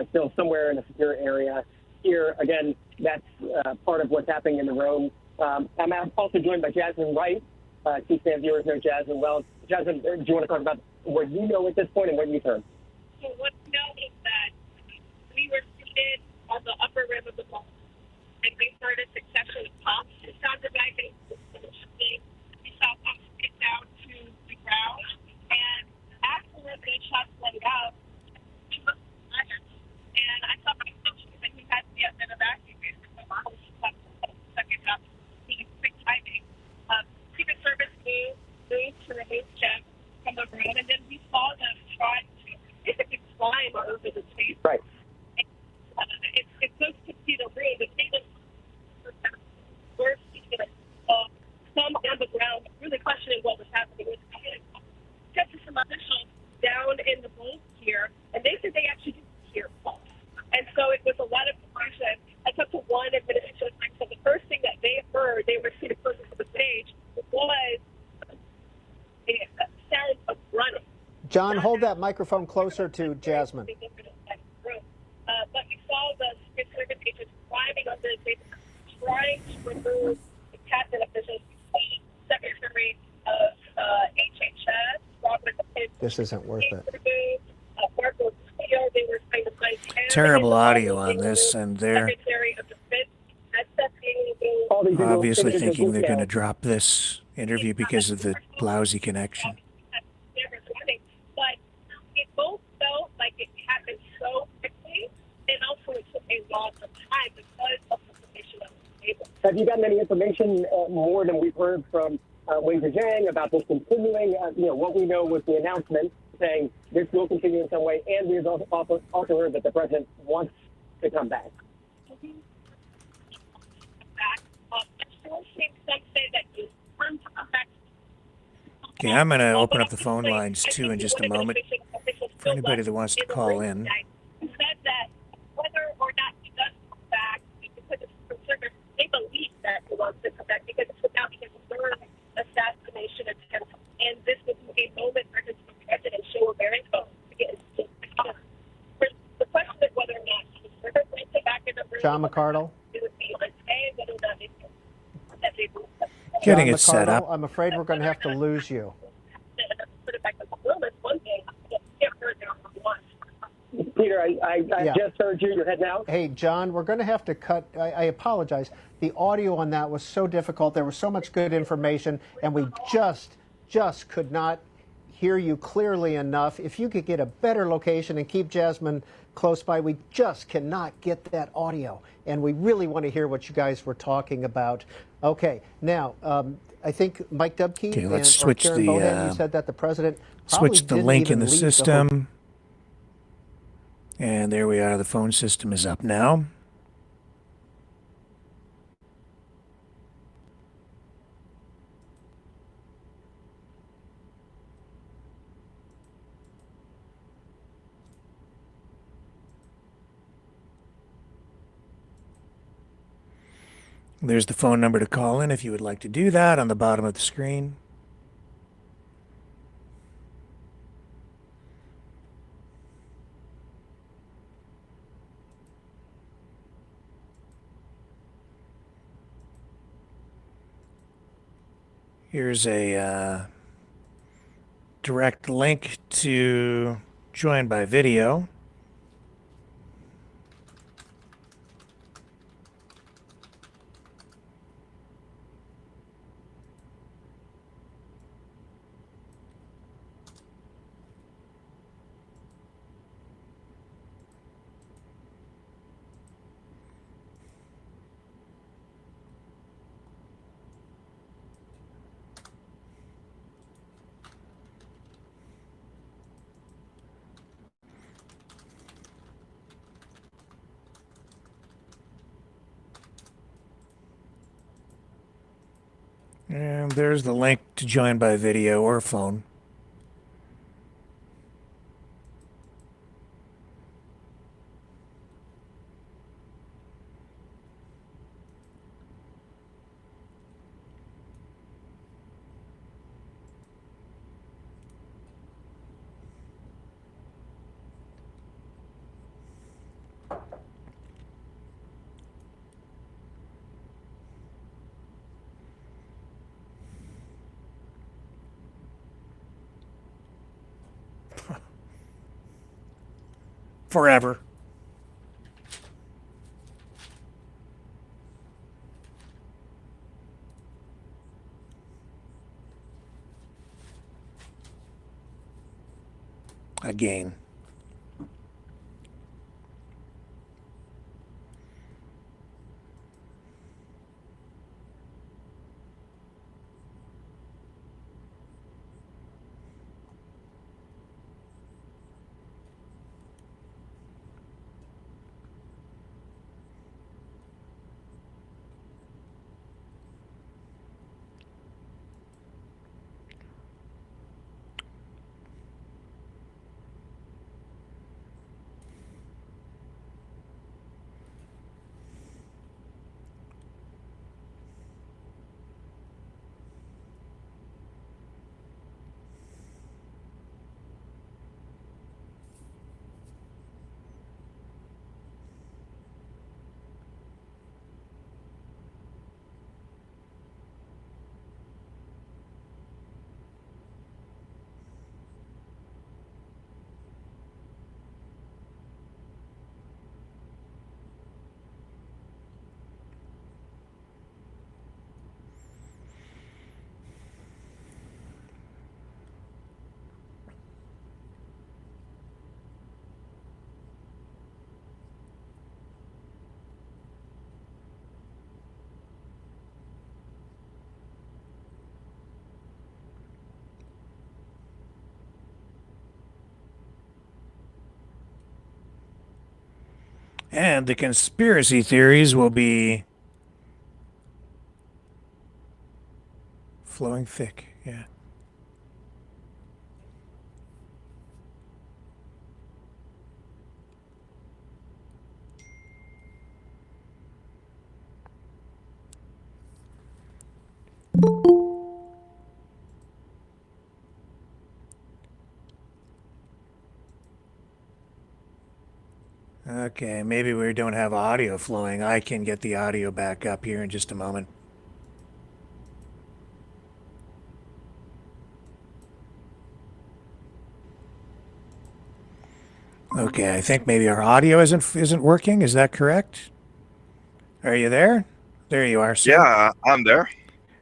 still somewhere in a secure area. Here, again, that's part of what's happening in the room. I'm also joined by Jasmine Wright. C-SPAN viewers know Jasmine well. Jasmine, do you want to talk about what you know at this point and what you've heard? So what we know is that we were seated on the upper rim of the ball, and we heard a succession of pops. It sounded like we saw pops get down to the ground, and after the shots went out, we looked at him, and I saw my coach that he had been evacuated. So I was second up, quick timing. Secret Service moved to remove Jim from the room, and then we saw them try to basically climb over the table. Right. It's so to see the room. The table were seated, some on the ground, really questioning what was happening with the kids. Get to some officials down in the booth here, and they said they actually didn't hear pulse. And so it was a lot of confusion. I talked to one administration, so the first thing that they heard, they were seated closest to the stage, was the sound of running. John, hold that microphone closer to Jasmine. But we saw the Secret Service agents climbing under the table, trying to remove the cabinet officials. Secretary of HHS, Robert. This isn't worth it. They were trying to find Terrible audio on this, and they're Secretary of Defense. obviously thinking they're going to drop this interview because of the lousy connection. But it both felt like it happened so quickly, and also it took a lot of time because of the position of the table. Have you gotten any information more than we've heard from Wing Zhejiang about this continuing? What we know was the announcement saying this will continue in some way, and we've also heard that the president wants to come back. Okay, I'm going to open up the phone lines too in just a moment for anybody that wants to call in. Said that whether or not he does come back, because it's conservative, they believe that he wants to come back because it's about his third assassination attempt, and this was a moment for his president show America to get his. The question is whether or not he's John McCardle? Getting John it set McCardle, up. I'm afraid we're going to have to lose you. Peter, I Yeah. just heard you. You're heading out. Hey, John, we're going to have to cut. I apologize. The audio on that was so difficult. There was so much good information, and we just could not hear you clearly enough. If you could get a better location and keep Jasmine close by, we just cannot get that audio. And we really want to hear what you guys were talking about. Okay, now, I think Mike Dubke Okay, let's or switch Karen the, Bohan, you said that the president probably switch the didn't link in even the leave the system. And there we are. The phone system is up now. There's the phone number to call in if you would like to do that on the bottom of the screen. Here's a direct link to join by video. And there's the link to join by video or phone. Forever. Again. And the conspiracy theories will be flowing thick. Yeah. Okay, maybe we don't have audio flowing. I can get the audio back up here in just a moment. Okay, I think maybe our audio isn't working. Is that correct? Are you there? There you are, sir. Yeah, I'm there.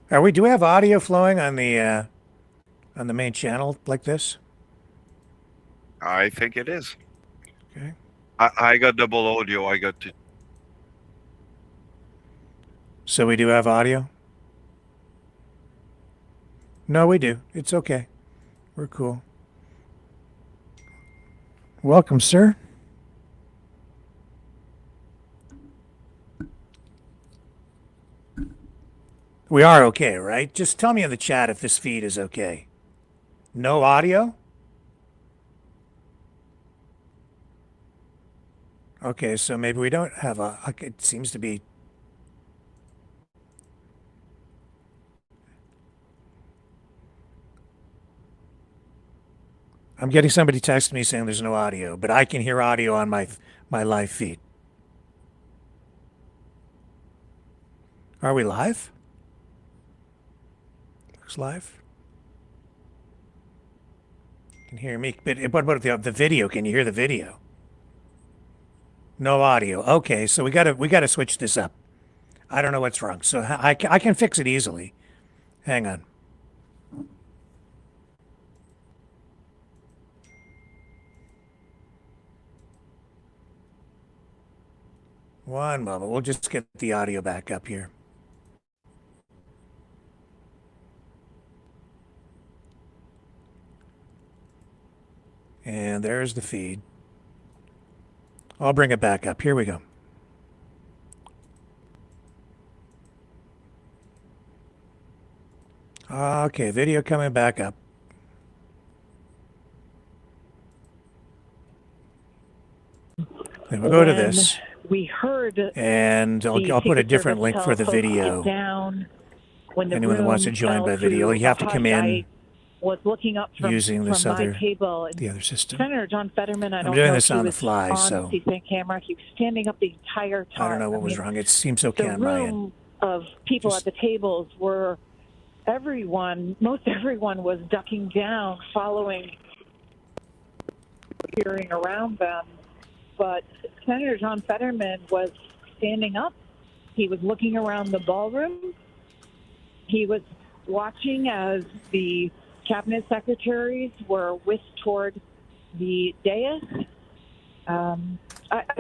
Do we have audio flowing on the main channel like this? I think it is. Okay. I got double audio. I got to. So we do have audio? No, we do. It's okay. We're cool. Welcome, sir. We are okay, right? Just tell me in the chat if this feed is okay. No audio? Okay, so maybe we don't have it seems to be. I'm getting somebody texting me saying there's no audio, but I can hear audio on my live feed. Are we live? Looks live. You can hear me, but what about the video? Can you hear the video? No audio. Okay, so we gotta switch this up. I don't know what's wrong, so I can fix it easily. Hang on. One moment. We'll just get the audio back up here. And there's the feed. I'll bring it back up. Here we go. Okay, video coming back up. Then we'll go to this. We heard, and I'll put a different link for the video. Down when the Anyone that wants to join by video, you have to come in was looking up from, using this from other my table. And the other system. Senator John Fetterman, I'm doing this on the fly, on so C-SPAN camera. He was standing up the entire time. I don't know what was wrong. It seems okay on my end. The room of people at the tables were most everyone was ducking down, following, peering around them. But Senator John Fetterman was standing up. He was looking around the ballroom. He was watching as the cabinet secretaries were whisked toward the dais. I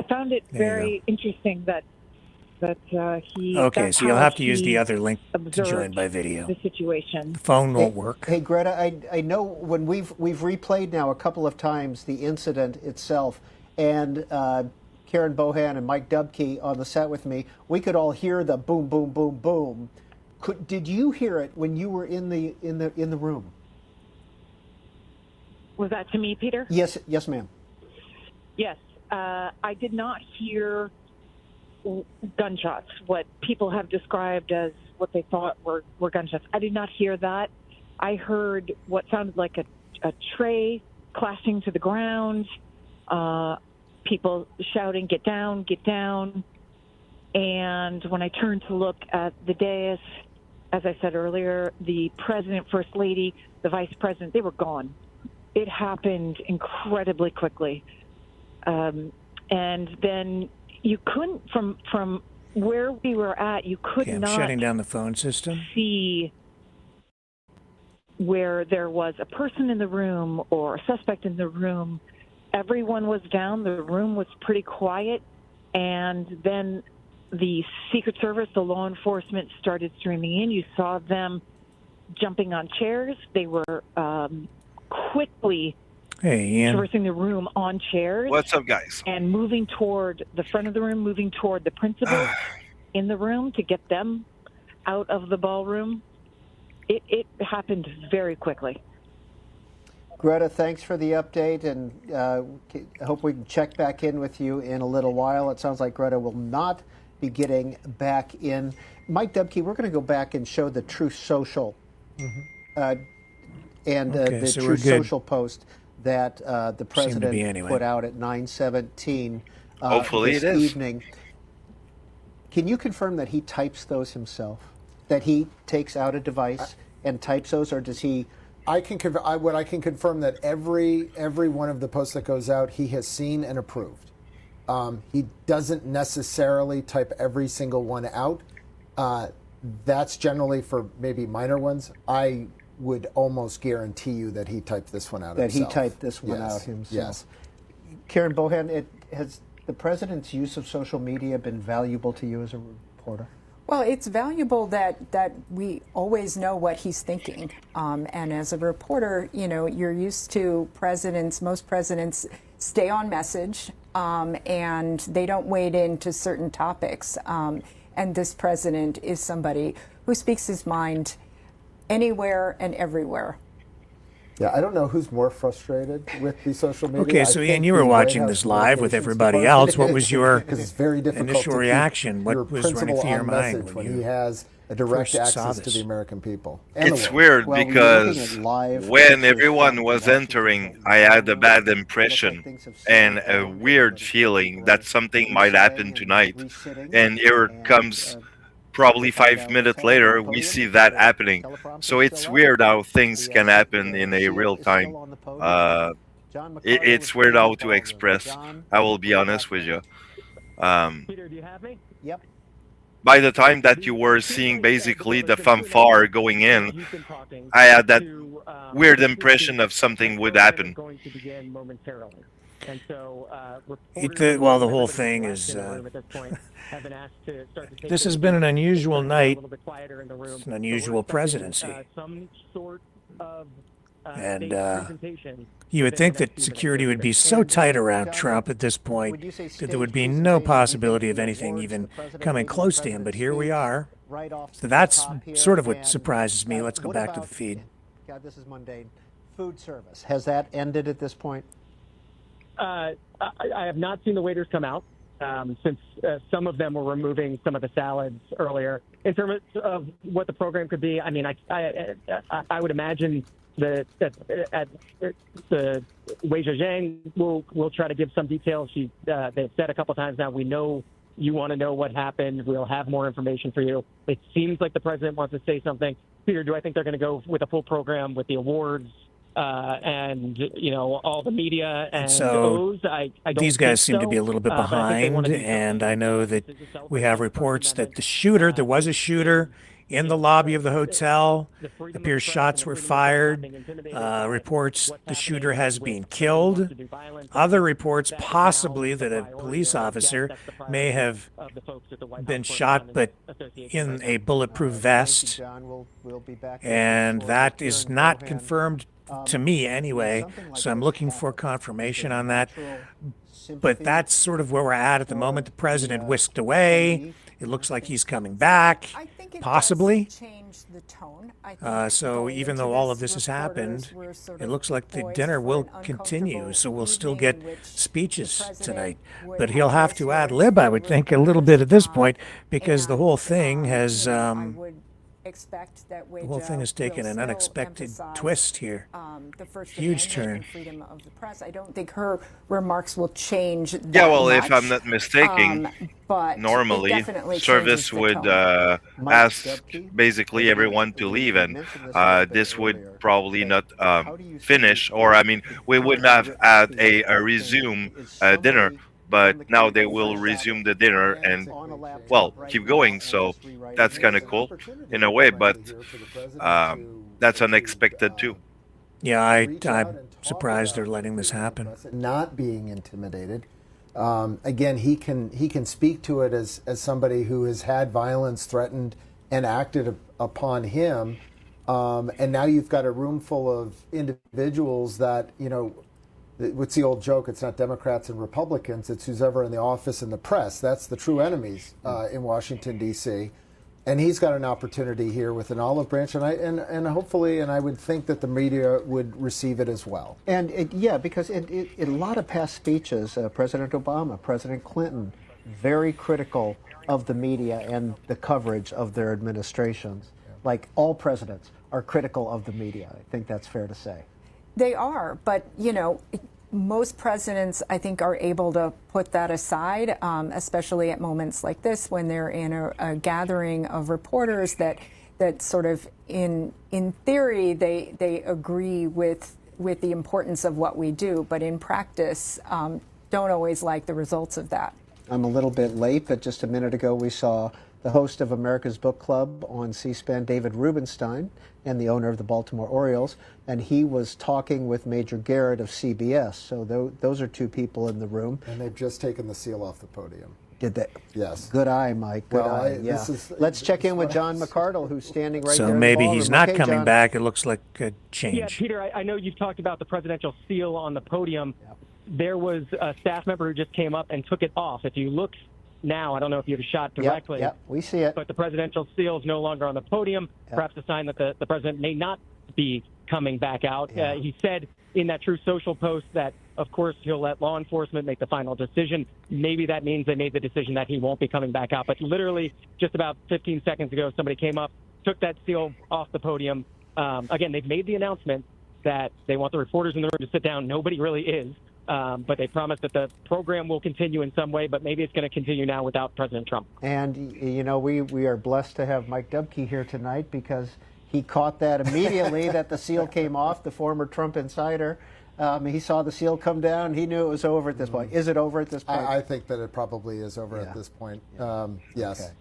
found it very interesting that he. Okay, so you'll have to use the other link to join by video. The situation. The phone won't work. Hey, Greta, I know when we've replayed now a couple of times the incident itself, and Karen Bohan and Mike Dubke on the set with me, we could all hear the boom, boom, boom, boom. Did you hear it when you were in the room? Was that to me, Peter? Yes, ma'am. Yes, I did not hear gunshots, what people have described as what they thought were gunshots. I did not hear that. I heard what sounded like a tray clashing to the ground, people shouting, "Get down, get down." And when I turned to look at the dais, as I said earlier, the president, first lady, the vice president, they were gone. It happened incredibly quickly. And then you couldn't, from where we were at, you could not shutting down the phone system. See where there was a person in the room or a suspect in the room. Everyone was down. The room was pretty quiet. And then the Secret Service, the law enforcement started streaming in. You saw them jumping on chairs. They were quickly traversing the room on chairs. What's up, guys? And moving toward the front of the room, moving toward the principals in the room to get them out of the ballroom. It happened very quickly. Greta, thanks for the update, and I hope we can check back in with you in a little while. It sounds like Greta will not be getting back in. Mike Dubke, we're going to go back and show the Truth Social and the Truth Social post that the president put out at 9:17 Hopefully this it is. evening. Can you confirm that he types those himself? That he takes out a device and types those, or does he? I can confirm that every one of the posts that goes out, he has seen and approved. He doesn't necessarily type every single one out. That's generally for maybe minor ones. I would almost guarantee you that he typed this one out himself. That he typed this one out himself. Yes. Karen Bohan, has the president's use of social media been valuable to you as a reporter? Well, it's valuable that we always know what he's thinking. And as a reporter, you're used to most presidents stay on message, and they don't wade into certain topics. And this president is somebody who speaks his mind anywhere and everywhere. Yeah, I don't know who's more frustrated with the social media. Okay, so Ian, you were watching this live with everybody else. What was your it's very difficult initial reaction? What was running through your mind when he has a direct access to the American people? It's weird because when everyone was entering, I had a bad impression and a weird feeling that something might happen tonight. And here it comes. Probably 5 minutes later, we see that happening. So it's weird how things can happen in a real time. It's weird how to express. I will be honest with you. Peter, do you have me? Yep. By the time that you were seeing basically the fanfare going in, I had that weird impression of something would happen. Going to begin momentarily. And so, well, the whole thing is. This has been an unusual night. It's an unusual presidency. And you would think that security would be so tight around Trump at this point that there would be no possibility of anything even coming close to him. But here we are. So that's sort of what surprises me. Let's go back to the feed. God, this is mundane. Food service. Has that ended at this point? I have not seen the waiters come out since some of them were removing some of the salads earlier. In terms of what the program could be, I mean, I would imagine that at the WCHA will try to give some details. They've said a couple times now, we know you want to know what happened. We'll have more information for you. It seems like the president wants to say something. Peter, do I think they're going to go with a full program with the awards? And all the media and so those. I don't these guys think seem to be a little bit but I think behind, and I know that we have reports that there was a shooter in the lobby of the hotel. It appears shots were fired. Reports the shooter has been killed. Other reports possibly that a police officer may have been shot, but in a bulletproof vest. And that is not confirmed to me anyway, so I'm looking for confirmation on that. But that's sort of where we're at the moment. The president whisked away. It looks like he's coming back, possibly. The tone. So even though all of this has happened, it looks like the dinner will continue, so we'll still get speeches tonight. But he'll have to ad lib, I would think, a little bit at this point, because the whole thing has taken an unexpected twist here. Huge turn. Freedom of the press. I don't think her remarks will change that if much. I'm not mistaken, but normally service would ask basically everyone to leave, and this would probably not finish, or I mean, we would have had a resume dinner. But now they will resume the dinner and, well, keep going. So that's kind of cool in a way, but that's unexpected too. Yeah, I'm surprised they're letting this happen. Not being intimidated. Again, he can speak to it as somebody who has had violence threatened and acted upon him. And now you've got a room full of individuals that, what's the old joke? It's not Democrats and Republicans. It's who's ever in the office and the press. That's the true enemies in Washington, D.C. And he's got an opportunity here with an olive branch, and hopefully, and I would think that the media would receive it as well. And because in a lot of past speeches, President Obama, President Clinton, very critical of the media and the coverage of their administrations. Like all presidents are critical of the media. I think that's fair to say. They are, but most presidents, I think, are able to put that aside, especially at moments like this when they're in a gathering of reporters that sort of, in theory, they agree with the importance of what we do, but in practice, don't always like the results of that. I'm a little bit late, but just a minute ago we saw the host of America's Book Club on C-SPAN, David Rubenstein, and the owner of the Baltimore Orioles, and he was talking with Major Garrett of CBS. So those are two people in the room. And they've just taken the seal off the podium. Did they? Yes. Good eye, Mike. Good Well, eye. Yeah. Let's check in with John McCardle, who's standing right there. So in the maybe ballroom. he's not Okay, coming John. back. It looks like a change. Yeah, Peter, I know you've talked about the presidential seal on the podium. Yep. There was a staff member who just came up and took it off. If you look now, I don't know if you have a shot directly. Yep, we see it. But the presidential seal is no longer on the podium, perhaps a sign that the president may not be coming back out. Yeah. He said in that Truth Social post that, of course, he'll let law enforcement make the final decision. Maybe that means they made the decision that he won't be coming back out. But literally just about 15 seconds ago, somebody came up, took that seal off the podium. Again, they've made the announcement that they want the reporters in the room to sit down. Nobody really is. But they promised that the program will continue in some way, but maybe it's going to continue now without President Trump. And, you know, we are blessed to have Mike Dubke here tonight because he caught that immediately that the seal came off, the former Trump insider. He saw the seal come down. He knew it was over at this point. Is it over at this point? I think that it probably is over at this point. Yes.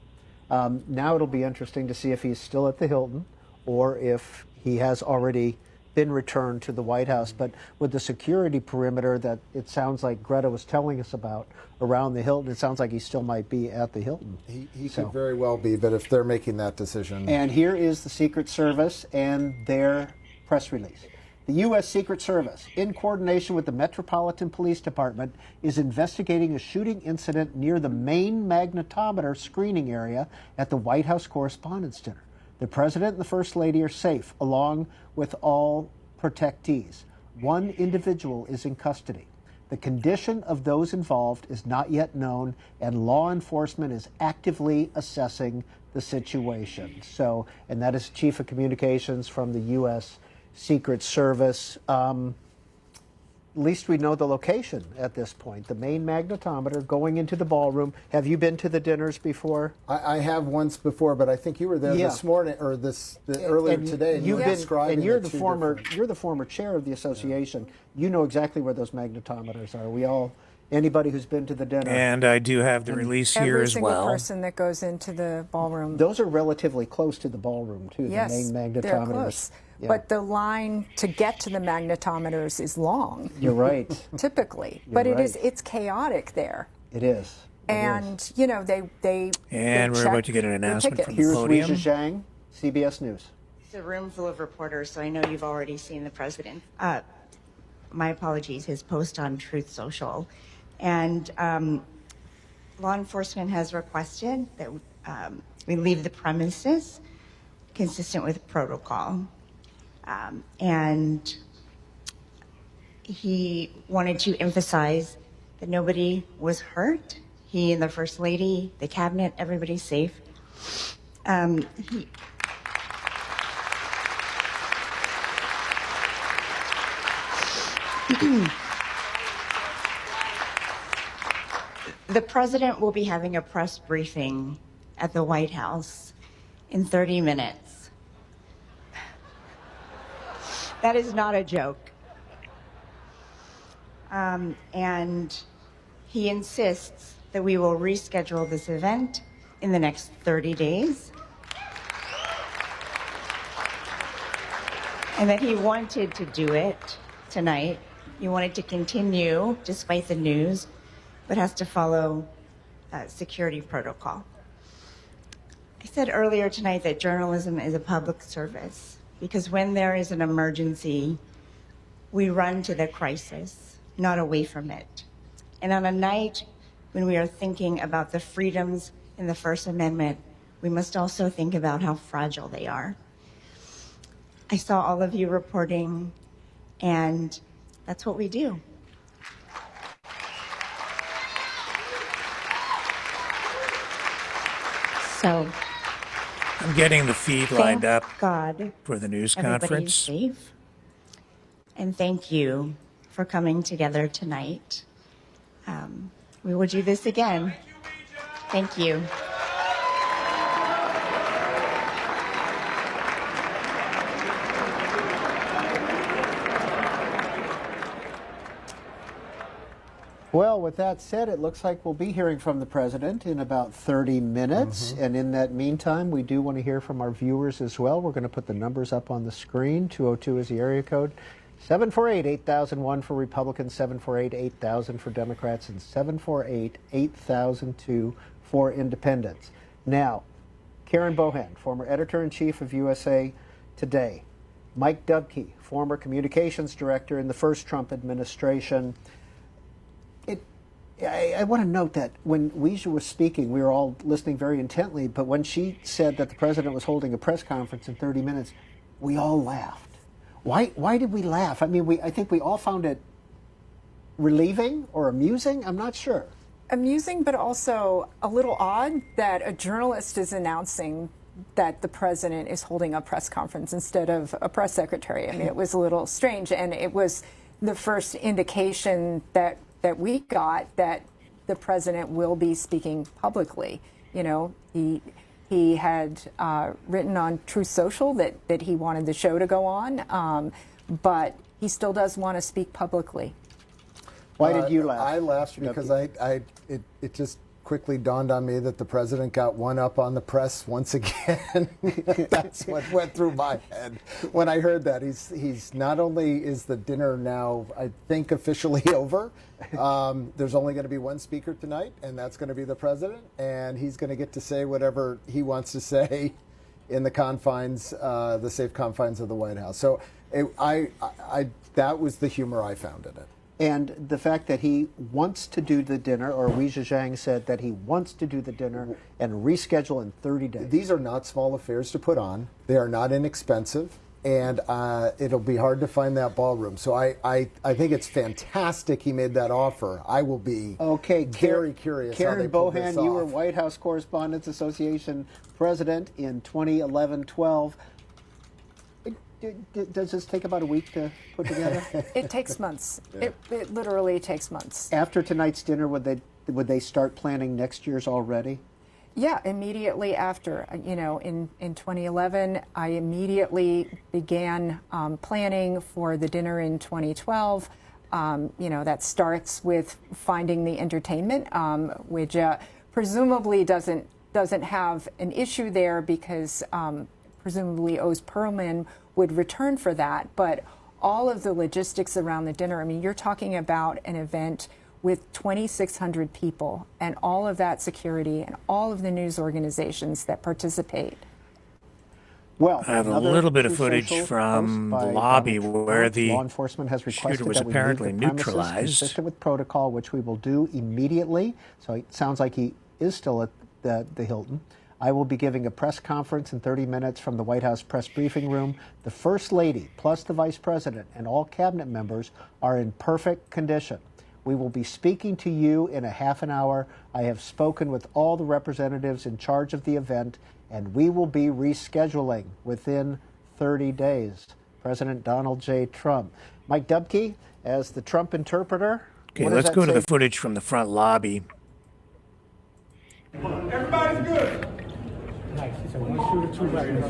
Okay. Now it'll be interesting to see if he's still at the Hilton or if he has already been returned to the White House. But with the security perimeter that it sounds like Greta was telling us about around the Hilton, it sounds like he still might be at the Hilton. He could very well be, but if they're making that decision. And here is the Secret Service and their press release. The U.S. Secret Service, in coordination with the Metropolitan Police Department, is investigating a shooting incident near the main magnetometer screening area at the White House Correspondents' Dinner. The President and the First Lady are safe, along with all protectees. One individual is in custody. The condition of those involved is not yet known, and law enforcement is actively assessing the situation. So, and that is Chief of Communications from the U.S. Secret Service. At least we know the location at this point. The main magnetometer going into the ballroom. Have you been to the dinners before? I have once before, but I think you were there this morning or earlier today. And you've been, and you're the former chair of the association. Yeah. You know exactly where those magnetometers are. Anybody who's been to the dinner. And I do have the release here as well. Every single person that goes into the ballroom. Those are relatively close to the ballroom too. Yes, the main magnetometers. they're close. Yeah. But the line to get to the magnetometers is long. You're right. Typically. You're but right. it's chaotic there. It is. And, you know, they And we're about to get an announcement from the podium. Here's Weijia Zhang, CBS News. It's a room full of reporters, so I know you've already seen the president. My apologies, his post on Truth Social. And law enforcement has requested that we leave the premises consistent with protocol. And he wanted to emphasize that nobody was hurt. He and the First Lady, the cabinet, everybody's safe. The president will be having a press briefing at the White House in 30 minutes. That is not a joke. And he insists that we will reschedule this event in the next 30 days. And that he wanted to do it tonight. He wanted to continue despite the news, but has to follow security protocol. I said earlier tonight that journalism is a public service because when there is an emergency, we run to the crisis, not away from it. And on a night when we are thinking about the freedoms in the First Amendment, we must also think about how fragile they are. I saw all of you reporting, and that's what we do. So I'm getting the feed lined up God for the news everybody's conference. Safe. And thank you for coming together tonight. We will do this again. Thank you. Well, with that said, it looks like we'll be hearing from the president in about 30 minutes. And in that meantime, we do want to hear from our viewers as well. We're going to put the numbers up on the screen. 202 is the area code. 748-8001 for Republicans, 748-8000 for Democrats, and 748-8002 for Independents. Now, Karen Bohan, former editor-in-chief of USA Today. Mike Dubke, former communications director in the first Trump administration. I want to note that when WCHA was speaking, we were all listening very intently, but when she said that the president was holding a press conference in 30 minutes, we all laughed. Why did we laugh? I mean, I think we all found it relieving or amusing. I'm not sure. Amusing, but also a little odd that a journalist is announcing that the president is holding a press conference instead of a press secretary. I mean, it was a little strange, and it was the first indication that we got that the president will be speaking publicly. You know, he had written on Truth Social that he wanted the show to go on, but he still does want to speak publicly. Why did you laugh? I laughed because it just quickly dawned on me that the president got one up on the press once again. That's what went through my head when I heard that. He's not only is the dinner now, I think, officially over. There's only going to be one speaker tonight, and that's going to be the president, and he's going to get to say whatever he wants to say in the confines, the safe confines of the White House. So that was the humor I found in it. And the fact that he wants to do the dinner, or Wei Zhejiang said that he wants to do the dinner and reschedule in 30 days. These are not small affairs to put on. They are not inexpensive, and it'll be hard to find that ballroom. So I think it's fantastic he made that offer. I will be very curious how they pull this off. Karen Bohan, you were White House Correspondents Association president in 2011-12. Does this take about a week to put together? It takes months. Yeah. It literally takes months. After tonight's dinner, would they start planning next year's already? Yeah, immediately after. You know, in 2011, I immediately began planning for the dinner in 2012. You know, that starts with finding the entertainment, which presumably doesn't have an issue there because presumably Oz Perlman would return for that, but all of the logistics around the dinner, I mean, you're talking about an event with 2,600 people and all of that security and all of the news organizations that participate. Well, I have a little bit of footage from the lobby where the law enforcement has requested shooter was that we apparently leave the premises neutralized. consistent with protocol, which we will do immediately. So it sounds like he is still at the Hilton. I will be giving a press conference in 30 minutes from the White House press briefing room. The First Lady, plus the Vice President, and all cabinet members are in perfect condition. We will be speaking to you in a half an hour. I have spoken with all the representatives in charge of the event, and we will be rescheduling within 30 days. President Donald J. Trump. Mike Dubke, as the Trump interpreter. Okay, let's go to the footage from the front lobby. Everybody's good. Nice. He said 1 shooter, 2 weapons.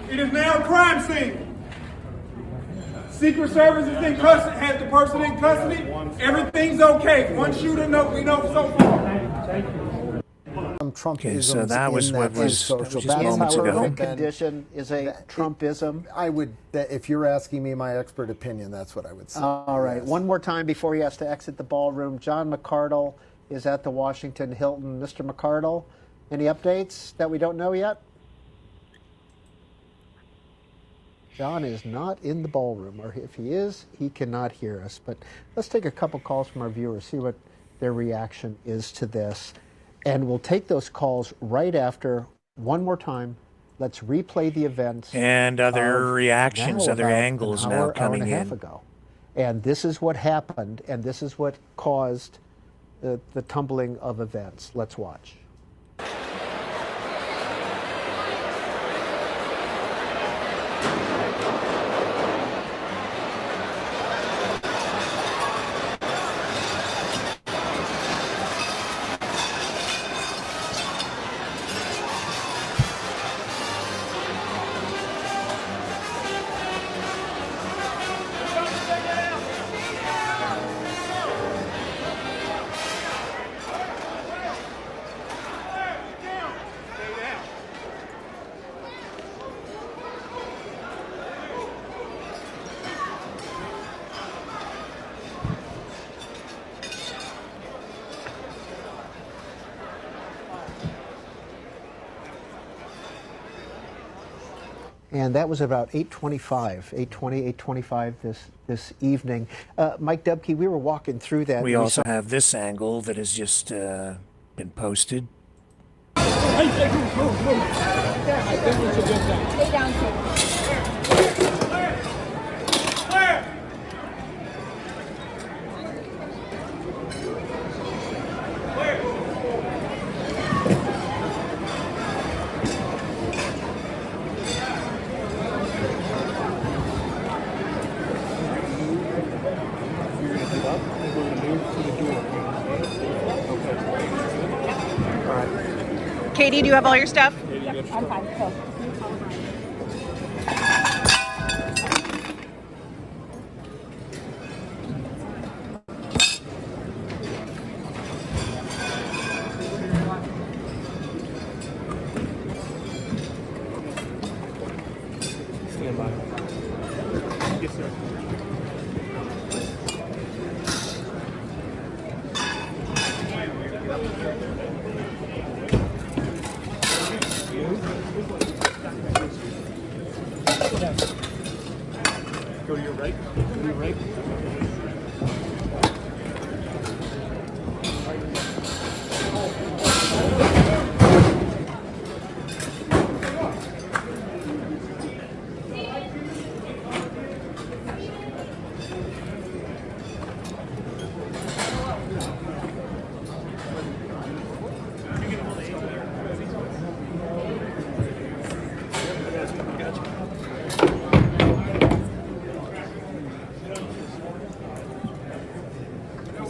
It is now a crime scene. Secret Service is in custody, has the person in custody. Everything's okay. 1 shooter, we know so far. Trumpism so that was what was social. just moments ago. Condition is a Trumpism. I would, if you're asking me my expert opinion, that's what I would say. All right. Yes. One more time before he has to exit the ballroom. John McArdle is at the Washington Hilton. Mr. McArdle, any updates that we don't know yet? John is not in the ballroom, or if he is, he cannot hear us. But let's take a couple calls from our viewers, see what their reaction is to this. And we'll take those calls right after, one more time, let's replay the events. And other reactions, other angles now coming in. Hour and a half ago. And this is what happened, and this is what caused the tumbling of events. Let's watch. And that was about 8:25, 8:25 this evening. Mike Dubke, we were walking through that. We also have this angle that has just been posted. Stay down, Katie, do you have all your stuff? Yep, I'm fine. Go. Stand by. Yes, sir. Go to your right. Go to your right.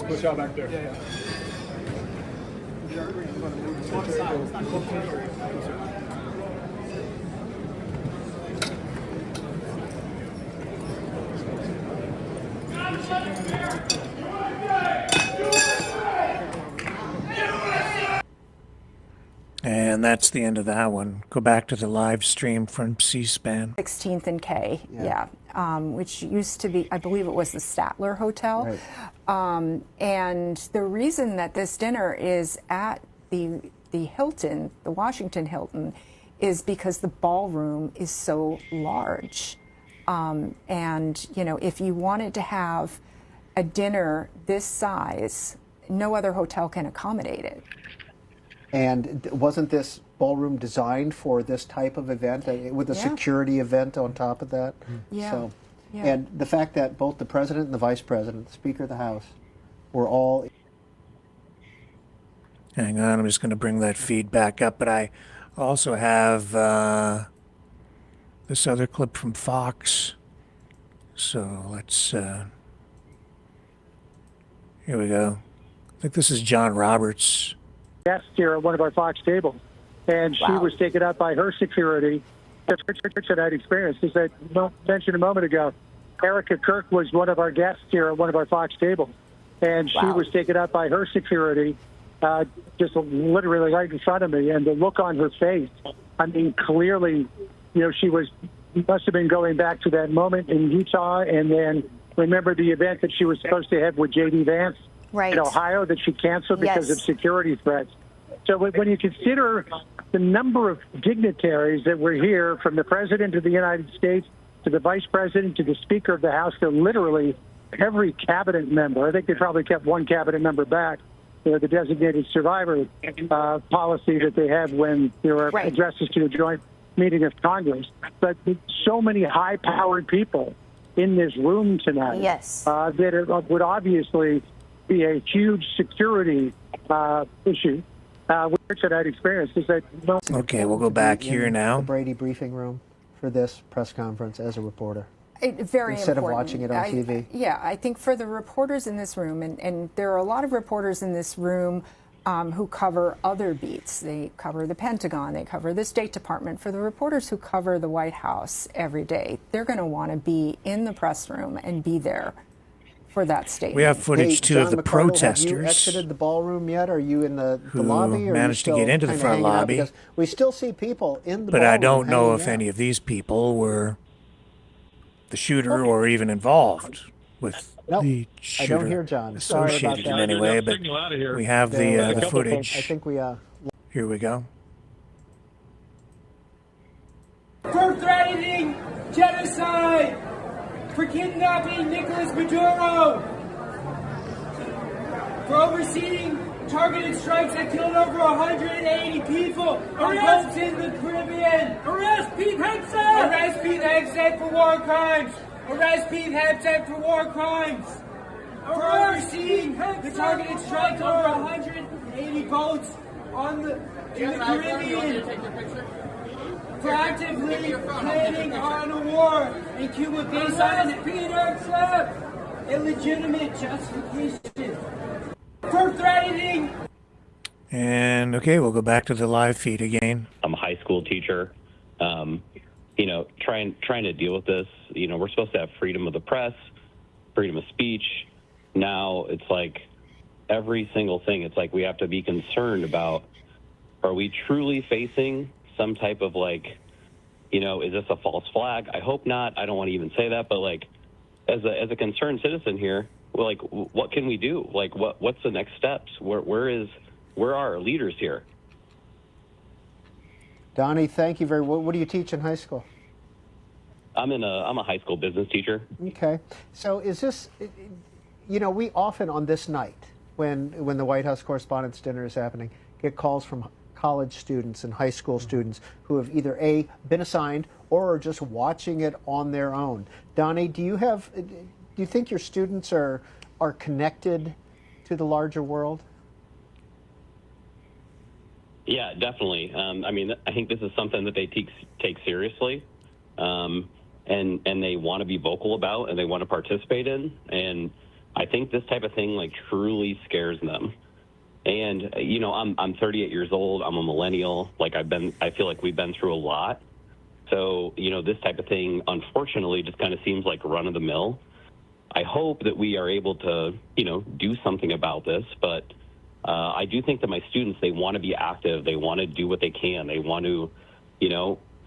Push out back there. Yeah. And that's the end of that one. Go back to the live stream from C-SPAN. 16th and K, yeah. Which used to be, I believe it was the Statler Hotel. Right. And the reason that this dinner is at the Hilton, the Washington Hilton, is because the ballroom is so large. And, you know, if you wanted to have a dinner this size, no other hotel can accommodate it. And wasn't this ballroom designed for this type of event, with a security event on top of that? Yeah. So, and the fact that both the president and the vice president, the Speaker of the House, were all... Hang on, I'm just going to bring that feed back up, but I also have this other clip from Fox. So let's... here we go. I think this is John Roberts. Guest here at one of our Fox tables, and she was taken out by her security. That's what I'd experienced. As I mentioned a moment ago, Erica Kirk was one of our guests here at one of our Fox tables, and she was taken out by her security, just literally right in front of me. And the look on her face, I mean, clearly, you know, she must have been going back to that moment in Utah, and then remember the event that she was supposed to have with J.D. Vance. Right. In Ohio that she canceled because of security threats. So when you consider the number of dignitaries that were here, from the President of the United States to the Vice President to the Speaker of the House to literally every cabinet member, I think they probably kept one cabinet member back, you know, the designated survivor policy that they have when there are addresses to a joint meeting of Congress. But so many high-powered people in this room tonight that would obviously be a huge security issue, which I'd experienced. Is that okay, we'll go back here now. The Brady briefing room for this press conference as a reporter. Very Instead important. of watching it on TV. Yeah, I think for the reporters in this room, and there are a lot of reporters in this room who cover other beats. They cover the Pentagon, they cover the State Department. For the reporters who cover the White House every day, they're going to want to be in the press room and be there for that statement. We have footage too of the protesters. Have you exited the ballroom yet? Are you in the lobby? Or managed to get into the front lobby. We still see people in the but ballroom. I don't know if any of these people were the shooter or even involved with the shooter. I don't hear John. Associated in any way, but we have the footage. I think we... Here we go. For threatening genocide. For kidnapping Nicolas Maduro. For overseeing targeted strikes that killed over 180 people on boats in the Caribbean. Arrest Pete Hegseth! Arrest Pete Hegseth for war crimes! Arrest Pete Hegseth for war crimes! For overseeing the targeted strikes over 180 boats in the Caribbean. For actively planning on a war in Cuba based on Pete Hegseth! Illegitimate justification. For threatening. And okay, we'll go back to the live feed again. I'm a high school teacher. Trying to deal with this. We're supposed to have freedom of the press, freedom of speech. Now it's like every single thing. It's like we have to be concerned about: are we truly facing some type of is this a false flag? I hope not. I don't want to even say that, but as a concerned citizen here, what can we do? What's the next steps? Where are our leaders here? Donnie, thank you very much. What do you teach in high school? I'm a high school business teacher. Okay. So is this, we often on this night, when the White House Correspondents' Dinner is happening, get calls from college students and high school students who have either A, been assigned or are just watching it on their own. Donnie, do you think your students are connected to the larger world? Yeah, definitely. I think this is something that they take seriously, and they want to be vocal about, and they want to participate in. And I think this type of thing truly scares them. And I'm 38 years old. I'm a millennial. I feel like we've been through a lot. So this type of thing, unfortunately, just kind of seems like run of the mill. I hope that we are able to, do something about this. But I do think that my students, they want to be active. They want to do what they can. They want to,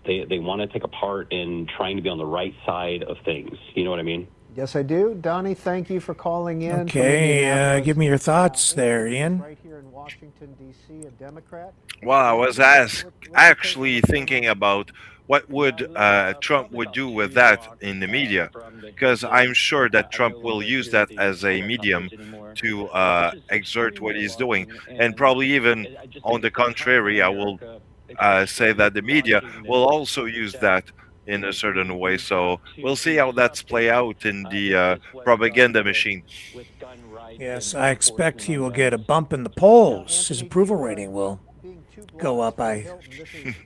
they want to take a part in trying to be on the right side of things. You know what I mean? Yes, I do. Donnie, thank you for calling in. Okay, give me your thoughts there, Ian. Right here in Washington, D.C., a Democrat. Well, I was actually thinking about what would Trump would do with that in the media, because I'm sure that Trump will use that as a medium to exert what he's doing, and probably even on the contrary, I will say that the media will also use that in a certain way. So we'll see how that's play out in the propaganda machine. Yes, I expect he will get a bump in the polls. His approval rating will go up, I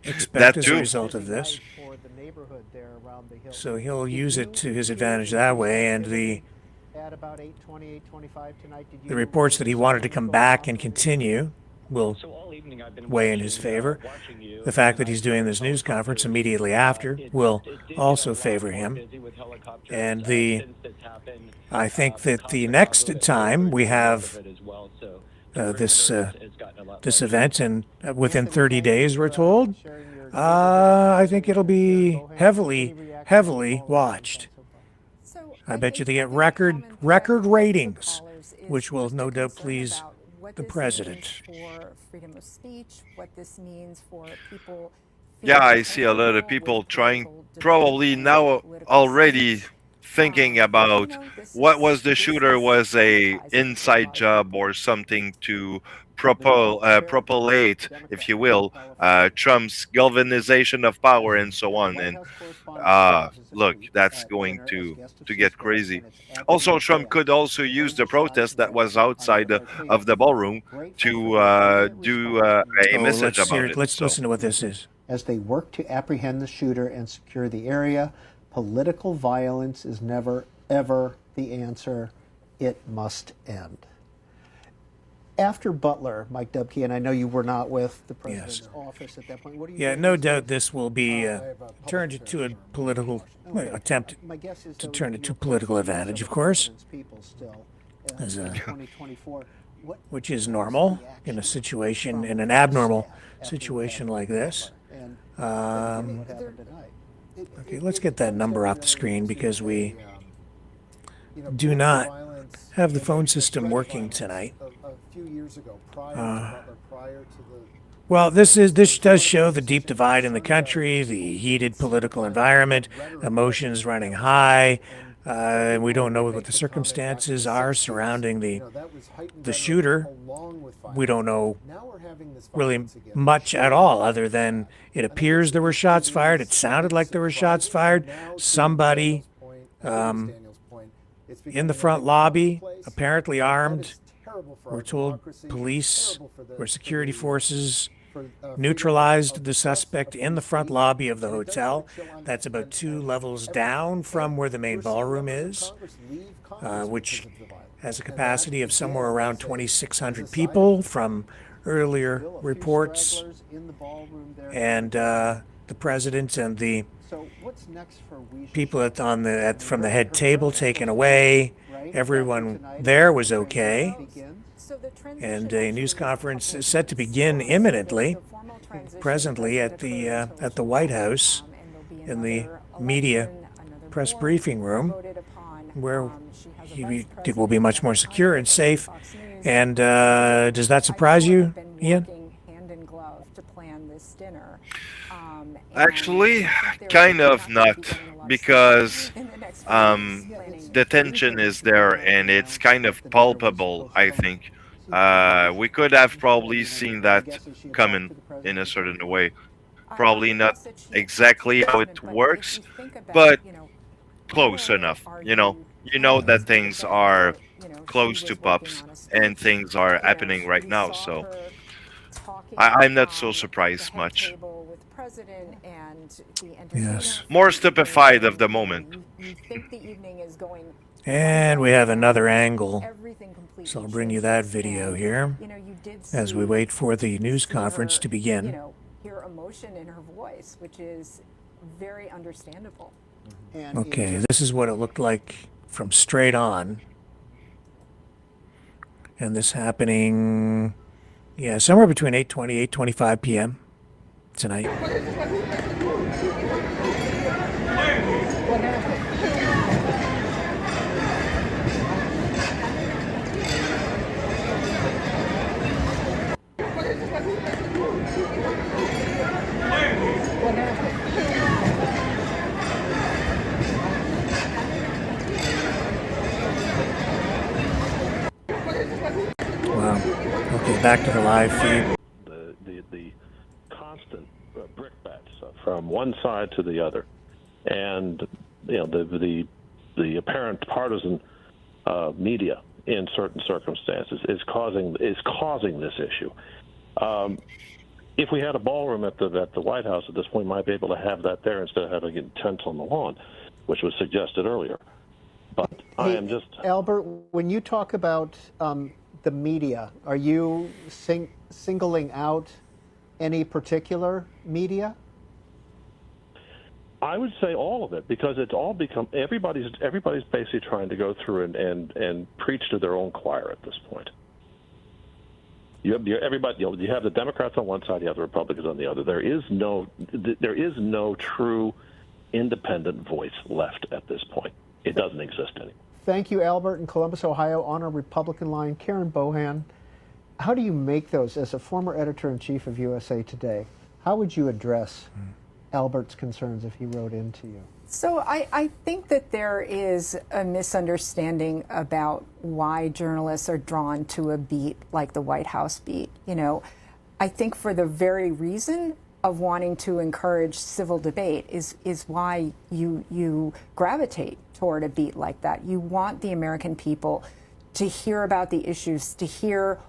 expect, as a result of this. So he'll use it to his advantage that way. And the reports that he wanted to come back and continue will weigh in his favor. The fact that he's doing this news conference immediately after will also favor him. And I think that the next time we have this event, and within 30 days, we're told, I think it'll be heavily watched. I bet you they get record ratings, which will no doubt please the president. For freedom of speech, what this means for people. Yeah, I see a lot of people trying, probably now already thinking about what was the shooter was a inside job or something to propellate, if you will, Trump's galvanization of power and so on. And look, that's going to get crazy. Also, Trump could also use the protest that was outside of the ballroom to do a message about it. Let's listen to what this is. As they work to apprehend the shooter and secure the area, political violence is never, ever the answer. It must end. After Butler, Mike Dubke, and I know you were not with the president's office at that point. What do you Yeah, no doubt this will be turned into a political attempt to turn it to political advantage, of course, which is normal in a situation, in an abnormal situation like this. Okay, let's get that number off the screen because we do not have the phone system working tonight. Well, this does show the deep divide in the country, the heated political environment, emotions running high. We don't know what the circumstances are surrounding the shooter. We don't know really much at all, other than it appears there were shots fired. It sounded like there were shots fired. Somebody in the front lobby, apparently armed. We're told police or security forces neutralized the suspect in the front lobby of the hotel. That's about 2 levels down from where the main ballroom is, which has a capacity of somewhere around 2,600 people from earlier reports. And the president and the people from the head table taken away. Everyone there was okay. And a news conference is set to begin imminently, presently at the White House in the media press briefing room, where it will be much more secure and safe. And does that surprise you, Ian? Actually, kind of not, because the tension is there and it's kind of palpable, I think. We could have probably seen that coming in a certain way. Probably not exactly how it works, but close enough. You know that things are close to pups and things are happening right now, so I'm not so surprised much. Yes. More stupefied of the moment. And we have another angle, so I'll bring you that video here as we wait for the news conference to begin. Hear emotion in her voice, which is very understandable. Okay, this is what it looked like from straight on. And this happening, somewhere between 8:20, 8:25 p.m. tonight. Wow. Okay, back to the live feed. The constant brickbats from one side to the other, and the apparent partisan media in certain circumstances is causing this issue. If we had a ballroom at the White House at this point, we might be able to have that there instead of having it tents on the lawn, which was suggested earlier. But I am just Albert. When you talk about the media, are you singling out any particular media? I would say all of it, because it's all become everybody's basically trying to go through and preach to their own choir at this point. You have the Democrats on one side, you have the Republicans on the other. There is no true independent voice left at this point. It doesn't exist anymore. Thank you, Albert, in Columbus, Ohio. On our Republican line, Karen Bohan. How do you make those, as a former editor-in-chief of USA Today, how would you address Albert's concerns if he wrote into you? So I think that there is a misunderstanding about why journalists are drawn to a beat like the White House beat. I think for the very reason of wanting to encourage civil debate is why you gravitate toward a beat like that. You want the American people to hear about the issues, to hear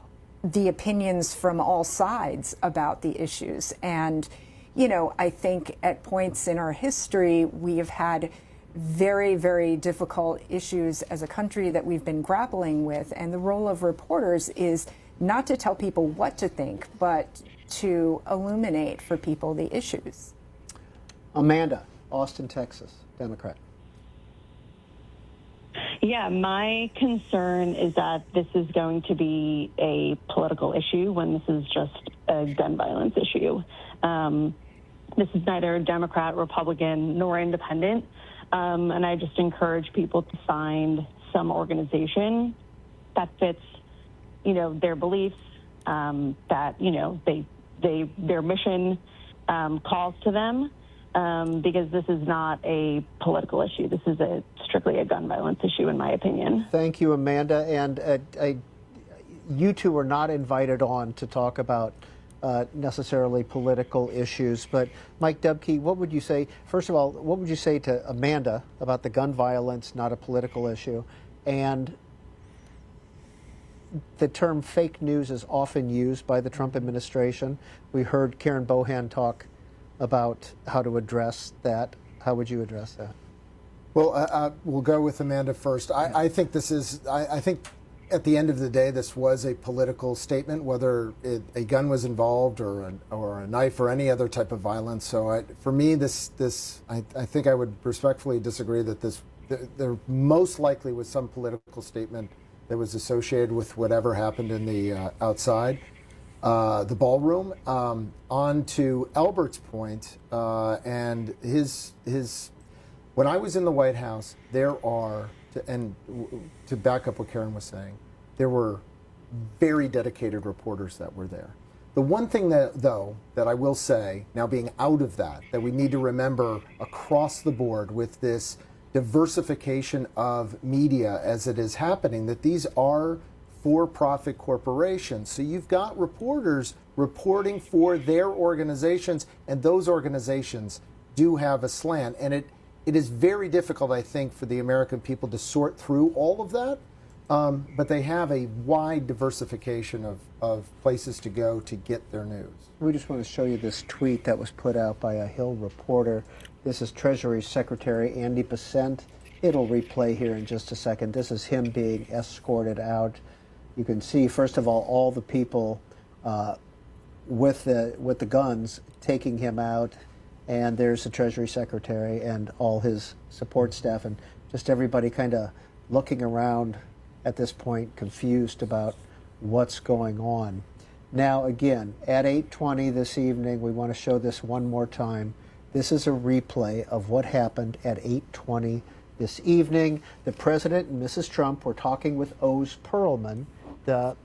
the opinions from all sides about the issues. And, I think at points in our history, we have had very, very difficult issues as a country that we've been grappling with. And the role of reporters is not to tell people what to think, but to illuminate for people the issues. Amanda, Austin, Texas, Democrat. Yeah, my concern is that this is going to be a political issue when this is just a gun violence issue. This is neither Democrat, Republican, nor independent. And I just encourage people to find some organization that fits, their beliefs, that, their mission calls to them, because this is not a political issue. This is strictly a gun violence issue, in my opinion. Thank you, Amanda. And you two are not invited on to talk about necessarily political issues. But Mike Dubke, what would you say? First of all, what would you say to Amanda about the gun violence, not a political issue? And the term fake news is often used by the Trump administration. We heard Karen Bohan talk about how to address that. How would you address that? Well, we'll go with Amanda first. I think this is, I think at the end of the day, this was a political statement, whether a gun was involved or a knife or any other type of violence. So for me, I think I would respectfully disagree that there most likely was some political statement that was associated with whatever happened in the outside the ballroom. On to Albert's point and his. When I was in the White House, to back up what Karen was saying, there were very dedicated reporters that were there. The one thing that I will say, now being out of that we need to remember across the board with this diversification of media as it is happening, that these are for-profit corporations. So you've got reporters reporting for their organizations, and those organizations do have a slant. And it is very difficult, I think, for the American people to sort through all of that. But they have a wide diversification of places to go to get their news. We just want to show you this tweet that was put out by a Hill reporter. This is Treasury Secretary Andy Besant. It'll replay here in just a second. This is him being escorted out. You can see, first of all the people with the guns taking him out. And there's the Treasury Secretary and all his support staff, and just everybody kind of looking around at this point, confused about what's going on. Now, again, at 8:20 this evening, we want to show this one more time. This is a replay of what happened at 8:20 this evening. The President and Mrs. Trump were talking with Oz Perlman, the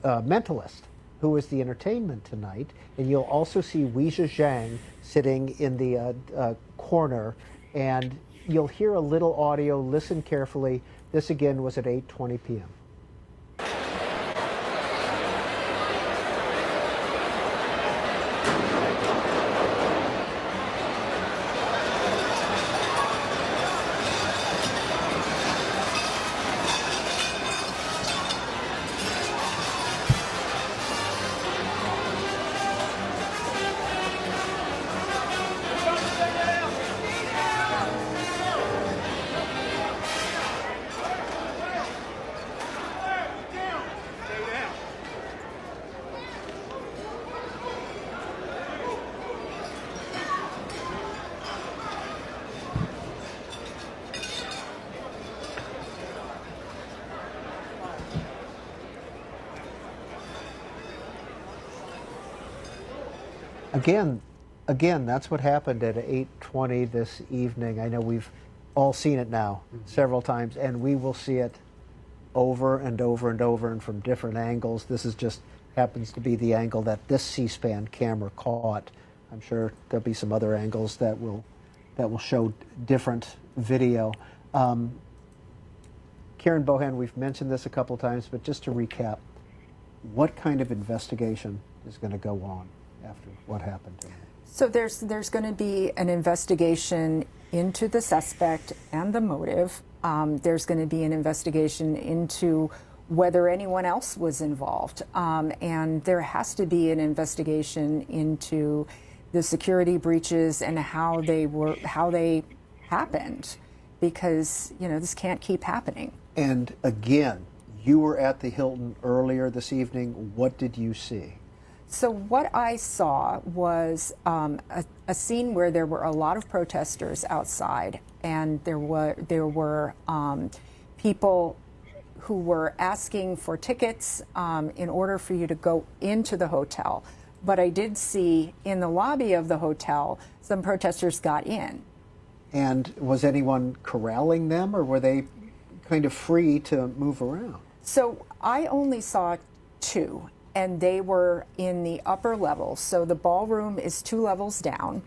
mentalist, who is the entertainment tonight. And you'll also see Weijia Zhang sitting in the corner. And you'll hear a little audio. Listen carefully. This, again, was at 8:20 p.m. Again, that's what happened at 8:20 this evening. I know we've all seen it now several times, and we will see it over and over and over and from different angles. This is just happens to be the angle that this C-SPAN camera caught. I'm sure there'll be some other angles that will show different video. Karen Bohan, we've mentioned this a couple of times, but just to recap, what kind of investigation is going to go on after what happened to him? So there's going to be an investigation into the suspect and the motive. There's going to be an investigation into whether anyone else was involved. And there has to be an investigation into the security breaches and how they happened, because, this can't keep happening. And again, you were at the Hilton earlier this evening. What did you see? So what I saw was a scene where there were a lot of protesters outside, and there were people who were asking for tickets in order for you to go into the hotel. But I did see in the lobby of the hotel some protesters got in. And was anyone corralling them, or were they kind of free to move around? So I only saw two. and they were in the upper level. So the ballroom is 2 levels down,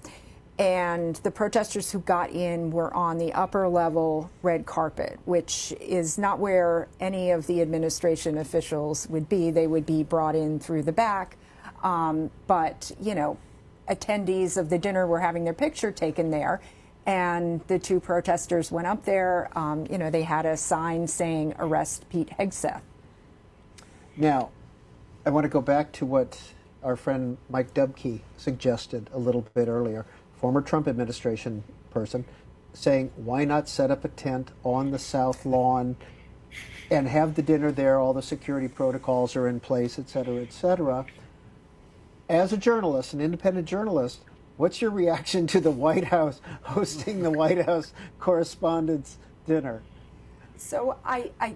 and the protesters who got in were on the upper level red carpet, which is not where any of the administration officials would be. They would be brought in through the back. But, you know, attendees of the dinner were having their picture taken there. And the 2 protesters went up there. You know, they had a sign saying, "Arrest Pete Hegseth." Now, I want to go back to what our friend Mike Dubke suggested a little bit earlier, former Trump administration person, saying, why not set up a tent on the South Lawn and have the dinner there, all the security protocols are in place, et cetera, et cetera. As a journalist, an independent journalist, what's your reaction to the White House hosting the White House Correspondents' Dinner? So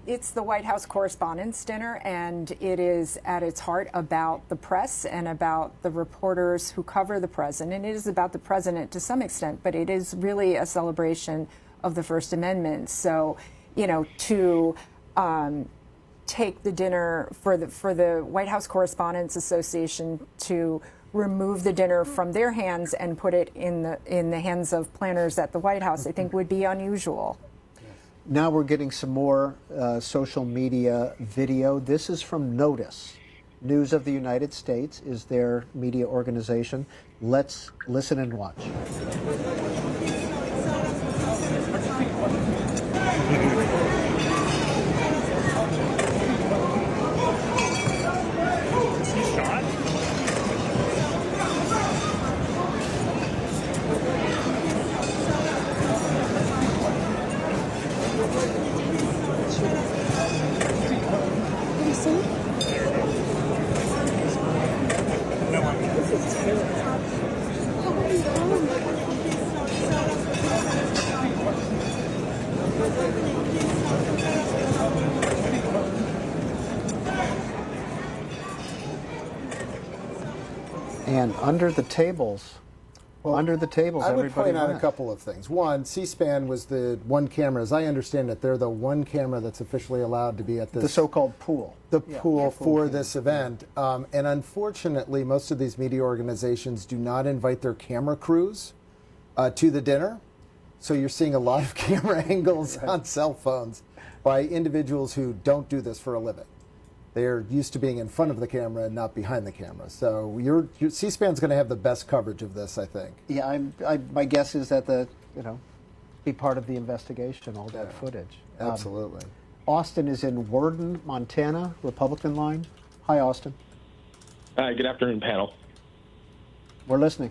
it's the White House Correspondents' Dinner, and it is at its heart about the press and about the reporters who cover the president. It is about the president to some extent, but it is really a celebration of the First Amendment. So, you know, to take the dinner for the White House Correspondents Association to remove the dinner from their hands and put it in the hands of planners at the White House, I think would be unusual. Now we're getting some more social media video. This is from Notice. News of the United States is their media organization. Let's listen and watch. And under the tables, I would everybody point out went. a couple of things. One, C-SPAN was the one camera. As I understand it, they're the one camera that's officially allowed to be at this. The so-called pool. The pool for this event. And unfortunately, most of these media organizations do not invite their camera crews to the dinner. So you're seeing a lot of camera angles on cell phones by individuals who don't do this for a living. They're used to being in front of the camera and not behind the camera. So your C-SPAN's going to have the best coverage of this, I think. Yeah, my guess is that be part of the investigation, all that footage. Absolutely. Austin is in Worden, Montana, Republican line. Hi, Austin. Hi, good afternoon, panel. We're listening.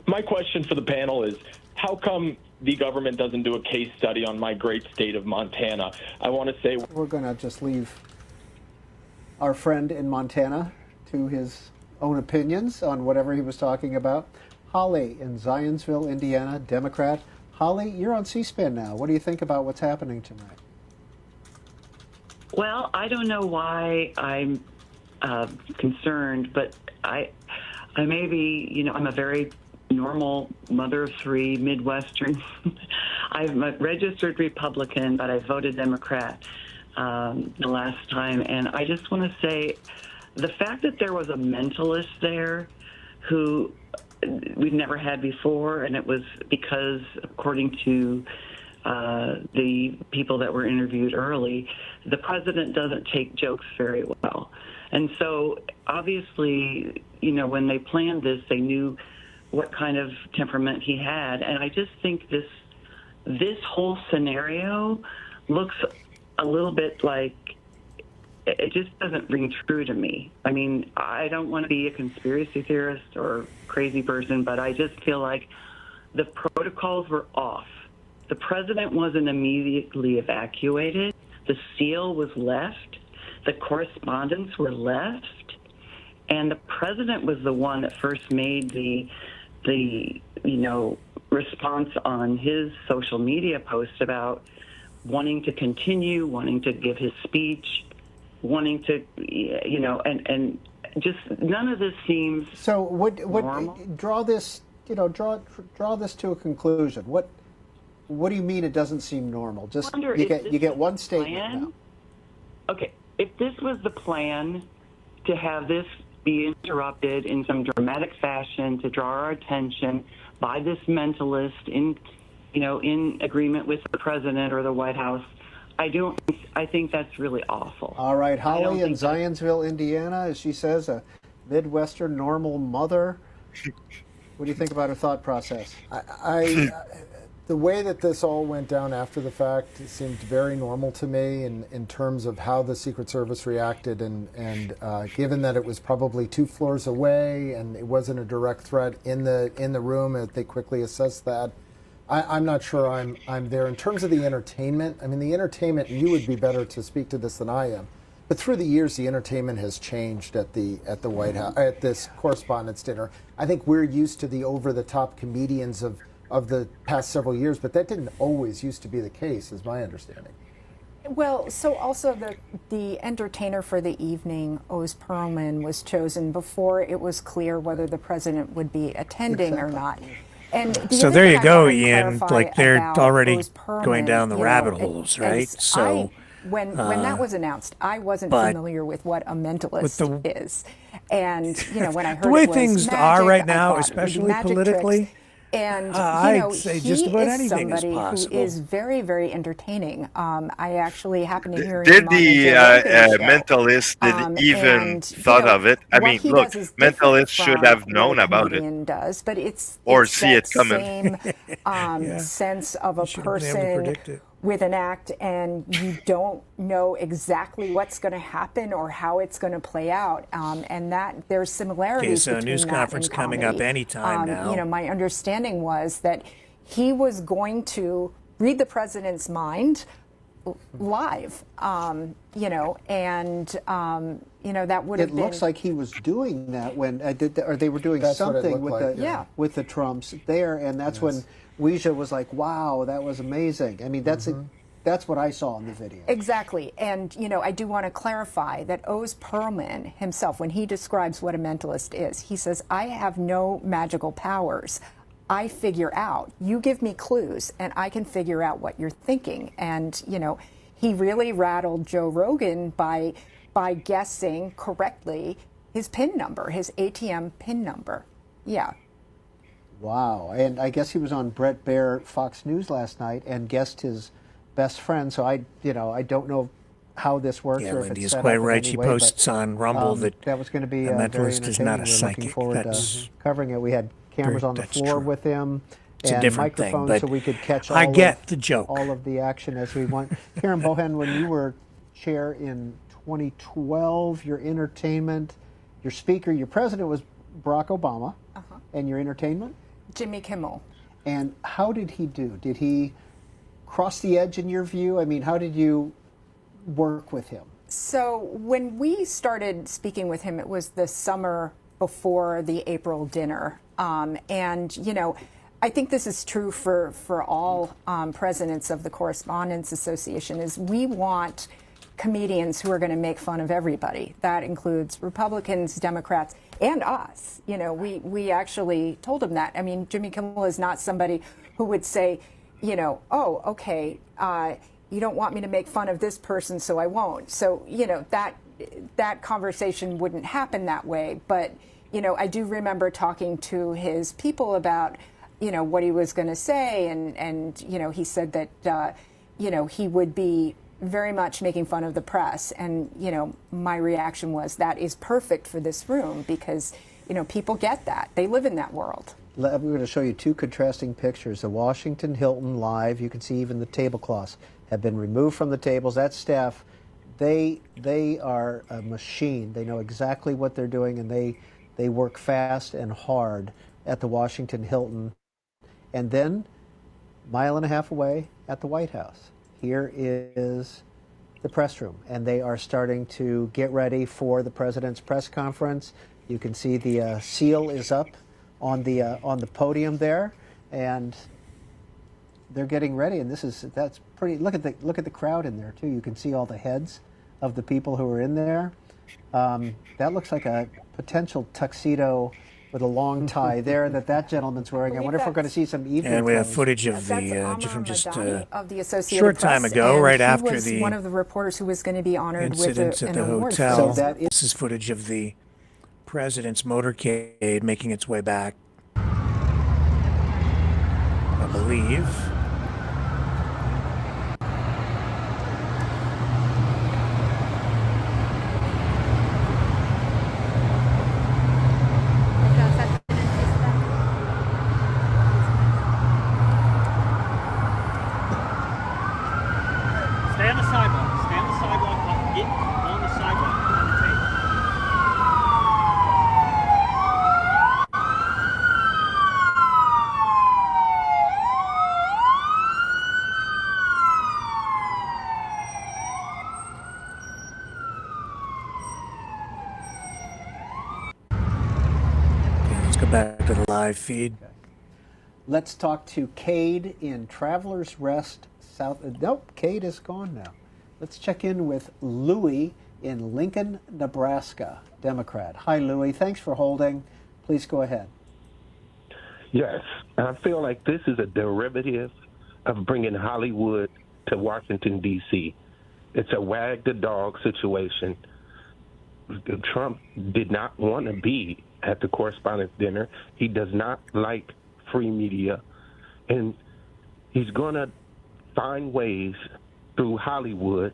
My question for the panel is, how come the government doesn't do a case study on my great state of Montana? I want to say we're going to just leave our friend in Montana to his own opinions on whatever he was talking about. Holly in Zionsville, Indiana, Democrat. Holly, you're on C-SPAN now. What do you think about what's happening tonight? Well, I don't know why I'm concerned, but I may be, I'm a very normal mother of 3, Midwestern. I'm a registered Republican, but I voted Democrat the last time. And I just want to say the fact that there was a mentalist there who we've never had before, and it was because, according to the people that were interviewed early, the president doesn't take jokes very well. And so obviously, when they planned this, they knew what kind of temperament he had. And I just think this whole scenario looks a little bit like it just doesn't ring true to me. I mean, I don't want to be a conspiracy theorist or crazy person, but I just feel like the protocols were off. The president wasn't immediately evacuated. The seal was left. The correspondents were left. And the president was the one that first made the response on his social media post about wanting to continue, wanting to give his speech, wanting to, and just none of this seems so. What normal. Draw this, draw this to a conclusion. What do you mean it doesn't seem normal? Just you get one statement now. Okay, if this was the plan, to have this be interrupted in some dramatic fashion to draw our attention by this mentalist in agreement with the president or the White House. I think that's really awful. All right, Holly in Zionsville, Indiana, as she says, a Midwestern normal mother. What do you think about her thought process? The way that this all went down after the fact seemed very normal to me in terms of how the Secret Service reacted, and given that it was probably 2 floors away and it wasn't a direct threat in the room, they quickly assessed that. I'm not sure I'm there. In terms of the entertainment, I mean, the entertainment, you would be better to speak to this than I am, but through the years, the entertainment has changed at the White House, at this Correspondents' Dinner. I think we're used to the over-the-top comedians of the past several years, but that didn't always used to be the case, is my understanding. Well, so also the entertainer for the evening, Oz Perlman, was chosen before it was clear whether the president would be attending or not. And so there you go, Ian. Like they're already going down the rabbit holes, right? So when that was announced, I wasn't familiar with what a mentalist is, and when I heard the way it was things magic, are right now, thought, especially magic politically. Tricks. And I'd say he just about is anything is somebody possible. who is very, very entertaining. I actually happened to hear Did him the mentalist even thought of it? I mean, look, mentalists should have known about it. Does, but it's see it coming. Same sense of a person with an act, and you don't know exactly what's going to happen or how it's going to play out, and that there's similarities. So a news conference coming up anytime now. My understanding was that he was going to read the president's mind live, and that would have been. It looks like he was doing that when or they were doing something with the Trumps there, and that's when WCHA was like, "Wow, that was amazing." I mean, that's what I saw in the video. Exactly, and I do want to clarify that Oz Perlman himself, when he describes what a mentalist is, he says, "I have no magical powers. I figure out. You give me clues, and I can figure out what you're thinking." And he really rattled Joe Rogan by guessing correctly his PIN number, his ATM PIN number. Yeah. Wow, and I guess he was on Bret Baier Fox News last night and guessed his best friend. So I don't know how this works. Yeah, or if Lindy it's is set quite up in right. any She way, posts on Rumble that was going to be a very mentalist is not a entertaining. We're looking psychic. forward to covering it. We had cameras on the floor with him. It's and a different microphones thing, but so we could catch I get the joke. All of the action as we want. Karen Bohan, when you were chair in 2012, your entertainment, your speaker, your president was Barack Obama, and your entertainment? Jimmy Kimmel. And how did he do? Did he cross the edge in your view? I mean, how did you work with him? So when we started speaking with him, it was the summer before the April dinner. And, I think this is true for all presidents of the Correspondents Association, is we want comedians who are going to make fun of everybody. That includes Republicans, Democrats, and us. We actually told him that. I mean, Jimmy Kimmel is not somebody who would say, oh, okay, you don't want me to make fun of this person, so I won't. So, that conversation wouldn't happen that way. But, I do remember talking to his people about, what he was going to say. And he said that, he would be very much making fun of the press. And, my reaction was that is perfect for this room because, people get that. They live in that world. We're going to show you 2 contrasting pictures. The Washington Hilton live. You can see even the tablecloths have been removed from the tables. That staff, they are a machine. They know exactly what they're doing, and they work fast and hard at the Washington Hilton. And then, a mile and a half away at the White House, here is the press room, and they are starting to get ready for the president's press conference. You can see the seal is up on the podium there, and they're getting ready. And that's pretty. Look at the crowd in there too. You can see all the heads of the people who are in there. That looks like a potential tuxedo with a long tie there that gentleman's wearing. I wonder if we're going to see some evening And we have clothes. footage of the from just a of the Associated short time Press, ago, and right he after was the one of the reporters who was going to be honored with incident at an the award. hotel. So This is footage of the president's motorcade making its way back, I believe. Stay on the sidewalk. Stay on the sidewalk. Get on the sidewalk. On the table. Okay, let's go back to the live feed. Let's talk to Cade in Travelers Rest, South. Nope, Cade is gone now. Let's check in with Louis in Lincoln, Nebraska, Democrat. Hi, Louis. Thanks for holding. Please go ahead. Yes, I feel like this is a derivative of bringing Hollywood to Washington, D.C. It's a wag the dog situation. Trump did not want to be at the correspondence dinner. He does not like free media, and he's going to find ways through Hollywood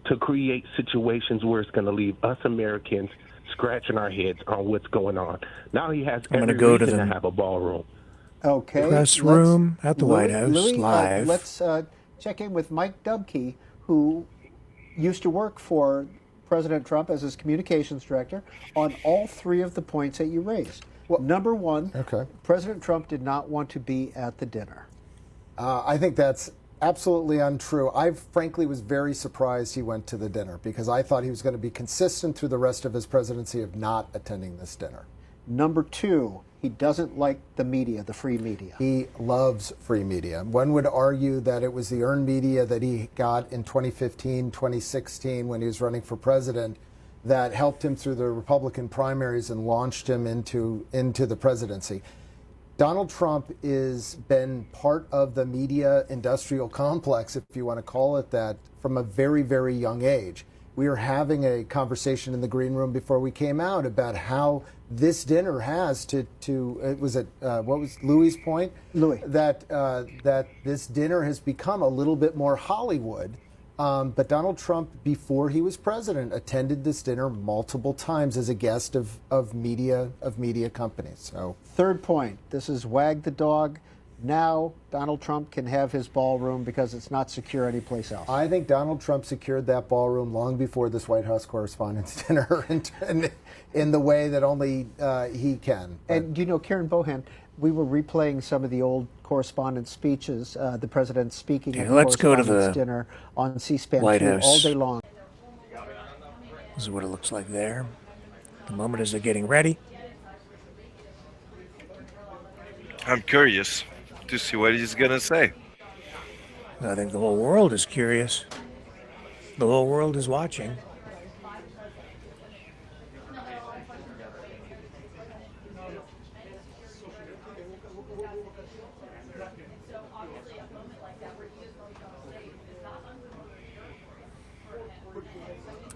to create situations where it's going to leave us Americans scratching our heads on what's going on. Now he has every reason to have a ballroom. Okay. Press room at the White House, Louis, live. Let's check in with Mike Dubke, who used to work for President Trump as his communications director on all three of the points that you raised. Well, number one, President Trump did not want to be at the dinner. I think that's absolutely untrue. I frankly was very surprised he went to the dinner because I thought he was going to be consistent through the rest of his presidency of not attending this dinner. Number two, he doesn't like the media, the free media. He loves free media. One would argue that it was the earned media that he got in 2015, 2016 when he was running for president that helped him through the Republican primaries and launched him into the presidency. Donald Trump has been part of the media industrial complex, if you want to call it that, from a very, very young age. We were having a conversation in the green room before we came out about how this dinner has what was Louis' point? Louis. That this dinner has become a little bit more Hollywood. But Donald Trump, before he was president, attended this dinner multiple times as a guest of media companies. So, third point, this is wag the dog. Now Donald Trump can have his ballroom because it's not secure anyplace else. I think Donald Trump secured that ballroom long before this White House Correspondents' Dinner in the way that only he can. And you know, Karen Bohan, we were replaying some of the old correspondence speeches, the president speaking at the let's go to Correspondents' the Dinner on C-SPAN White 2 House. all day long. This is what it looks like there. The moment as they're getting ready. I'm curious to see what he's gonna say. I think the whole world is curious. The whole world is watching.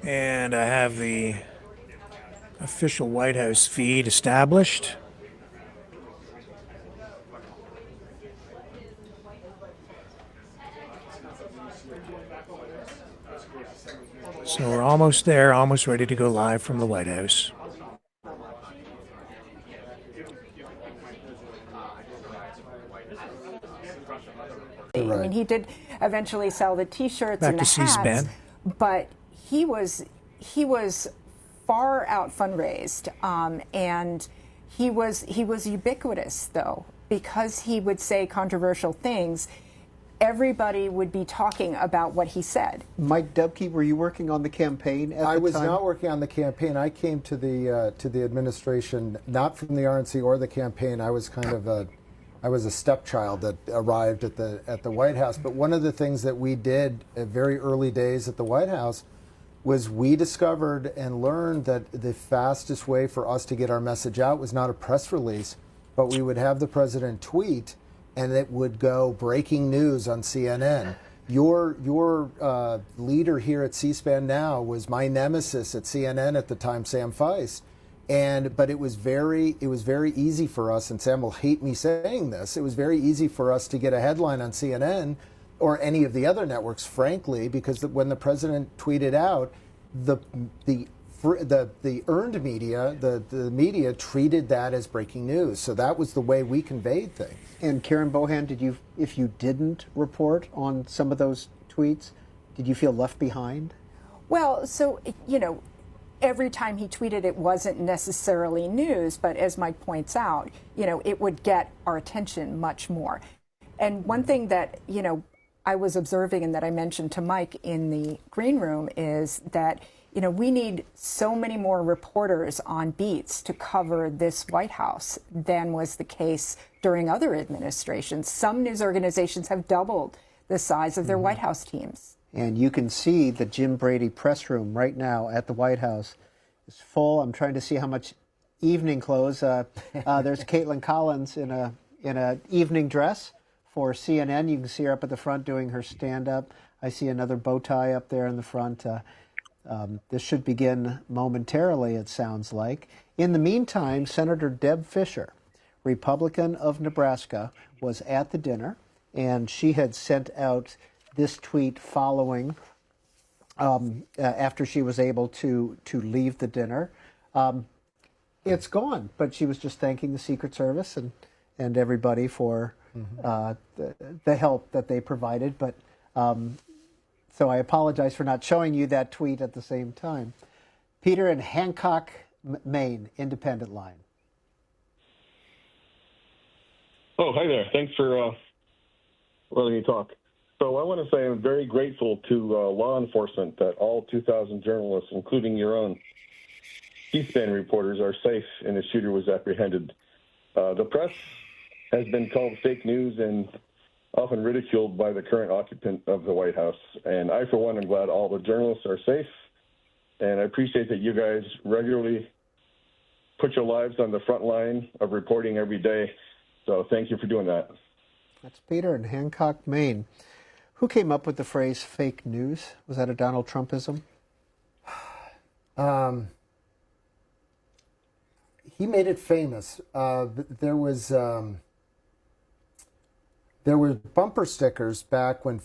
And I have the official White House feed established. So we're almost there, almost ready to go live from the White House. I mean, he did eventually sell the T-shirts Back and the to hats, C-SPAN. but he was far out fundraised, and he was ubiquitous though, because he would say controversial things. Everybody would be talking about what he said. Mike Dubke, were you working on the campaign at the time? I was not working on the campaign. I came to the administration not from the RNC or the campaign. I was I was a stepchild that arrived at the White House. But one of the things that we did at very early days at the White House was we discovered and learned that the fastest way for us to get our message out was not a press release, but we would have the president tweet, and it would go breaking news on CNN. Your leader here at C-SPAN now was my nemesis at CNN at the time, Sam Feist. But it was very easy for us, and Sam will hate me saying this, it was very easy for us to get a headline on CNN or any of the other networks, frankly, because when the president tweeted out, the earned media, the media treated that as breaking news. So that was the way we conveyed things. And Karen Bohan, if you didn't report on some of those tweets, did you feel left behind? Well, so, every time he tweeted, it wasn't necessarily news, but as Mike points out, it would get our attention much more. And one thing that, I was observing and that I mentioned to Mike in the green room is that, we need so many more reporters on beats to cover this White House than was the case during other administrations. Some news organizations have doubled the size of their White House teams. And you can see the Jim Brady press room right now at the White House is full. I'm trying to see how much evening clothes. There's Caitlin Collins in a evening dress for CNN. You can see her up at the front doing her stand-up. I see another bow tie up there in the front. This should begin momentarily, it sounds like. In the meantime, Senator Deb Fischer, Republican of Nebraska, was at the dinner, and she had sent out this tweet following after she was able to leave the dinner. It's gone, but she was just thanking the Secret Service and everybody for the help that they provided. But so I apologize for not showing you that tweet at the same time. Peter in Hancock, Maine, Independent Line. Oh, hi there. Thanks for letting me talk. So I want to say I'm very grateful to law enforcement that all 2,000 journalists, including your own C-SPAN reporters, are safe and the shooter was apprehended. The press has been called fake news and often ridiculed by the current occupant of the White House. And I, for one, am glad all the journalists are safe. And I appreciate that you guys regularly put your lives on the front line of reporting every day. So thank you for doing that. That's Peter in Hancock, Maine. Who came up with the phrase fake news? Was that a Donald Trumpism? He made it famous. There were bumper stickers back when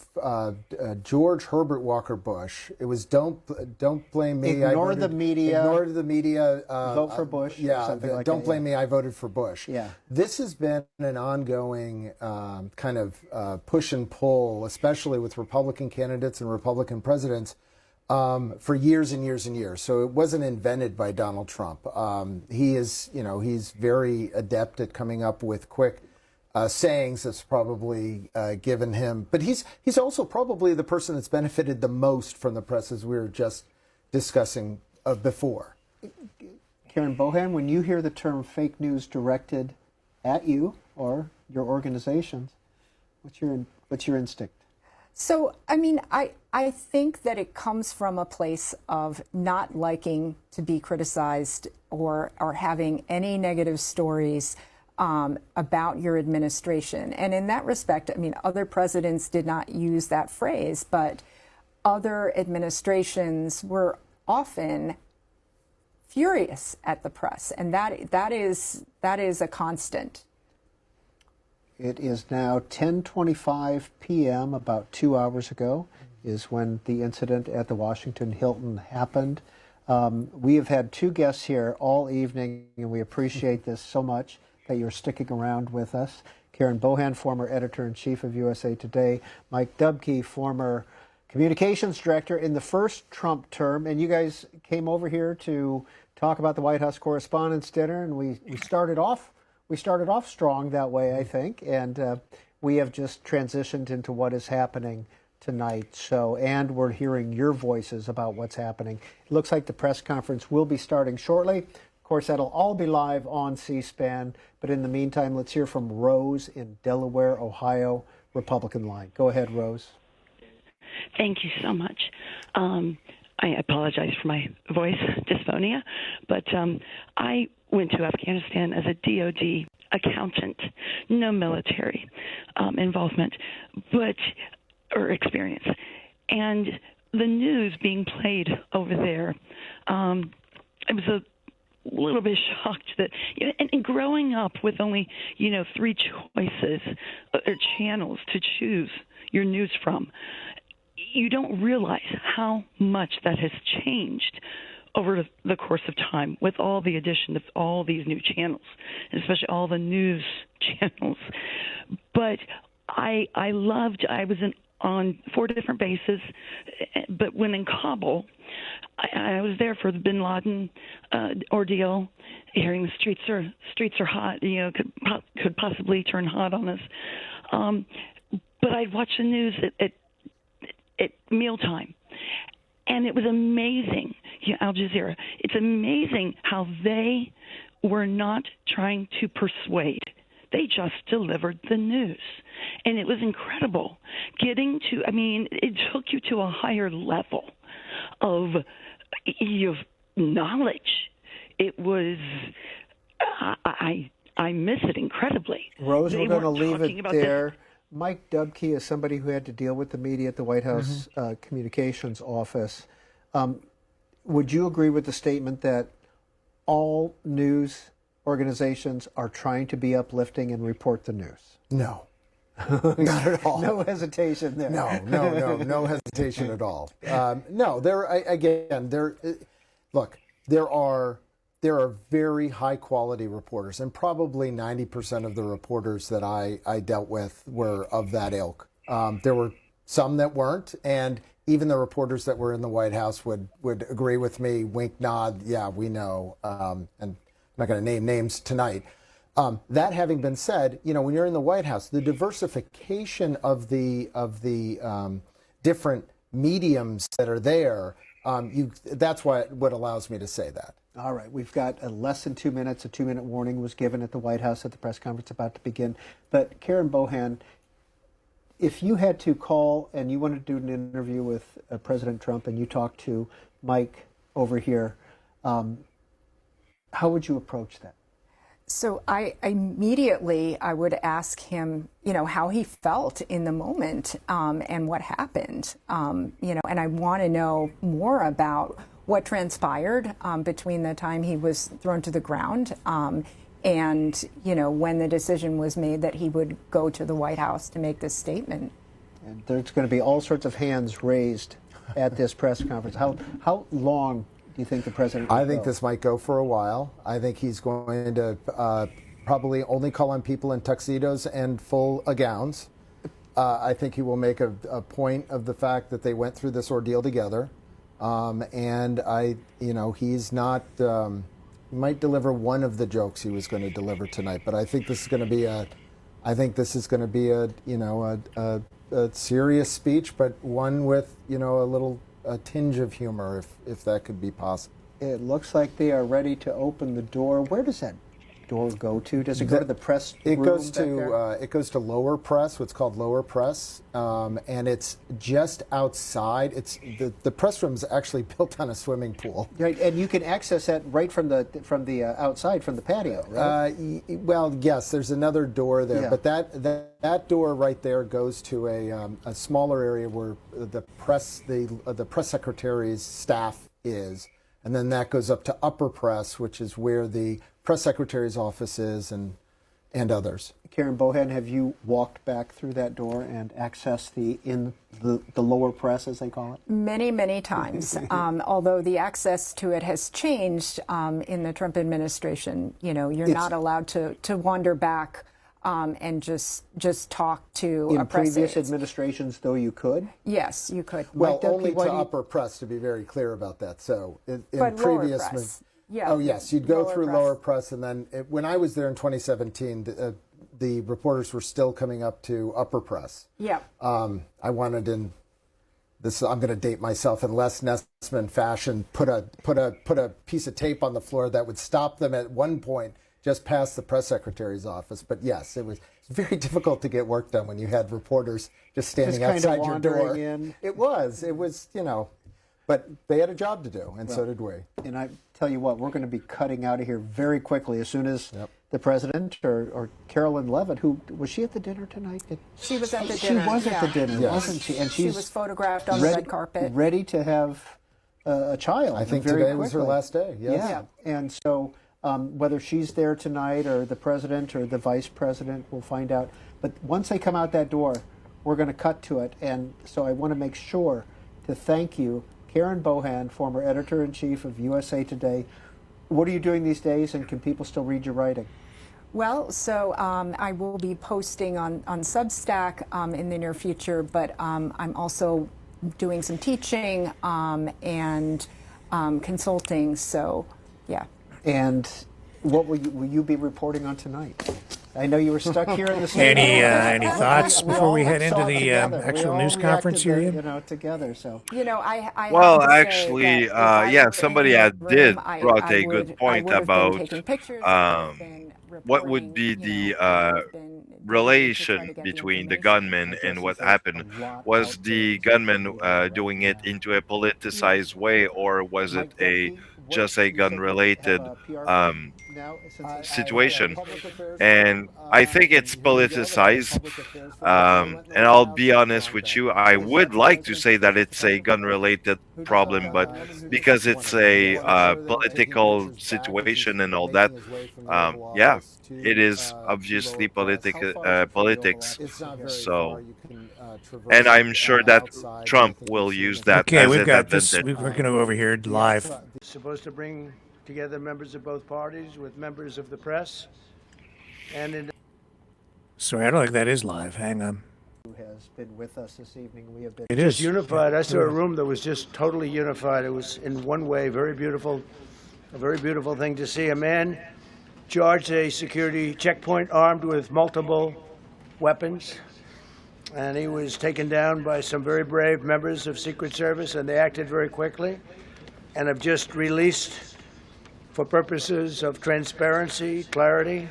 George Herbert Walker Bush. It was don't blame me. Ignore the media. Ignore the media. Vote for Bush. Yeah. Don't blame me. I voted for Bush. Yeah. This has been an ongoing kind of push and pull, especially with Republican candidates and Republican presidents, for years and years and years. So it wasn't invented by Donald Trump. He's very adept at coming up with quick sayings that's probably given him. But he's also probably the person that's benefited the most from the press, as we were just discussing before. Karen Bohan, when you hear the term fake news directed at you or your organizations, what's your instinct? So, I mean, I think that it comes from a place of not liking to be criticized or having any negative stories about your administration. And in that respect, I mean, other presidents did not use that phrase, but other administrations were often furious at the press. And that is a constant. It is now 10:25 p.m., about 2 hours ago, is when the incident at the Washington Hilton happened. We have had two guests here all evening, and we appreciate this so much that you're sticking around with us. Karen Bohan, former editor-in-chief of USA Today. Mike Dubke, former communications director in the first Trump term. And you guys came over here to talk about the White House Correspondents' Dinner, and we started off strong that way, I think. And we have just transitioned into what is happening tonight. And we're hearing your voices about what's happening. It looks like the press conference will be starting shortly. Of course, that'll all be live on C-SPAN. But in the meantime, let's hear from Rose in Delaware, Ohio, Republican line. Go ahead, Rose. Thank you so much. I apologize for my voice dysphonia, but I went to Afghanistan as a DOD accountant, no military involvement, or experience. And the news being played over there, I was a little bit shocked that, and growing up with only, 3 choices or channels to choose your news from, you don't realize how much that has changed over the course of time with all the addition of all these new channels, and especially all the news channels. But I was on 4 different bases, but when in Kabul, I was there for the Bin Laden ordeal, hearing the streets are hot, could possibly turn hot on us. But I'd watch the news at mealtime, and it was amazing. Al Jazeera, it's amazing how they were not trying to persuade. They just delivered the news. And it was incredible it took you to a higher level of knowledge. It was, I miss it incredibly. Rose, we're going to leave it there. This. Mike Dubke is somebody who had to deal with the media at the White House Communications Office. Would you agree with the statement that all news organizations are trying to be uplifting and report the news? No. Not at all. No hesitation there. No hesitation at all. There are very high quality reporters, and probably 90% of the reporters that I dealt with were of that ilk. There were some that weren't, and even the reporters that were in the White House would agree with me, wink, nod, yeah, we know, and I'm not going to name names tonight. That having been said, when you're in the White House, the diversification of the different mediums that are there, that's what allows me to say that. All right, we've got less than 2 minutes. A 2-minute warning was given at the White House at the press conference about to begin. But Karen Bohan, if you had to call and you wanted to do an interview with President Trump and you talked to Mike over here, how would you approach that? So I would ask him, how he felt in the moment and what happened, and I want to know more about what transpired between the time he was thrown to the ground and, when the decision was made that he would go to the White House to make this statement. And there's going to be all sorts of hands raised at this press conference. How long do you think the president will I think go? this might go for a while. I think he's going to probably only call on people in tuxedos and full gowns. I think he will make a point of the fact that they went through this ordeal together. And he's not, he might deliver one of the jokes he was going to deliver tonight, but I think this is going to be a serious speech, but one with, a tinge of humor, if that could be possible. It looks like they are ready to open the door. Where does that door go to? Does it go to the press room? It goes to lower press, what's called lower press, and it's just outside. It's the press room is actually built on a swimming pool. Right, and you can access that right from the outside, from the patio, right? Well, yes, there's another door there, but that door right there goes to a smaller area where the press secretary's staff is, and then that goes up to upper press, which is where the press secretary's office is, and others. Karen Bohan, have you walked back through that door and accessed the lower press, as they call it? Many, many times. Although the access to it has changed in the Trump administration. You're not allowed to wander back and just talk to a press previous aide. administrations, though, you could? Yes, you could. Well, only to upper press, to be very clear about that. So in previous lower press. Yeah. Oh, yes. You'd go through press. lower press, and then when I was there in 2017, the reporters were still coming up to upper press. Yeah. I wanted I'm going to date myself in Les Nessman fashion, put a piece of tape on the floor that would stop them at one point just past the press secretary's office. But yes, it was very difficult to get work done when you had reporters just standing outside your door. In. It was, But they had a job to do, and so did we. And I tell you what, we're going to be cutting out of here very quickly as soon as the president or Carolyn Levitt, who was she at the dinner tonight? She was at the dinner. She was at the dinner, Yes. wasn't she? And she was photographed on the red carpet, ready to have a child. I think very today was her quickly. last day. Yes. Yeah, and so whether she's there tonight or the president or the vice president, we'll find out. But once they come out that door, we're going to cut to it. And so I want to make sure to thank you, Karen Bohan, former editor-in-chief of USA Today. What are you doing these days, and can people still read your writing? Well, so I will be posting on Substack in the near future, but I'm also doing some teaching and consulting. So, yeah. And what will you be reporting on tonight? I know you were stuck here in the studio. Any thoughts before we head into the actual news conference here? Together. So I well, have to say actually, that if I were somebody in had the did room, brought I a good would- point I would have been about taking pictures, I would have been what would be the relation between the gunman and what happened. Was the gunman doing it into a politicized way, or was it just a gun-related situation? And I think it's politicized. And I'll be honest with you, I would like to say that it's a gun-related problem, but because it's a political situation and all that, yeah, it is obviously politics. So, and I'm sure that Trump will use that Okay, as we've an got this. advantage. We're going to go over here live. Supposed to bring together members of both parties with members of the press. And in Sorry, I don't think that is live. Hang on. who has been with us this evening. We have been It just is. unified. I saw a room that was just totally unified. It was in one way very beautiful, a very beautiful thing to see. A man charged a security checkpoint armed with multiple weapons, and he was taken down by some very brave members of Secret Service, and they acted very quickly and have just released, for purposes of transparency, clarity,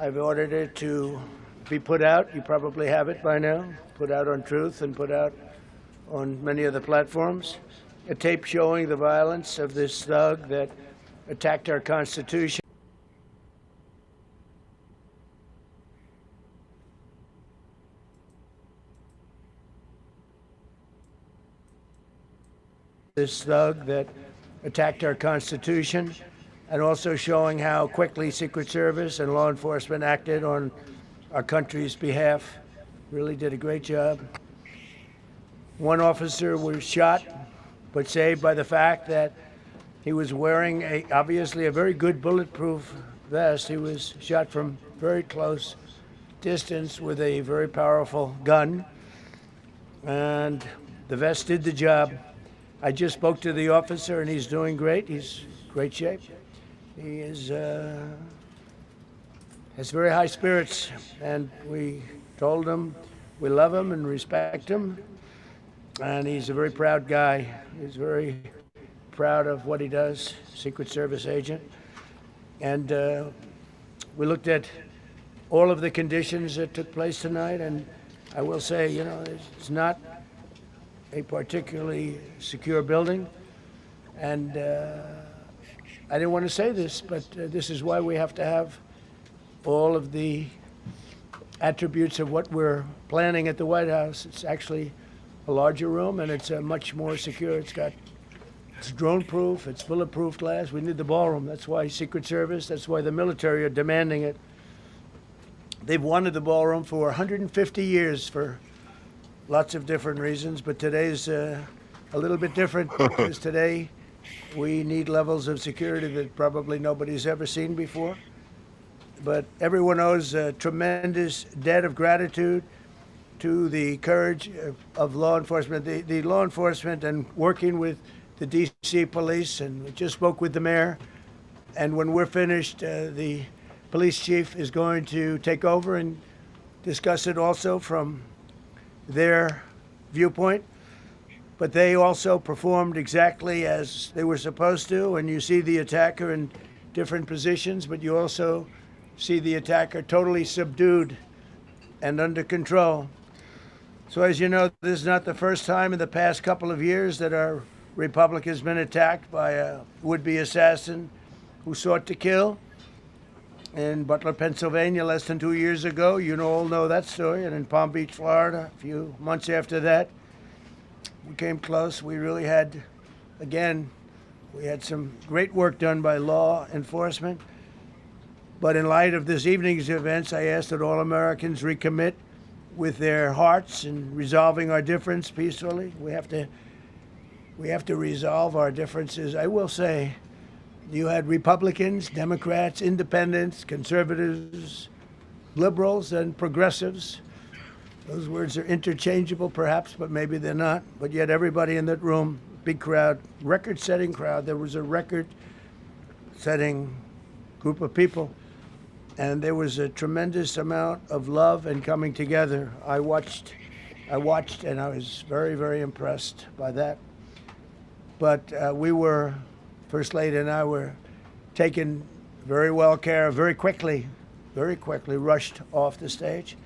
I've ordered it to be put out. You probably have it by now, put out on Truth and put out on many of the platforms. A tape showing the violence of this thug that attacked our Constitution. This thug that attacked our Constitution, and also showing how quickly Secret Service and law enforcement acted on our country's behalf. Really did a great job. One officer was shot, but saved by the fact that he was wearing obviously a very good bulletproof vest. He was shot from very close distance with a very powerful gun, and the vest did the job. I just spoke to the officer, and he's doing great. He's in great shape. He is has very high spirits, and we told him we love him and respect him, and he's a very proud guy. He's very proud of what he does, Secret Service agent. And we looked at all of the conditions that took place tonight, and I will say, you know, it's not a particularly secure building, and I didn't want to say this, but this is why we have to have all of the attributes of what we're planning at the White House. It's actually a larger room, and it's much more secure. It's drone-proof, it's bulletproof glass. We need the ballroom. That's why Secret Service, that's why the military are demanding it. They've wanted the ballroom for 150 years for lots of different reasons, but today's a little bit different because today we need levels of security that probably nobody's ever seen before. But everyone owes a tremendous debt of gratitude to the courage of law enforcement, the law enforcement, and working with the D.C. police, and we just spoke with the mayor. And when we're finished, the police chief is going to take over and discuss it also from their viewpoint. But they also performed exactly as they were supposed to, and you see the attacker in different positions, but you also see the attacker totally subdued and under control. So as you know, this is not the first time in the past couple of years that our Republic has been attacked by a would-be assassin who sought to kill in Butler, Pennsylvania, less than 2 years ago. You all know that story. And in Palm Beach, Florida, a few months after that, we came close. We really had, again, we had some great work done by law enforcement. But in light of this evening's events, I ask that all Americans recommit with their hearts in resolving our difference peacefully. We have to resolve our differences. I will say, you had Republicans, Democrats, independents, conservatives, liberals, and progressives. Those words are interchangeable, perhaps, but maybe they're not. But yet everybody in that room, big crowd, record-setting crowd. There was a record-setting group of people. And there was a tremendous amount of love and coming together. I watched, and I was very, very impressed by that. But First Lady and I were taken very well care of, very quickly rushed off the stage.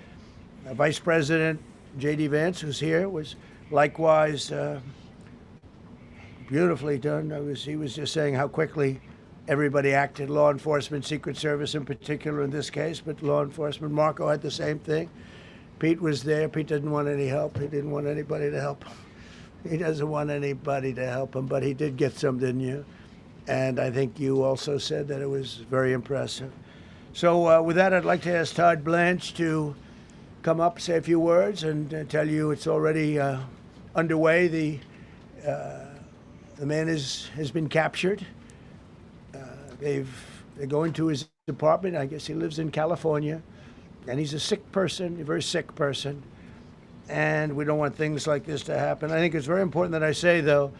Vice President J.D. Vance, who's here, was likewise beautifully done. He was just saying how quickly everybody acted, law enforcement, Secret Service in particular in this case, but law enforcement. Marco had the same thing. Pete was there. Pete didn't want any help. He didn't want anybody to help him. He doesn't want anybody to help him, but he did get some, didn't you? And I think you also said that it was very impressive. So with that, I'd like to ask Todd Blanche to come up, say a few words, and tell you it's already underway. The man has been captured. They're going to his apartment. I guess he lives in California, and he's a sick person, a very sick person. And we don't want things like this to happen. I think it's very important that I say, though,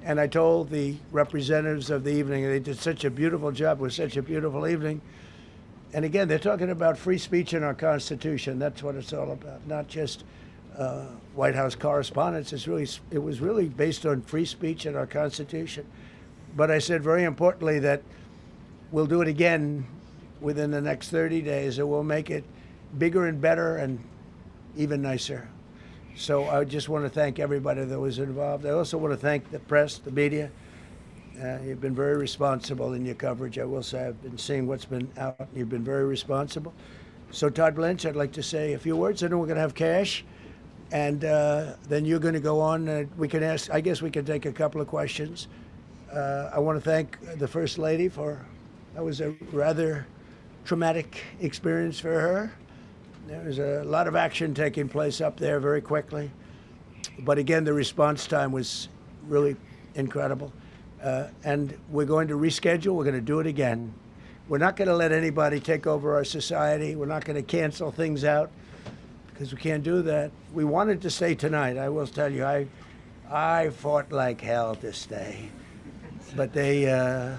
and I told the representatives of the evening, they did such a beautiful job. It was such a beautiful evening. And again, they're talking about free speech in our Constitution. That's what it's all about, not just White House correspondence. It was really based on free speech in our Constitution. But I said very importantly that we'll do it again within the next 30 days, and we'll make it bigger and better and even nicer. So I just want to thank everybody that was involved. I also want to thank the press, the media. You've been very responsible in your coverage. I will say I've been seeing what's been out. You've been very responsible. So Todd Blanche, I'd like to say a few words, and then we're going to have cash. And then you're going to go on. We can ask, I guess we can take a couple of questions. I want to thank the First Lady that was a rather traumatic experience for her. There was a lot of action taking place up there very quickly. But again, the response time was really incredible. And we're going to reschedule. We're going to do it again. We're not going to let anybody take over our society. We're not going to cancel things out because we can't do that. We wanted to stay tonight. I will tell you, I fought like hell to stay. But it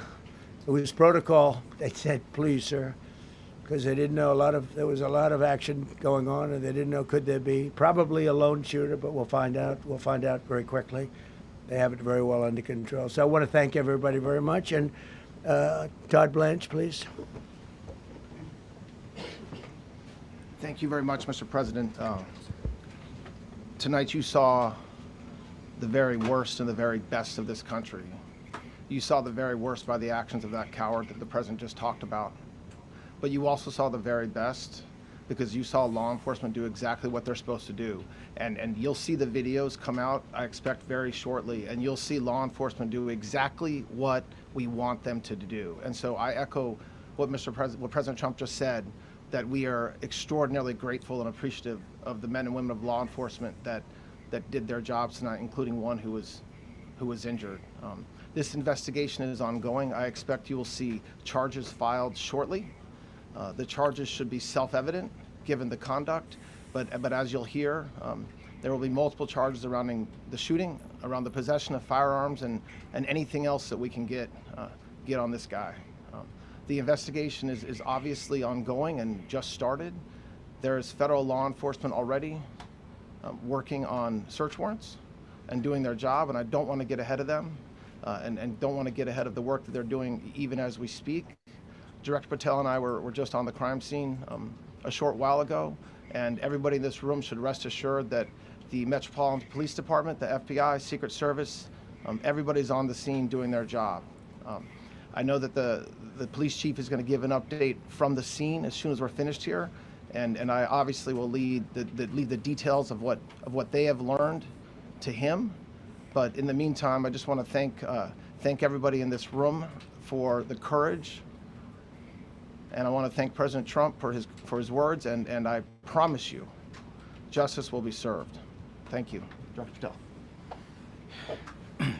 was protocol. They said, please, sir, because they didn't know there was a lot of action going on, and they didn't know could there be probably a lone shooter, but we'll find out. We'll find out very quickly. They have it very well under control. So I want to thank everybody very much. And Todd Blanche, please. Thank you very much, Mr. President. Tonight you saw the very worst and the very best of this country. You saw the very worst by the actions of that coward that the president just talked about. But you also saw the very best because you saw law enforcement do exactly what they're supposed to do. And you'll see the videos come out, I expect, very shortly, and you'll see law enforcement do exactly what we want them to do. And so I echo what President Trump just said, that we are extraordinarily grateful and appreciative of the men and women of law enforcement that did their jobs tonight, including one who was injured. This investigation is ongoing. I expect you will see charges filed shortly. The charges should be self-evident given the conduct, but as you'll hear, there will be multiple charges surrounding the shooting, around the possession of firearms, and anything else that we can get on this guy. The investigation is obviously ongoing and just started. There is federal law enforcement already working on search warrants and doing their job, and I don't want to get ahead of them and don't want to get ahead of the work that they're doing even as we speak. Director Patel and I were just on the crime scene a short while ago, and everybody in this room should rest assured that the Metropolitan Police Department, the FBI, Secret Service, Everybody's on the scene doing their job. I know that the police chief is going to give an update from the scene as soon as we're finished here, and I obviously will lead the details of what they have learned to him. But in the meantime, I just want to thank everybody in this room for the courage, and I want to thank President Trump for his words, and I promise you, justice will be served. Thank you. Director Patel.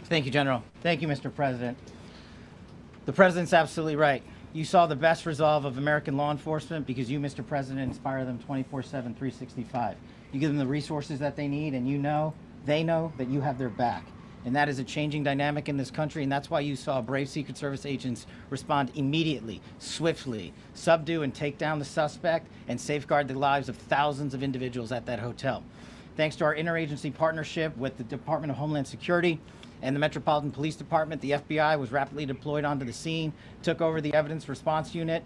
Thank you, General. Thank you, Mr. President. The President's absolutely right. You saw the best resolve of American law enforcement because you, Mr. President, inspire them 24/7, 365. You give them the resources that they need, and they know that you have their back. And that is a changing dynamic in this country, and that's why you saw brave Secret Service agents respond immediately, swiftly, subdue and take down the suspect, and safeguard the lives of thousands of individuals at that hotel. Thanks to our interagency partnership with the Department of Homeland Security and the Metropolitan Police Department, the FBI was rapidly deployed onto the scene, took over the evidence response unit,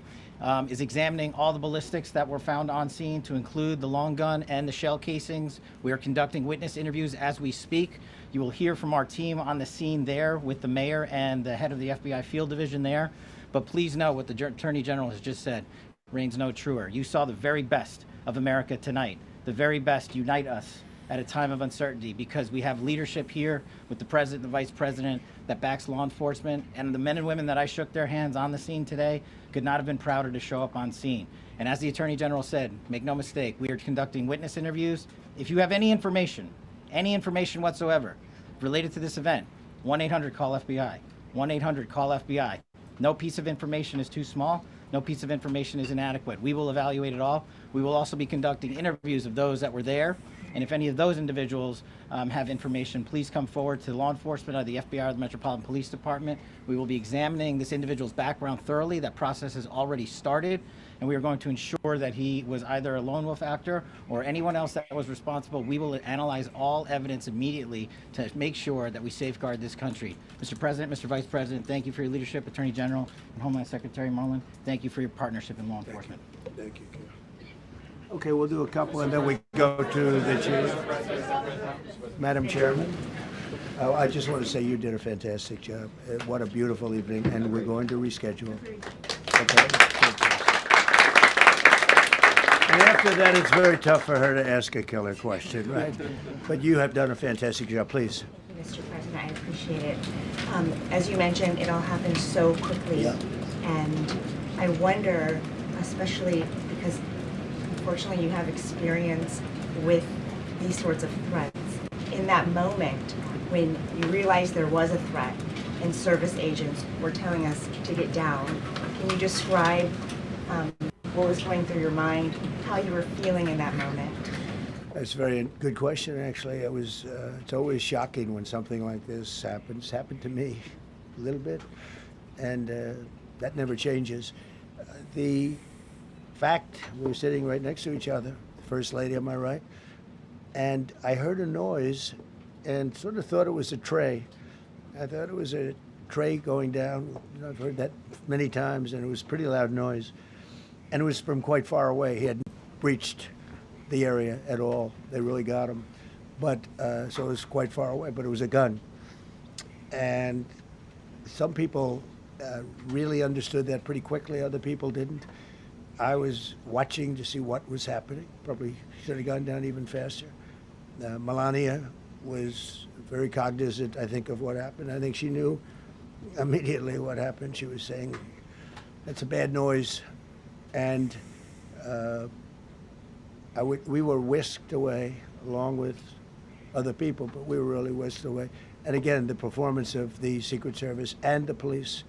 is examining all the ballistics that were found on scene to include the long gun and the shell casings. We are conducting witness interviews as we speak. You will hear from our team on the scene there with the mayor and the head of the FBI field division there. But please know what the Attorney General has just said reigns no truer. You saw the very best of America tonight. The very best unite us at a time of uncertainty, because we have leadership here with the President and the Vice President that backs law enforcement, and the men and women that I shook their hands on the scene today could not have been prouder to show up on scene. And as the Attorney General said, make no mistake, we are conducting witness interviews. If you have any information whatsoever related to this event, 1-800-CALL-FBI, 1-800-CALL-FBI. No piece of information is too small. No piece of information is inadequate. We will evaluate it all. We will also be conducting interviews of those that were there. And if any of those individuals have information, please come forward to law enforcement or the FBI or the Metropolitan Police Department. We will be examining this individual's background thoroughly. That process has already started, and we are going to ensure that he was either a lone wolf actor or anyone else that was responsible. We will analyze all evidence immediately to make sure that we safeguard this country. Mr. President, Mr. Vice President, thank you for your leadership. Attorney General and Homeland Secretary Marlin, thank you for your partnership in law enforcement. Thank you. Okay, we'll do a couple, and then we go to the chief. Madam Chairman, I just want to say you did a fantastic job. What a beautiful evening, and we're going to reschedule. Okay. And after that, it's very tough for her to ask a killer question, right? But you have done a fantastic job. Please. Mr. President, I appreciate it. As you mentioned, it all happened so quickly, and I wonder, especially because unfortunately you have experience with these sorts of threats. In that moment, when you realized there was a threat and service agents were telling us to get down, can you describe what was going through your mind, how you were feeling in that moment? That's a very good question, actually. It's always shocking when something like this happens. It's happened to me a little bit, and that never changes. The fact, we were sitting right next to each other, the First Lady on my right, and I heard a noise and sort of thought it was a tray. I thought it was a tray going down. I've heard that many times, and it was a pretty loud noise. And it was from quite far away. He hadn't breached the area at all. They really got him. But, so it was quite far away, but it was a gun. And some people really understood that pretty quickly, other people didn't. I was watching to see what was happening. Probably should have gone down even faster. Melania was very cognizant, I think, of what happened. I think she knew immediately what happened. She was saying, that's a bad noise. And we were whisked away along with other people, but we were really whisked away. And again, the performance of the Secret Service and the police,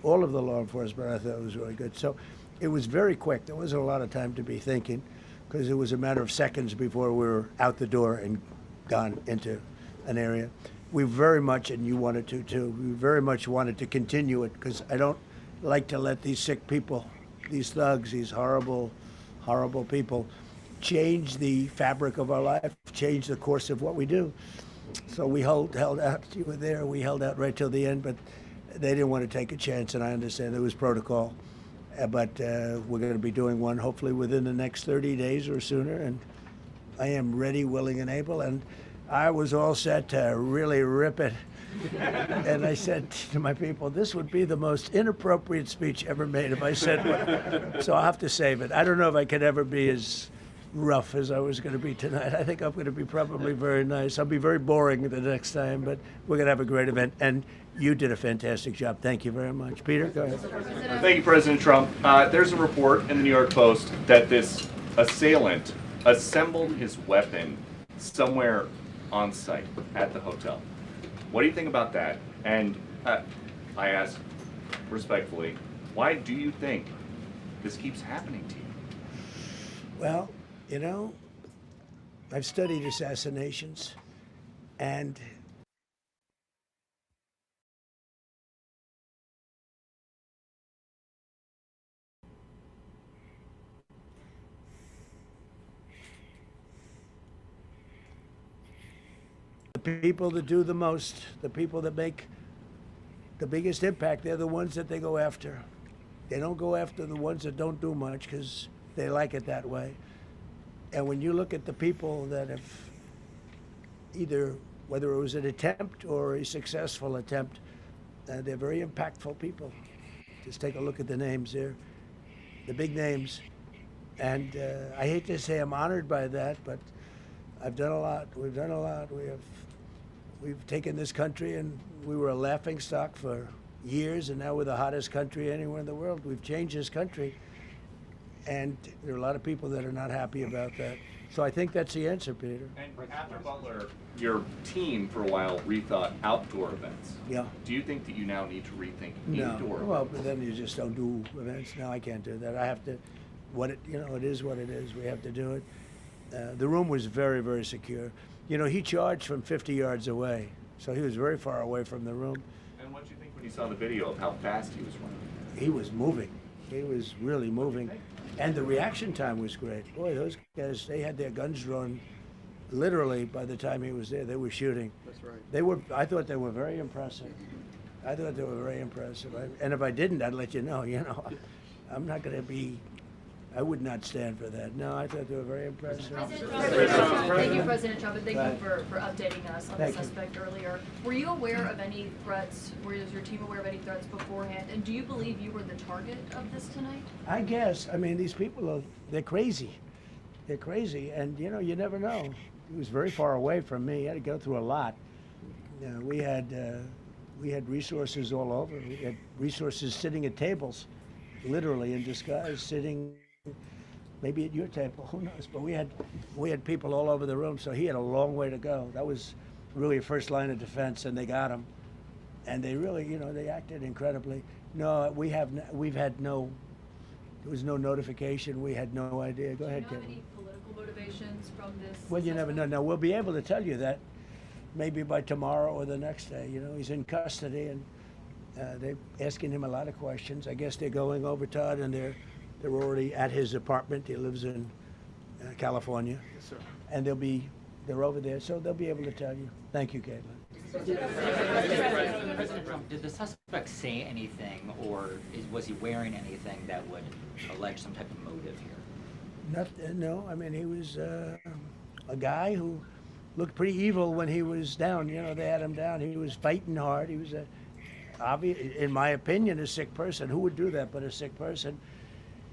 all of the law enforcement, I thought was really good. So it was very quick. There wasn't a lot of time to be thinking, because it was a matter of seconds before we were out the door and gone into an area. We very much, and you wanted to too, we very much wanted to continue it, because I don't like to let these sick people, these thugs, these horrible, horrible people, change the fabric of our life, change the course of what we do. So we held out. You were there. We held out right till the end, but they didn't want to take a chance, and I understand there was protocol. But we're going to be doing one hopefully within the next 30 days or sooner, and I am ready, willing, and able. And I was all set to really rip it. And I said to my people, this would be the most inappropriate speech ever made if I said what. So I'll have to save it. I don't know if I could ever be as rough as I was going to be tonight. I think I'm going to be probably very nice. I'll be very boring the next time, but we're going to have a great event. And you did a fantastic job. Thank you very much. Peter, go ahead. Thank you, President Trump. There's a report in the New York Post that this assailant assembled his weapon somewhere on site at the hotel. What do you think about that? And I ask respectfully, why do you think this keeps happening to you? Well, you know, I've studied assassinations, and the people that do the most, the people that make the biggest impact, they're the ones that they go after. They don't go after the ones that don't do much because they like it that way. And when you look at the people that have either, whether it was an attempt or a successful attempt, they're very impactful people. Just take a look at the names there, the big names. And I hate to say I'm honored by that, but I've done a lot. We've done a lot. We've taken this country, and we were a laughingstock for years, and now we're the hottest country anywhere in the world. We've changed this country, and there are a lot of people that are not happy about that. So I think that's the answer, Peter. And after Butler, your team for a while rethought outdoor events. Yeah. Do you think that you now need to rethink No. indoor Well, events? but then you just don't do events. No, I can't do that. I have to, it is what it is. We have to do it. The room was very, very secure. You know, he charged from 50 yards away, so he was very far away from the room. And what do you think when you saw the video of how fast he was running? He was moving. He was really moving. And the reaction time was great. Boy, those guys, they had their guns drawn literally by the time he was there. They were shooting. That's right. I thought they were very impressive. And if I didn't, I'd let you know, I'm not going to be, I would not stand for that. No, I thought they were very impressive. Thank you, President Trump, and thank you for updating us on Thank the you. suspect earlier. Were you aware of any threats? Was your team aware of any threats beforehand? And do you believe you were the target of this tonight? I guess. I mean, these people they're crazy. They're crazy, and you never know. He was very far away from me. He had to go through a lot. We had resources all over. We had resources sitting at tables, literally in disguise, sitting maybe at your table, who knows? But we had people all over the room, so he had a long way to go. That was really a first line of defense, and they got him. And they really, they acted incredibly. No, there was no notification. We had no idea. Go ahead, Do you know Kevin. any political motivations from this? Well, you never know. Now, we'll be able to tell you that maybe by tomorrow or the next day. He's in custody, and they're asking him a lot of questions. I guess they're going over, Todd, and they're already at his apartment. He lives in California. Yes, sir. And they're over there, so they'll be able to tell you. Thank you, Caitlin. President Trump, did the suspect say anything, or was he wearing anything that would allege some type of motive here? No, I mean, he was a guy who looked pretty evil when he was down. They had him down. He was fighting hard. He was in my opinion, a sick person. Who would do that but a sick person?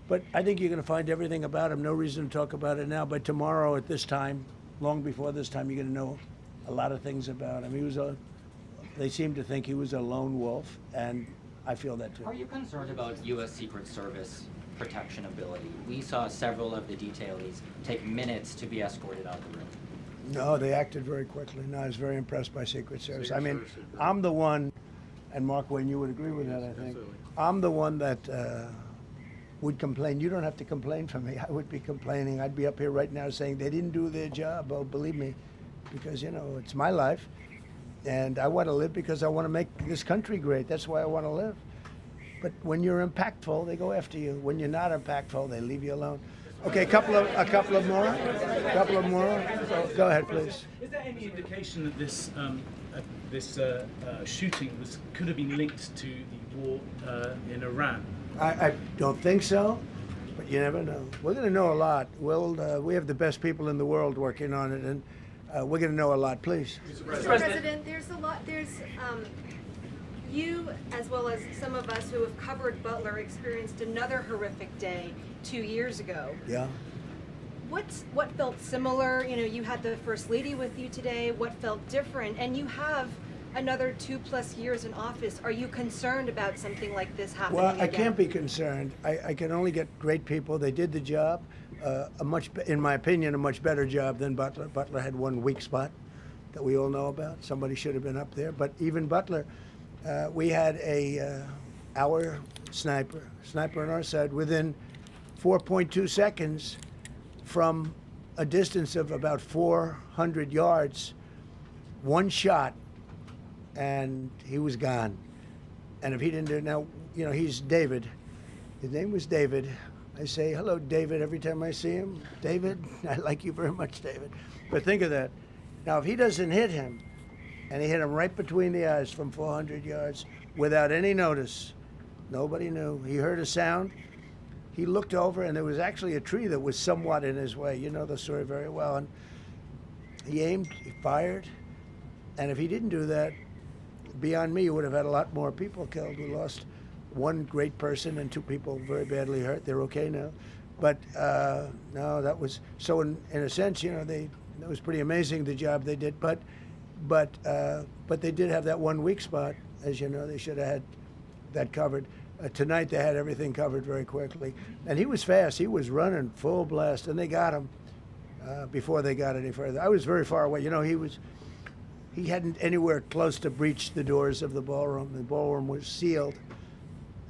But I think you're going to find everything about him. No reason to talk about it now. But tomorrow at this time, long before this time, you're going to know a lot of things about him. They seem to think he was a lone wolf, and I feel that too. Are you concerned about U.S. Secret Service protection ability? We saw several of the detailees take minutes to be escorted out of the room. No, they acted very quickly. No, I was very impressed by Secret Service. I mean, I'm the one, and Mark Wayne, you would agree with that, I think. I'm the one that would complain. You don't have to complain for me. I would be complaining. I'd be up here right now saying they didn't do their job. Oh, believe me, because, it's my life. And I want to live because I want to make this country great. That's why I want to live. But when you're impactful, they go after you. When you're not impactful, they leave you alone. Okay, a couple of more. Go ahead, please. Is there any indication that this shooting could have been linked to the war in Iran? I don't think so, but you never know. We're going to know a lot. We have the best people in the world working on it, and we're going to know a lot. Please. Mr. President, there's a lot. You, as well as some of us who have covered Butler, experienced another horrific day 2 years ago. Yeah. What felt similar? You know, you had the First Lady with you today. What felt different? And you have another 2+ years in office. Are you concerned about something like this happening Well, I again? can't be concerned. I can only get great people. They did the job, in my opinion, a much better job than Butler. Butler had one weak spot that we all know about. Somebody should have been up there. But even Butler, we had our sniper on our side within 4.2 seconds from a distance of about 400 yards, one shot, and he was gone. And if he didn't do it, now, you know, he's David. His name was David. I say, hello, David, every time I see him. David, I like you very much, David. But think of that. Now, if he doesn't hit him, and he hit him right between the eyes from 400 yards without any notice, nobody knew. He heard a sound. He looked over, and there was actually a tree that was somewhat in his way. You know the story very well. And he aimed, he fired, and if he didn't do that, beyond me, you would have had a lot more people killed. We lost one great person and 2 people very badly hurt. They're okay now. But no, that was, so in a sense, you know, that was pretty amazing, the job they did. But they did have that one weak spot. As you know, they should have had that covered. Tonight they had everything covered very quickly. And he was fast. He was running full blast, and they got him before they got any further. I was very far away. You know, he hadn't anywhere close to breach the doors of the ballroom. The ballroom was sealed,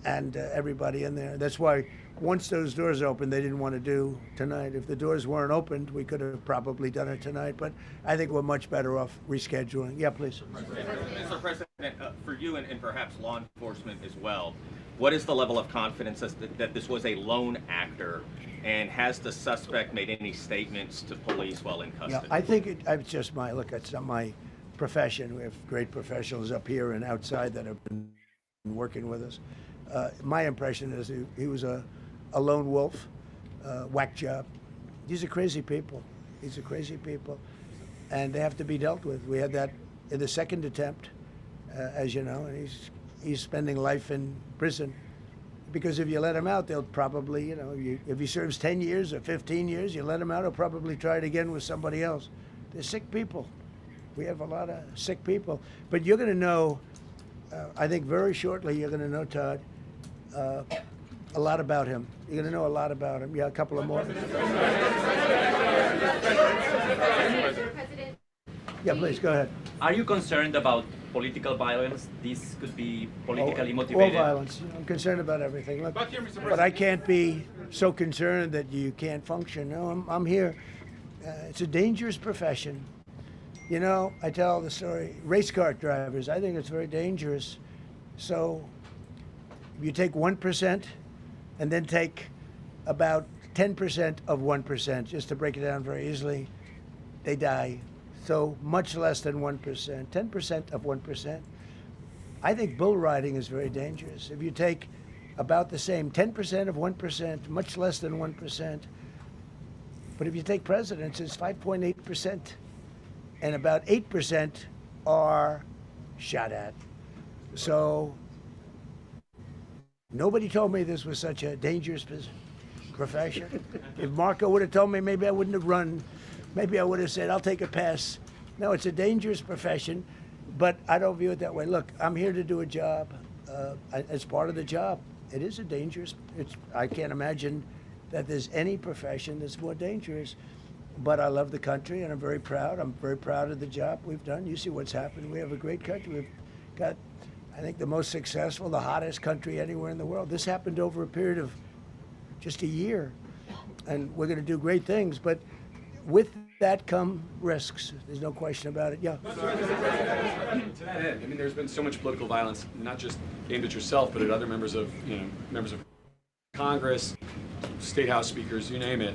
and everybody in there. That's why once those doors opened, they didn't want to do tonight. If the doors weren't opened, we could have probably done it tonight. But I think we're much better off rescheduling. Yeah, please. Mr. President, for you and perhaps law enforcement as well, what is the level of confidence that this was a lone actor, and has the suspect made any statements to police while in custody? Yeah, I think it's just it's not my profession. We have great professionals up here and outside that have been working with us. My impression is he was a lone wolf, whack job. These are crazy people. These are crazy people, and they have to be dealt with. We had that in the second attempt, as you know, and he's spending life in prison. Because if you let him out, they'll probably, you know, if he serves 10 years or 15 years, you let him out, he'll probably try it again with somebody else. They're sick people. We have a lot of sick people. But you're going to know, I think very shortly, you're going to know, Todd, a lot about him. You're going to know a lot about him. Yeah, a couple of more. Yeah, please, go ahead. Are you concerned about political violence? This could be politically motivated. All violence. I'm concerned about everything. Look, but I can't be so concerned that you can't function. No, I'm here. It's a dangerous profession. You know, I tell the story, race car drivers, I think it's very dangerous. So if you take 1% and then take about 10% of 1%, just to break it down very easily, they die. So much less than 1%, 10% of 1%. I think bull riding is very dangerous. If you take about the same, 10% of 1%, much less than 1%. But if you take presidents, it's 5.8%. And about 8% are shot at. So nobody told me this was such a dangerous profession. If Marco would have told me, maybe I wouldn't have run. Maybe I would have said, I'll take a pass. No, it's a dangerous profession, but I don't view it that way. Look, I'm here to do a job. As part of the job, it is a dangerous, I can't imagine that there's any profession that's more dangerous. But I love the country, and I'm very proud. I'm very proud of the job we've done. You see what's happened. We have a great country. We've got, I think, the most successful, the hottest country anywhere in the world. This happened over a period of just a year, and we're going to do great things. But with that come risks. There's no question about it. Yeah. To that end, I mean, there's been so much political violence, not just aimed at yourself, but at other members of Congress, state house speakers, you name it.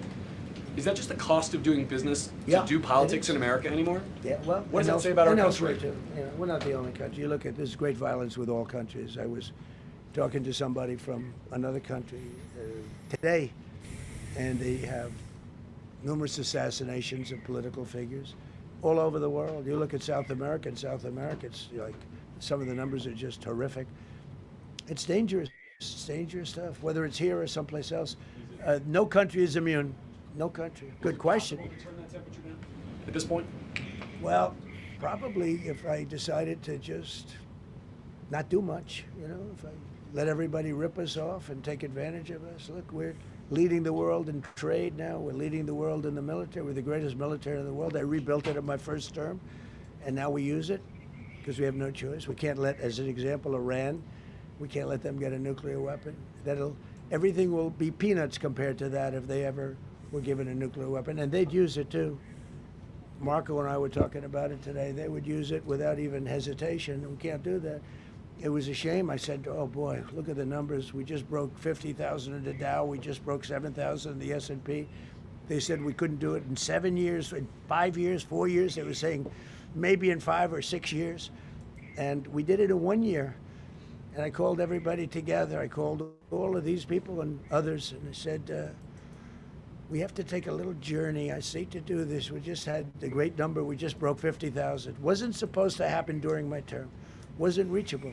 Is that just the cost of doing business to do politics in America anymore? Yeah, well, what does that say about our country? Too. You know, we're not the only country. You look at, there's great violence with all countries. I was talking to somebody from another country today, and they have numerous assassinations of political figures. all over the world. You look at South America, it's like some of the numbers are just horrific. It's dangerous. It's dangerous stuff, whether it's here or someplace else. No country is immune. No country. Good question. Turn that temperature down at this point? Well, probably if I decided to just not do much, if I let everybody rip us off and take advantage of us. Look, we're leading the world in trade now. We're leading the world in the military. We're the greatest military in the world. I rebuilt it in my first term, and now we use it because we have no choice. We can't let, as an example, Iran, we can't let them get a nuclear weapon. Everything will be peanuts compared to that if they ever were given a nuclear weapon, and they'd use it too. Marco and I were talking about it today. They would use it without even hesitation. We can't do that. It was a shame. I said, oh boy, look at the numbers. We just broke 50,000 in the Dow. We just broke 7,000 in the S&P. They said we couldn't do it in 7 years, in 5 years, 4 years. They were saying maybe in 5 or 6 years. And we did it in 1 year. And I called everybody together. I called all of these people and others, and I said, we have to take a little journey. I see to do this. We just had the great number. We just broke 50,000. Wasn't supposed to happen during my term. Wasn't reachable.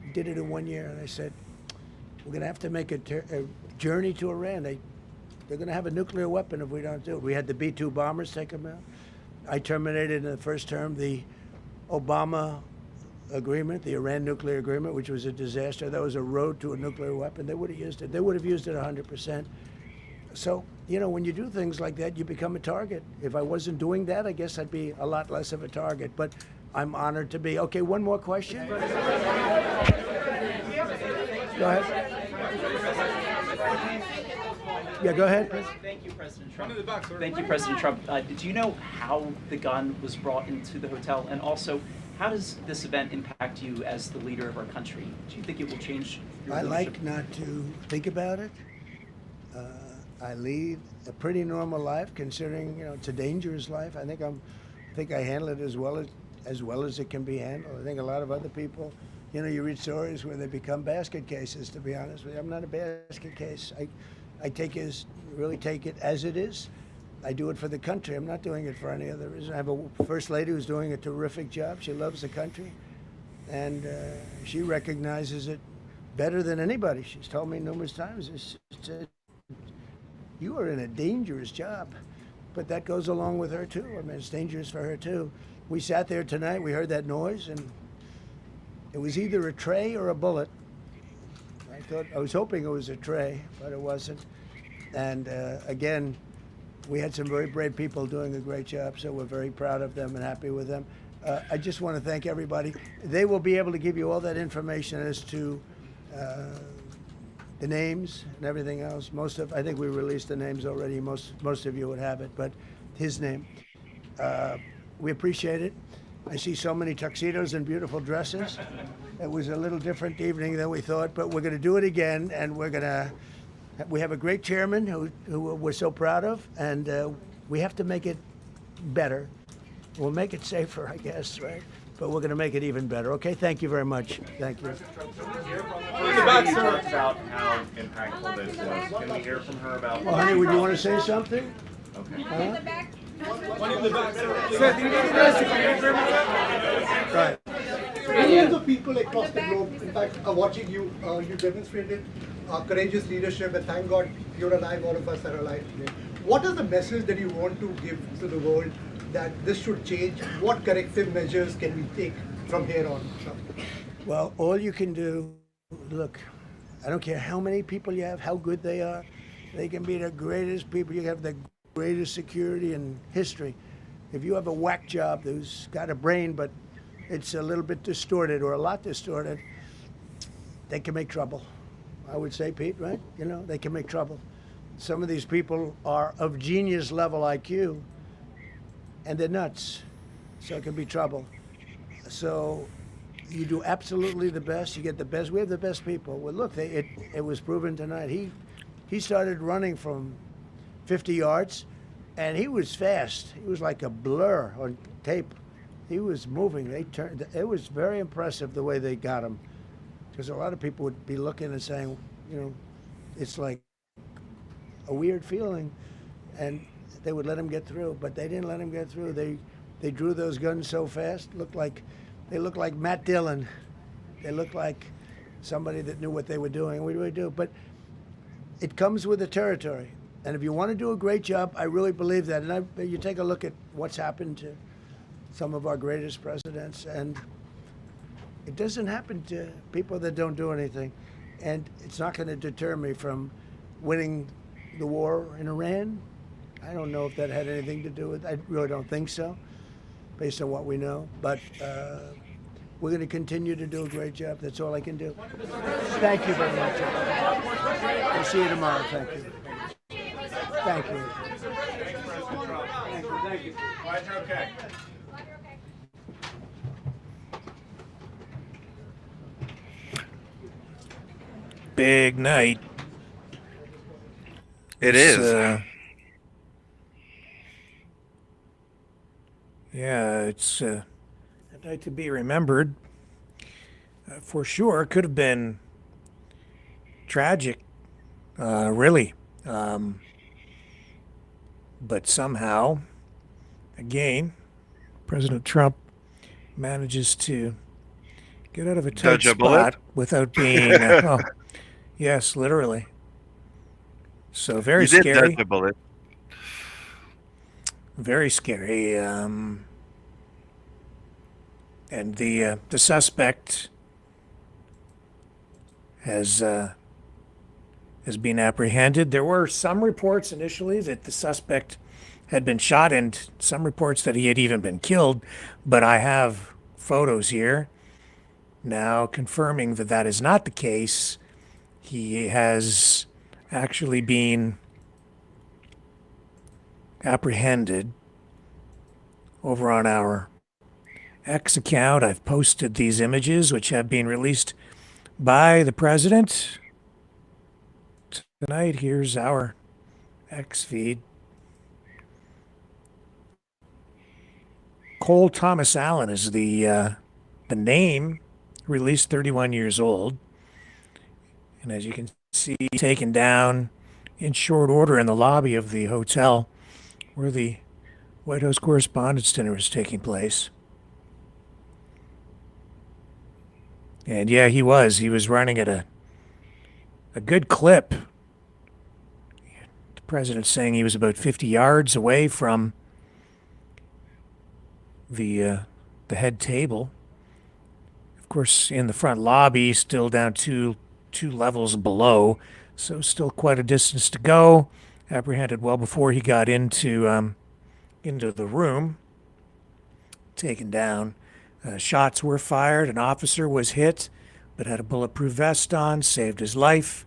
We did it in 1 year, and I said, we're going to have to make a journey to Iran. They're going to have a nuclear weapon if we don't do it. We had the B-2 bombers take them out. I terminated in the first term the Obama agreement, the Iran nuclear agreement, which was a disaster. That was a road to a nuclear weapon. They would have used it. They would have used it 100%. So, when you do things like that, you become a target. If I wasn't doing that, I guess I'd be a lot less of a target. But I'm honored to be. Okay, one more question. Go ahead. Yeah, go ahead. Thank you, President Trump. Thank you, President Trump. Did you know how the gun was brought into the hotel? And also, how does this event impact you as the leader of our country? Do you think it will change your leadership? I like not to think about it. I lead a pretty normal life, considering it's a dangerous life. I think I handle it as well as it can be handled. I think a lot of other people, you read stories where they become basket cases. To be honest with you, I'm not a basket case. I really take it as it is. I do it for the country. I'm not doing it for any other reason. I have a first lady who's doing a terrific job. She loves the country, and she recognizes it better than anybody. She's told me numerous times. You are in a dangerous job, but that goes along with her too. I mean, it's dangerous for her too. We sat there tonight, we heard that noise, and it was either a tray or a bullet. I was hoping it was a tray, but it wasn't. And again, we had some very brave people doing a great job, so we're very proud of them and happy with them. I just want to thank everybody. They will be able to give you all that information as to the names and everything else. I think we released the names already. Most of you would have it, but his name. We appreciate it. I see so many tuxedos and beautiful dresses. It was a little different evening than we thought, but we're going to do it again, and we have a great chairman who we're so proud of, and we have to make it better. We'll make it safer, I guess, right? But we're going to make it even better. Okay, thank you very much. Thank you. You talked about how impactful this was. Can we hear from her about? Well, honey, would you want to say something? Okay. One in the back, Right. Millions of people across the globe, in fact, are watching you. You demonstrated courageous leadership, and thank God you're alive. All of us are alive today. What is the message that you want to give to the world that this should change? What corrective measures can we take from here on? Well, all you can do, look, I don't care how many people you have, how good they are. They can be the greatest people. You have the greatest security in history. If you have a whack job who's got a brain, but it's a little bit distorted or a lot distorted, they can make trouble. I would say, Pete, right? They can make trouble. Some of these people are of genius level IQ, and they're nuts, so it can be trouble. So you do absolutely the best. You get the best. We have the best people. Well, look, it was proven tonight. He started running from 50 yards, and he was fast. He was like a blur on tape. He was moving. It was very impressive the way they got him, because a lot of people would be looking and saying, it's like a weird feeling, and they would let him get through, but they didn't let him get through. They They drew those guns so fast. They look like Matt Dillon. They look like somebody that knew what they were doing. We really do. But it comes with the territory. And if you want to do a great job, I really believe that. And you take a look at what's happened to some of our greatest presidents, and it doesn't happen to people that don't do anything. And it's not going to deter me from winning the war in Iran. I don't know if that had anything to do with it. I really don't think so, based on what we know. But we're going to continue to do a great job. That's all I can do. Thank you very much. We'll see you tomorrow. Thank you. Thank you. Thank you. Glad you're okay. Big night. It It's, is. Yeah, it's a night to be remembered. For sure, could have been tragic, really. But somehow, again, President Trump manages to get out of a tight Dodge a bullet? spot without being, oh, yes, literally. So very You did scary. dodge a bullet. Very scary. And the suspect has been apprehended. There were some reports initially that the suspect had been shot, and some reports that he had even been killed. But I have photos here now confirming that that is not the case. He has actually been apprehended over on our X account. I've posted these images, which have been released by the president tonight. Here's our X feed. Cole Thomas Allen is the name, released, 31 years old. And as you can see, taken down in short order in the lobby of the hotel where the White House Correspondents' Dinner was taking place. And yeah, he was running at a good clip. The president's saying he was about 50 yards away from the head table. Of course, in the front lobby, still down two levels below, so still quite a distance to go. Apprehended well before he got into the room. Taken down. Shots were fired. An officer was hit, but had a bulletproof vest on, saved his life.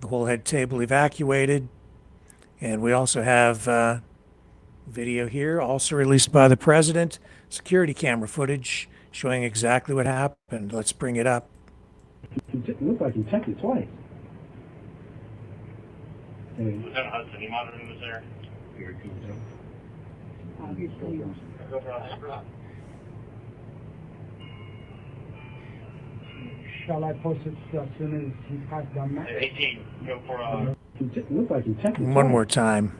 The whole head table evacuated. And we also have video here, also released by the president. Security camera footage showing exactly what happened. Let's bring it up. It looked like he checked it twice. Lieutenant Hudson, you monitoring this there? Very cool, Joe. Shall I post it as soon as he passed down that? 18, go for It looked like he checked it One twice. more time.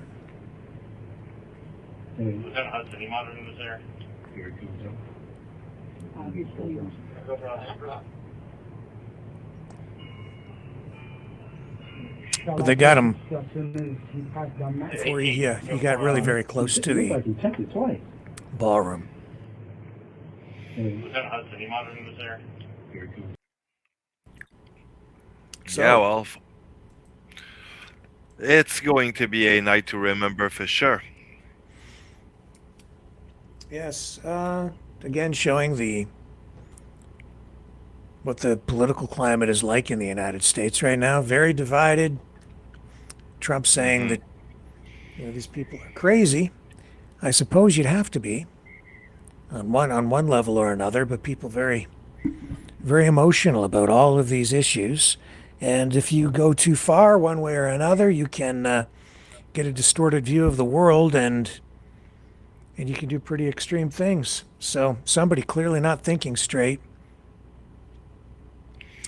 Lieutenant Hudson, you monitoring this there? Very cool, Joe. Go for But they got him As soon as he passed down that. before he got really very close to It looked the like he checked it twice. ballroom. Lieutenant Hudson, you monitoring this there? Very cool. Yeah, well, it's going to be a night to remember for sure. Yes, again showing what the political climate is like in the United States right now. Very divided. Trump saying that these people are crazy. I suppose you'd have to be on one level or another, but people very, very emotional about all of these issues. And if you go too far one way or another, you can get a distorted view of the world, and you can do pretty extreme things. So somebody clearly not thinking straight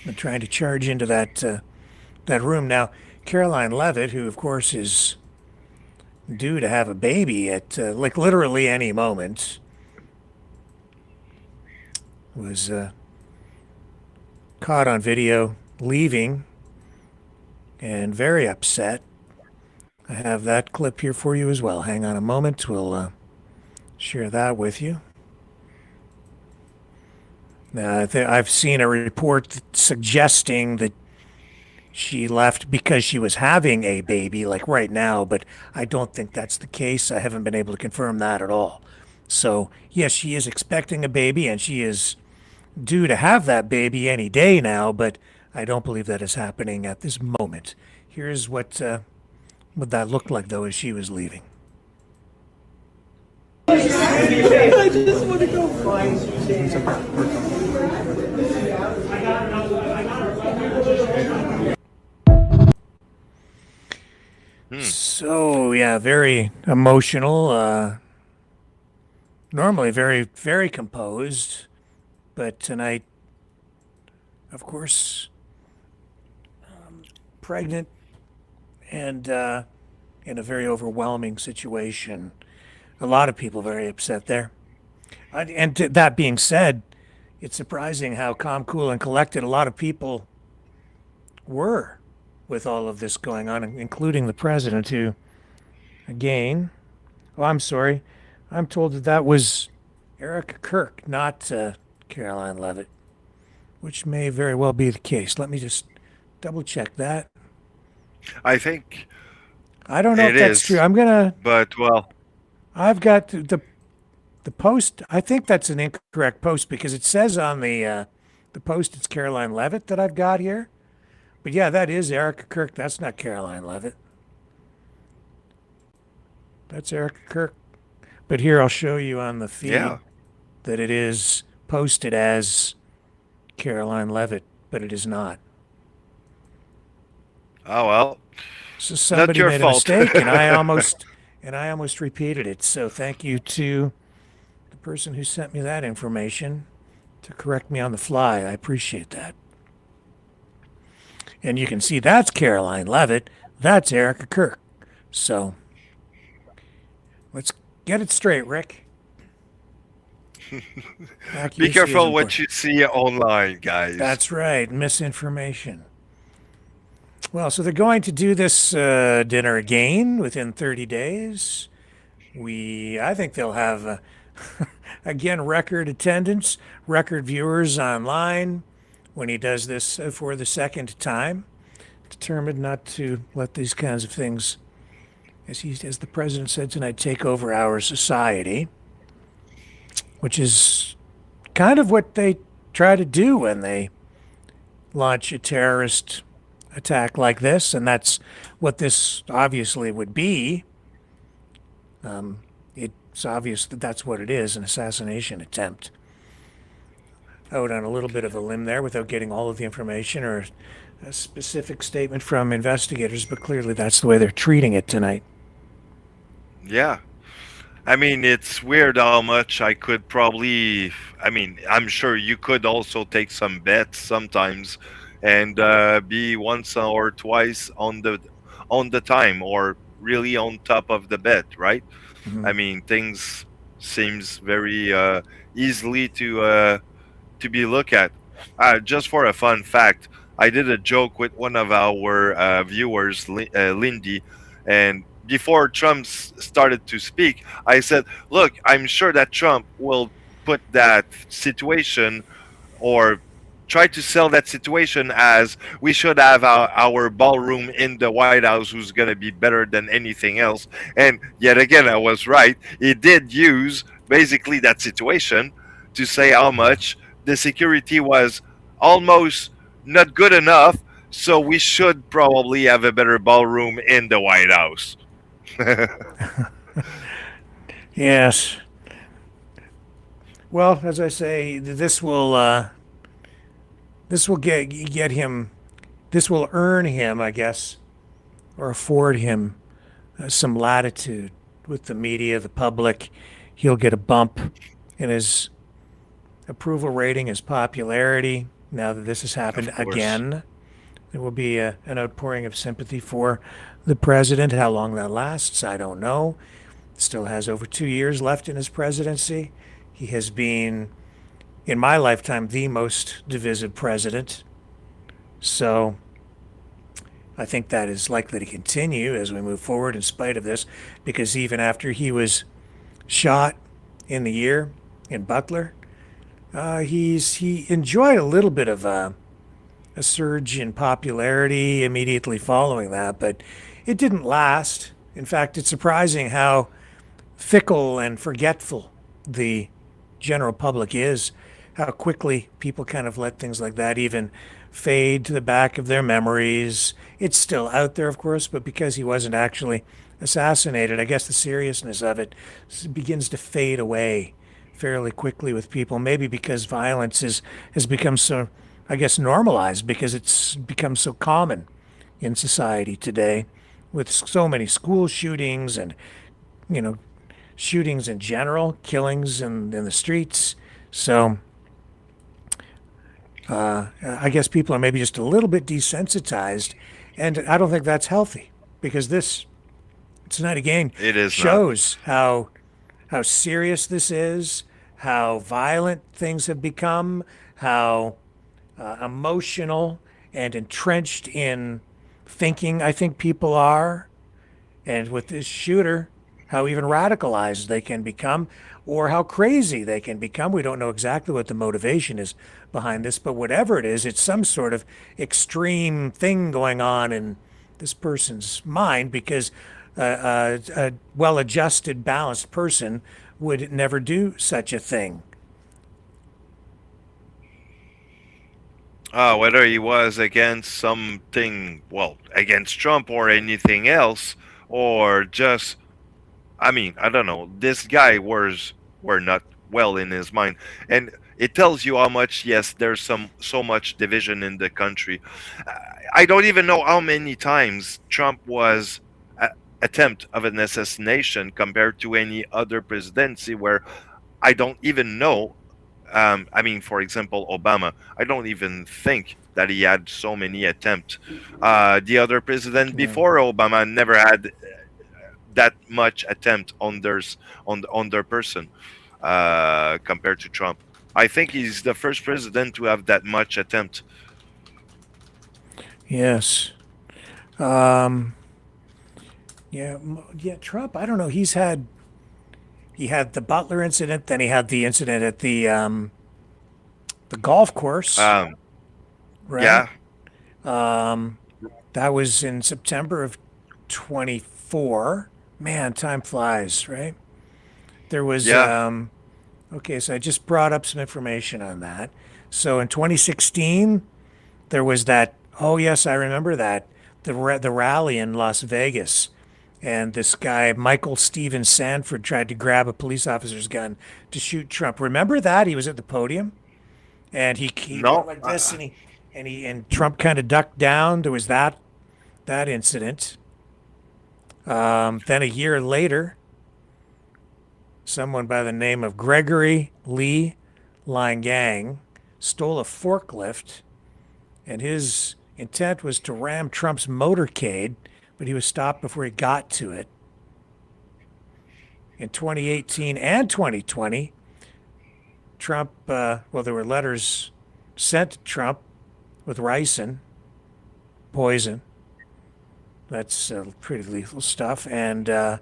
and trying to charge into that room. Now, Caroline Leavitt, who of course is due to have a baby at like literally any moment. Was caught on video leaving and very upset. I have that clip here for you as well. Hang on a moment. We'll share that with you. Now, I've seen a report suggesting that she left because she was having a baby, like right now, but I don't think that's the case. I haven't been able to confirm that at all. So, yes, she is expecting a baby, and she is due to have that baby any day now, but I don't believe that is happening at this moment. Here's what that looked like, though, as she was leaving. I just want to go find So, yeah, very emotional. Normally very, very composed. But tonight, of course, pregnant and in a very overwhelming situation. A lot of people very upset there. And that being said, it's surprising how calm, cool, and collected a lot of people were with all of this going on, including the president, who, again, I'm sorry, I'm told that was Erica Kirk, not Caroline Leavitt, which may very well be the case. Let me just double check that. I think I don't know if that's true. I'm gonna. But well, I've got the post. I think that's an incorrect post because it says on the post it's Caroline Leavitt that I've got here. But yeah, that is Erica Kirk. That's not Caroline Leavitt. That's Erica Kirk. But here I'll show you on the feed that it is posted as Caroline Leavitt, but it is not. Oh well. So somebody made a mistake, and I almost repeated it. So thank you to the person who sent me that information to correct me on the fly. I appreciate that. And you can see that's Caroline Leavitt. That's Erica Kirk. So let's get it straight, Rick. Be careful what you see online, guys. That's right. Misinformation. Well, so they're going to do this dinner again within 30 days. I think they'll have, again, record attendance, record viewers online when he does this for the second time. Determined not to let these kinds of things, as the president said tonight, take over our society, which is kind of what they try to do when they launch a terrorist attack like this, and that's what this obviously would be. It's obvious that that's what it is, an assassination attempt. Out on a little bit of a limb there without getting all of the information or a specific statement from investigators, but clearly that's the way they're treating it tonight. Yeah. I mean, it's weird how much I could probably, I'm sure you could also take some bets sometimes and be once or twice on the time or really on top of the bet, right? Mm-hmm. I mean, things seems very easily to be looked at. Just for a fun fact, I did a joke with one of our viewers, Lindy, and before Trump started to speak, I said, look, I'm sure that Trump will put that situation or try to sell that situation as we should have our ballroom in the White House who's going to be better than anything else. And yet again, I was right. He did use basically that situation to say how much the security was almost not good enough, so we should probably have a better ballroom in the White House. Yes. Well, as I say, this will get him. This will earn him, I guess, or afford him some latitude with the media, the public. He'll get a bump in his approval rating, his popularity. Now that this has happened again, there will be an outpouring of sympathy for the president. How long that lasts, I don't know. Still has over 2 years left in his presidency. He has been, in my lifetime, the most divisive president. So I think that is likely to continue as we move forward in spite of this, because even after he was shot in the ear in Butler, he enjoyed a little bit of a surge in popularity immediately following that, but it didn't last. In fact, it's surprising how fickle and forgetful the general public is, how quickly people kind of let things like that even fade to the back of their memories. It's still out there, of course, but because he wasn't actually assassinated, I guess the seriousness of it begins to fade away fairly quickly with people, maybe because violence has become so, I guess, normalized, because it's become so common in society today, with so many school shootings and, shootings in general, killings in the streets. So I guess people are maybe just a little bit desensitized, and I don't think that's healthy, because this tonight again shows how serious this is, how violent things have become, how emotional and entrenched in thinking I think people are, and with this shooter, how even radicalized they can become, or how crazy they can become. We don't know exactly what the motivation is behind this, but whatever it is, it's some sort of extreme thing going on in this person's mind, because a well-adjusted, balanced person would never do such a thing. Whether he was against something, against Trump or anything else, or just, I don't know. This guy were not well in his mind, and it tells you how much. Yes, there's so much division in the country. I don't even know how many times Trump was attempt of an assassination compared to any other presidency, where I don't even know. For example, Obama. I don't even think that he had so many attempts. The other president before Obama never had that much attempt on their person compared to Trump. I think he's the first president to have that much attempt. Yes. Trump, I don't know. He had the Butler incident, then he had the incident at the golf course. Right? Yeah. That was in September of 24. Man, time flies, right? There was okay, so I just brought up some information on that. So in 2016, there was that, oh yes, I remember that, the rally in Las Vegas. And this guy, Michael Steven Sanford, tried to grab a police officer's gun to shoot Trump. Remember that? He was at the podium, and he went like this, and Trump kind of ducked down. There was that incident. Then a year later, someone by the name of Gregory Lee Langang stole a forklift, and his intent was to ram Trump's motorcade, but he was stopped before he got to it. In 2018 and 2020, Trump, there were letters sent to Trump with ricin, poison. That's pretty lethal stuff. And then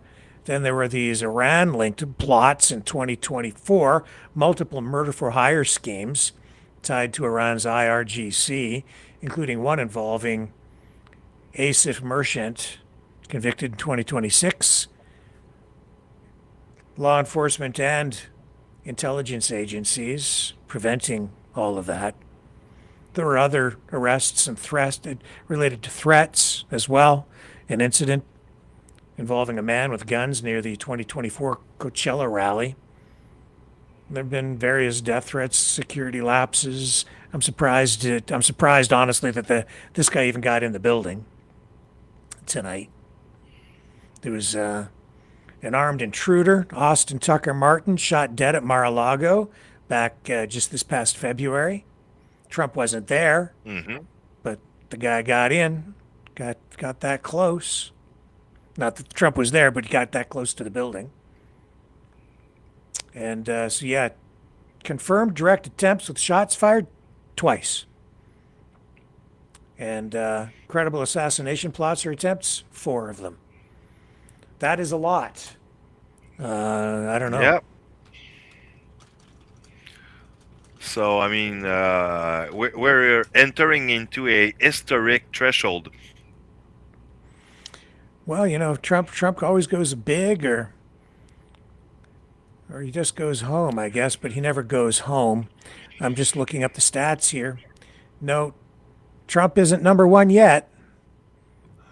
there were these Iran-linked plots in 2024, multiple murder-for-hire schemes tied to Iran's IRGC, including one involving Asif Merchant, convicted in 2026. Law enforcement and intelligence agencies preventing all of that. There were other arrests and threats related to threats as well. An incident involving a man with guns near the 2024 Coachella rally. There have been various death threats, security lapses. I'm surprised, honestly, that this guy even got in the building tonight. There was an armed intruder, Austin Tucker Martin, shot dead at Mar-a-Lago back just this past February. Trump wasn't there, but the guy got in, got that close. Not that Trump was there, but he got that close to the building. And so, yeah, confirmed direct attempts with shots fired twice. And credible assassination plots or attempts, 4 of them. That is a lot. I don't know. Yep. So, I mean, we're entering into a historic threshold. Well, you know, Trump always goes big, or he just goes home, I guess, but he never goes home. I'm just looking up the stats here. No, Trump isn't number 1 yet.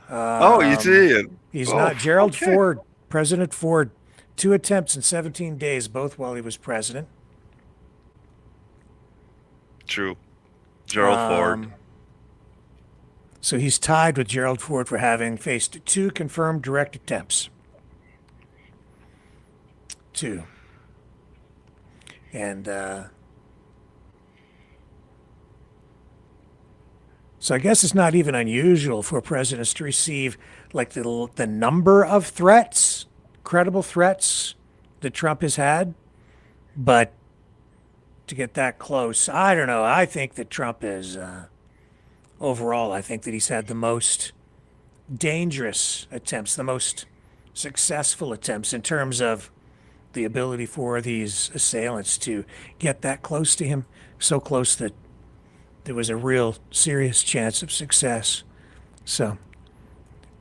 Oh, you see. He's Oh, not. Gerald okay. Ford, President Ford, 2 attempts in 17 days, both while he was president. True. Gerald Ford. So he's tied with Gerald Ford for having faced 2 confirmed direct attempts. 2. And so I guess it's not even unusual for presidents to receive like the number of threats, credible threats that Trump has had, but to get that close, I don't know. I think that Trump is overall, I think that he's had the most dangerous attempts, the most successful attempts in terms of the ability for these assailants to get that close to him, so close that there was a real serious chance of success. So,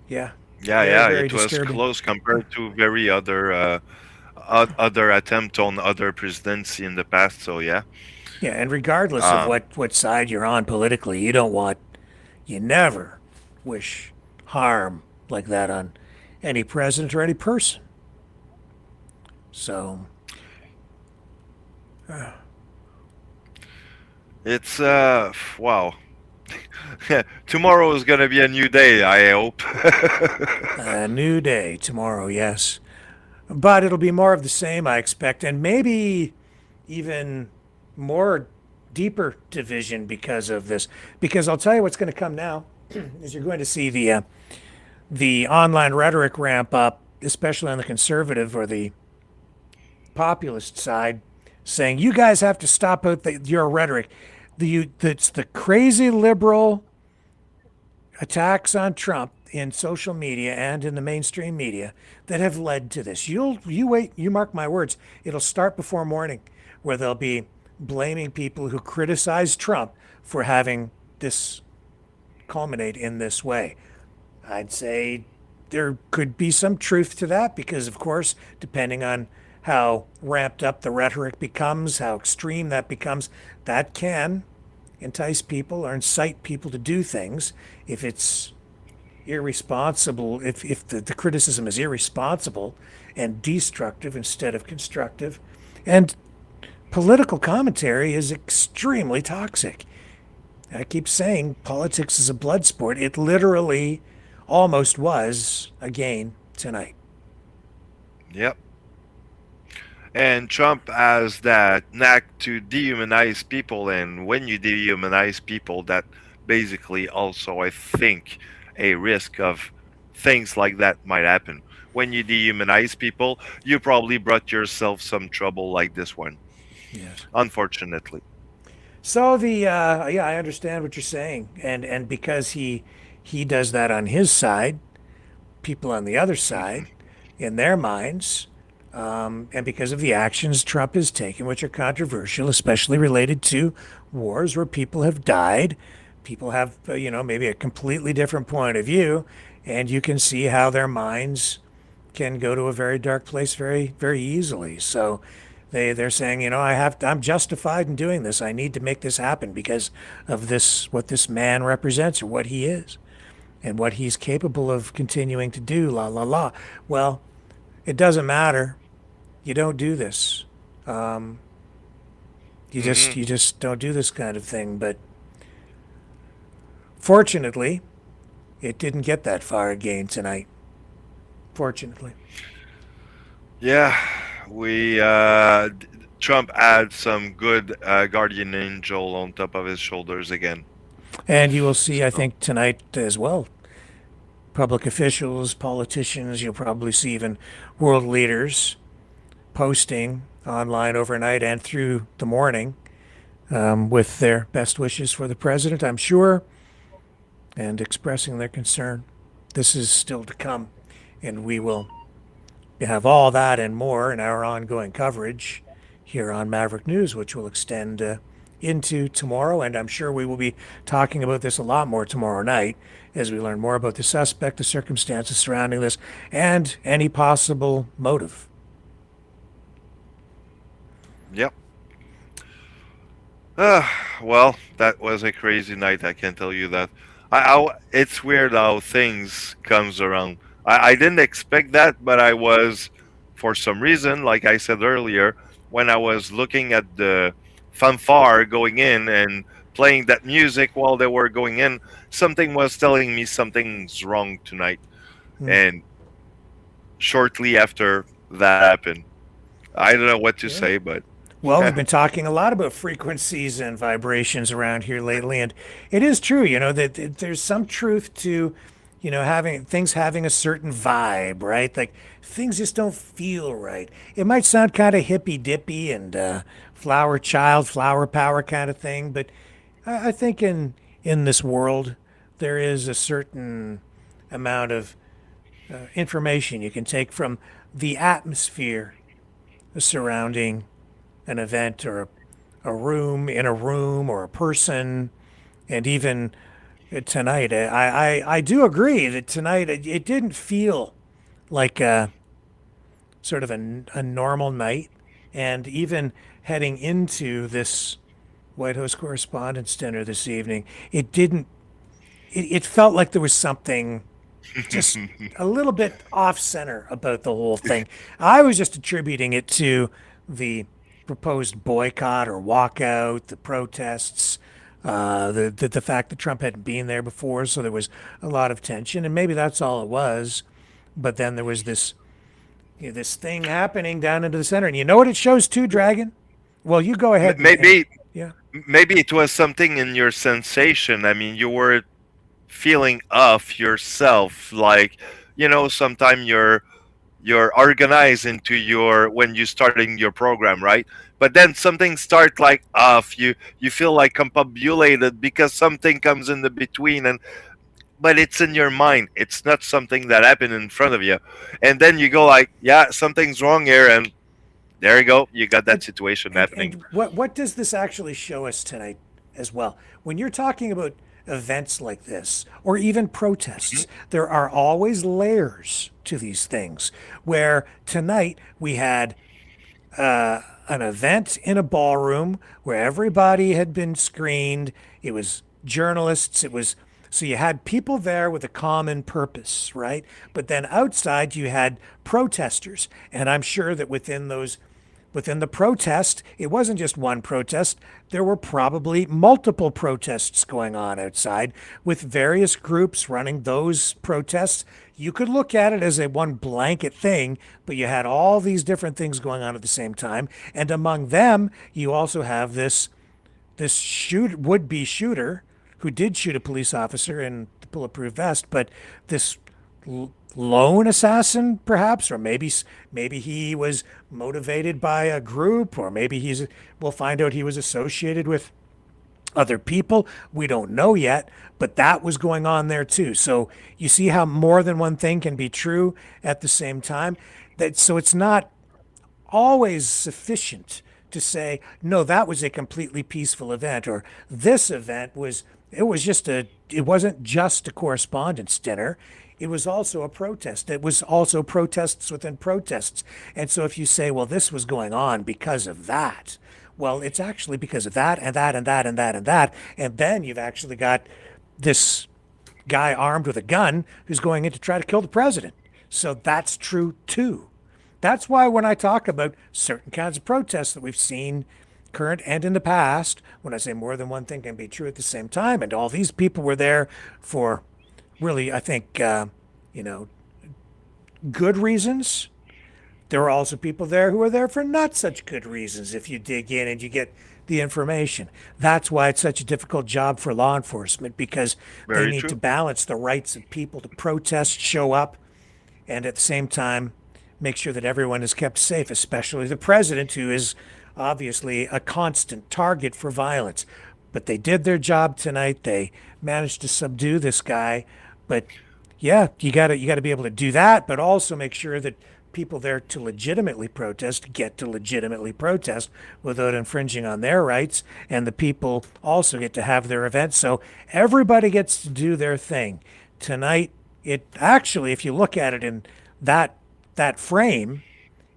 yeah. Very It was disturbing. close compared to very other attempt on other presidency in the past. So, yeah. Yeah, and regardless of what side you're on politically, you never wish harm like that on any president or any person. So, It's wow. Tomorrow is gonna be a new day, I hope. a new day tomorrow, yes. But it'll be more of the same, I expect, and maybe even more deeper division because of this. Because I'll tell you what's going to come now is you're going to see the online rhetoric ramp up, especially on the conservative or the populist side, saying you guys have to stop out your rhetoric. It's the crazy liberal attacks on Trump in social media and in the mainstream media that have led to this. You wait, you mark my words, it'll start before morning, where they'll be blaming people who criticize Trump for having this culminate in this way. I'd say there could be some truth to that because, of course, depending on how ramped up the rhetoric becomes, how extreme that becomes, that can entice people or incite people to do things. If it's irresponsible, if the criticism is irresponsible and destructive instead of constructive, and political commentary is extremely toxic. I keep saying politics is a blood sport. It literally almost was again tonight. Yep. And Trump has that knack to dehumanize people, and when you dehumanize people, that basically also, I think, a risk of things like that might happen. When you dehumanize people, you probably brought yourself some trouble like this one. Yes. Unfortunately. So I understand what you're saying, and because he does that on his side, people on the other side, in their minds, and because of the actions Trump has taken, which are controversial, especially related to wars where people have died, people have maybe a completely different point of view, and you can see how their minds can go to a very dark place very, very easily. So they're saying, I'm justified in doing this. I need to make this happen because of what this man represents or what he is and what he's capable of continuing to do, la, la, la. Well, it doesn't matter. You don't do this. You just don't do this kind of thing. But fortunately, it didn't get that far again tonight. Fortunately. Yeah, Trump had some good guardian angel on top of his shoulders again. And you will see, I think, tonight as well, public officials, politicians, you'll probably see even world leaders posting online overnight and through the morning with their best wishes for the president, I'm sure, and expressing their concern. This is still to come, and we will have all that and more in our ongoing coverage here on Maverick News, which will extend into tomorrow. And I'm sure we will be talking about this a lot more tomorrow night as we learn more about the suspect, the circumstances surrounding this, and any possible motive. Yep. Well, that was a crazy night. I can tell you that. It's weird how things comes around. I didn't expect that, but I was, for some reason, like I said earlier, when I was looking at the fanfare going in and playing that music while they were going in, something was telling me something's wrong tonight. And shortly after that happened, I don't know what to say, but well, we've been talking a lot about frequencies and vibrations around here lately, and it is true, that there's some truth to, having things having a certain vibe, right? Like things just don't feel right. It might sound kind of hippy dippy and flower child, flower power kind of thing, but I think in this world there is a certain amount of information you can take from the atmosphere surrounding an event or a room in a room or a person. And even tonight, I do agree that tonight it didn't feel like a sort of a normal night. And even heading into this White House Correspondents' Dinner this evening, it felt like there was something just a little bit off center about the whole thing. I was just attributing it to the proposed boycott or walkout, the protests, the fact that Trump hadn't been there before, so there was a lot of tension, and maybe that's all it was. But then there was this this thing happening down into the center, and you know what it shows too, Dragon? Well, you go ahead. Maybe, yeah. Maybe it was something in your sensation. I mean, you were feeling off yourself, like sometimes you're organized into when you starting your program, right? But then something start like off. You feel like compabulated because something comes in the between, but it's in your mind. It's not something that happened in front of you, and then you go like, yeah, something's wrong here, and there you go. You got that situation happening. And what does this actually show us tonight as well? When you're talking about events like this, or even protests, there are always layers to these things. Where tonight we had an event in a ballroom where everybody had been screened. It was journalists. So you had people there with a common purpose, right? But then outside you had protesters, and I'm sure that within the protest, it wasn't just one protest. There were probably multiple protests going on outside with various groups running those protests. You could look at it as a one blanket thing, but you had all these different things going on at the same time. And among them, you also have this would-be shooter who did shoot a police officer in the bulletproof vest, but this lone assassin, perhaps, or maybe he was motivated by a group, or maybe we'll find out he was associated with other people. We don't know yet, but that was going on there too. So you see how more than one thing can be true at the same time. So it's not always sufficient to say, no, that was a completely peaceful event, or this event it wasn't just a correspondence dinner. It was also a protest. It was also protests within protests. And so if you say, well, this was going on because of that, well, it's actually because of that and that and that and that and that. And then you've actually got this guy armed with a gun who's going in to try to kill the president. So that's true too. That's why when I talk about certain kinds of protests that we've seen current and in the past, when I say more than one thing can be true at the same time, and all these people were there for really, I think, good reasons. There are also people there who are there for not such good reasons if you dig in and you get the information. That's why it's such a difficult job for law enforcement, because they Very need true. to balance the rights of people to protest, show up, and at the same time make sure that everyone is kept safe, especially the president, who is obviously a constant target for violence. But they did their job tonight. They managed to subdue this guy. But yeah, you gotta be able to do that, but also make sure that people there to legitimately protest get to legitimately protest without infringing on their rights, and the people also get to have their events. So everybody gets to do their thing. Tonight, it actually, if you look at it in that frame,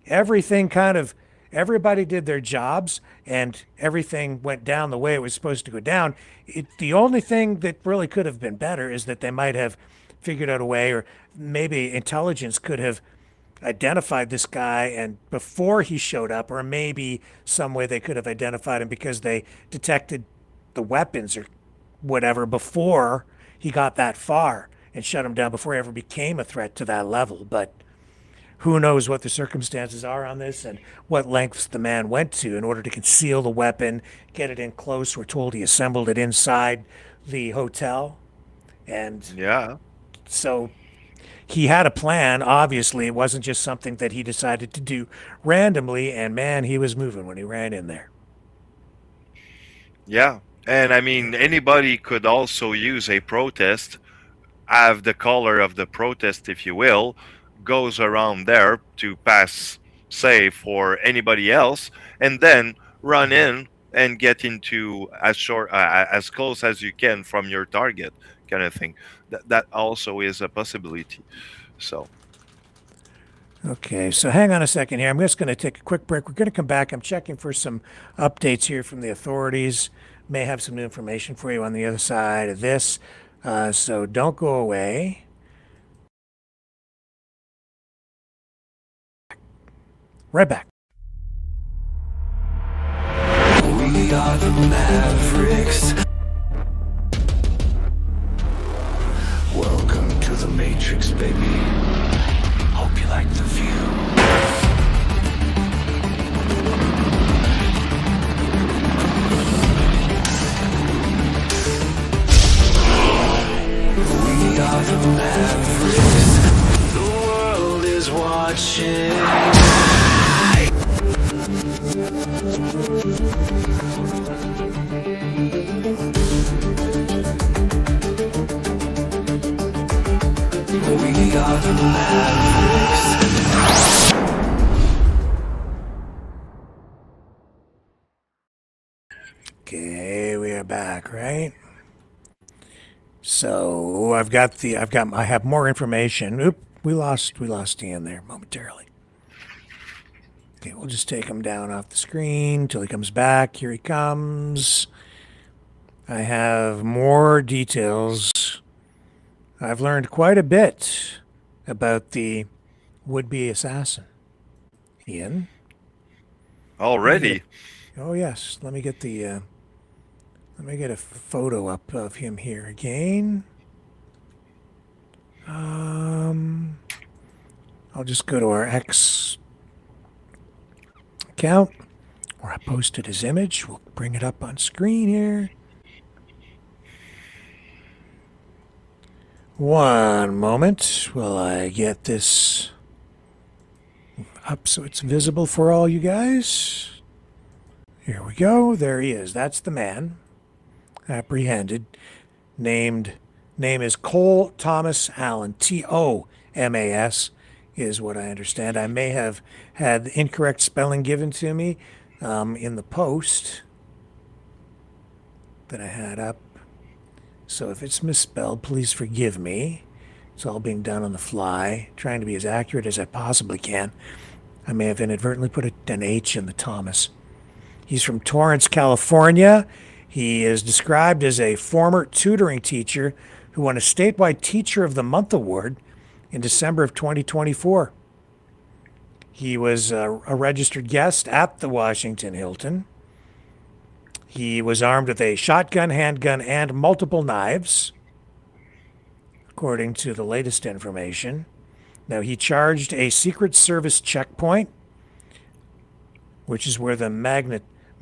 everything kind of, everybody did their jobs and everything went down the way it was supposed to go down. The only thing that really could have been better is that they might have figured out a way, or maybe intelligence could have identified this guy and before he showed up, or maybe some way they could have identified him because they detected the weapons or whatever before he got that far and shut him down before he ever became a threat to that level. But who knows what the circumstances are on this and what lengths the man went to in order to conceal the weapon, get it in close. We're told he assembled it inside the hotel. And Yeah. so he had a plan. Obviously, it wasn't just something that he decided to do randomly. And man, he was moving when he ran in there. Yeah. And I mean, anybody could also use a protest, have the color of the protest, if you will, goes around there to pass safe for anybody else, and then run in and get into as close as you can from your target, kind of thing. That also is a possibility. So. Okay, so hang on a second here. I'm just going to take a quick break. We're going to come back. I'm checking for some updates here from the authorities. May have some new information for you on the other side of this. So don't go away. Right back. We are the Mavericks. Welcome to the Matrix, baby. Hope you like the view. We are the Mavericks. The world is watching. We are the Mavericks. Okay, we are back, right? So I have more information. Oop, we lost Ian there momentarily. Okay, we'll just take him down off the screen till he comes back. Here he comes. I have more details. I've learned quite a bit about the would-be assassin. Ian? Already? Oh yes. Let me get a photo up of him here again. I'll just go to our X account where I posted his image. We'll bring it up on screen here. One moment while I get this up so it's visible for all you guys. Here we go. There he is. That's the man. Apprehended. Name is Cole Thomas Allen. Thomas is what I understand. I may have had the incorrect spelling given to me in the post that I had up. So if it's misspelled, please forgive me. It's all being done on the fly, trying to be as accurate as I possibly can. I may have inadvertently put an H in the Thomas. He's from Torrance, California. He is described as a former tutoring teacher who won a statewide Teacher of the Month award in December of 2024. He was a registered guest at the Washington Hilton. He was armed with a shotgun, handgun, and multiple knives, according to the latest information. Now, he charged a Secret Service checkpoint, which is where the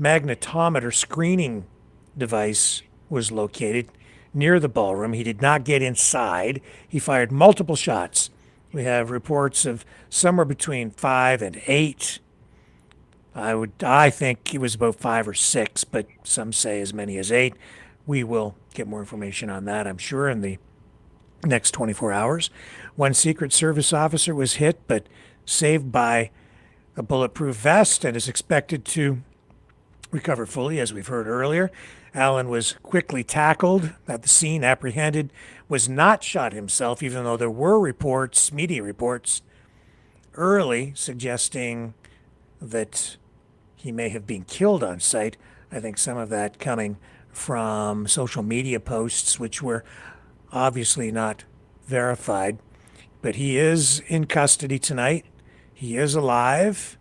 magnetometer screening device was located near the ballroom. He did not get inside. He fired multiple shots. We have reports of somewhere between 5 and 8. I think it was about 5 or 6, but some say as many as 8. We will get more information on that, I'm sure, in the next 24 hours. One Secret Service officer was hit, but saved by a bulletproof vest and is expected to recover fully, as we've heard earlier. Allen was quickly tackled at the scene, apprehended, was not shot himself, even though there were reports, media reports, early suggesting that he may have been killed on site. I think some of that coming from social media posts, which were obviously not verified. But he is in custody tonight. He is alive.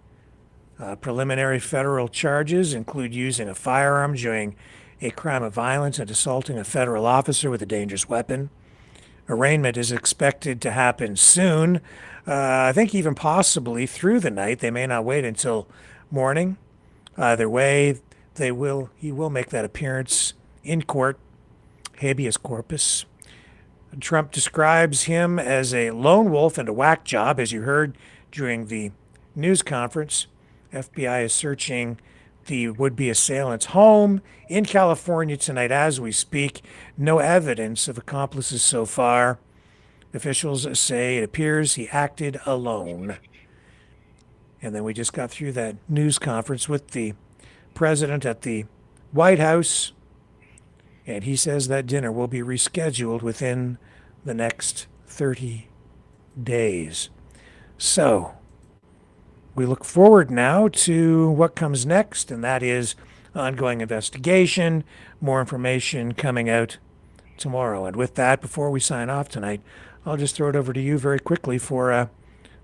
Preliminary federal charges include using a firearm during a crime of violence and assaulting a federal officer with a dangerous weapon. Arraignment is expected to happen soon. I think even possibly through the night. They may not wait until morning. Either way, he will make that appearance in court, habeas corpus. Trump describes him as a lone wolf and a whack job, as you heard during the news conference. FBI is searching the would-be assailant's home in California tonight as we speak. No evidence of accomplices so far. Officials say it appears he acted alone. And then we just got through that news conference with the president at the White House, and he says that dinner will be rescheduled within the next 30 days. So we look forward now to what comes next, and that is ongoing investigation, more information coming out tomorrow. And with that, before we sign off tonight, I'll just throw it over to you very quickly for a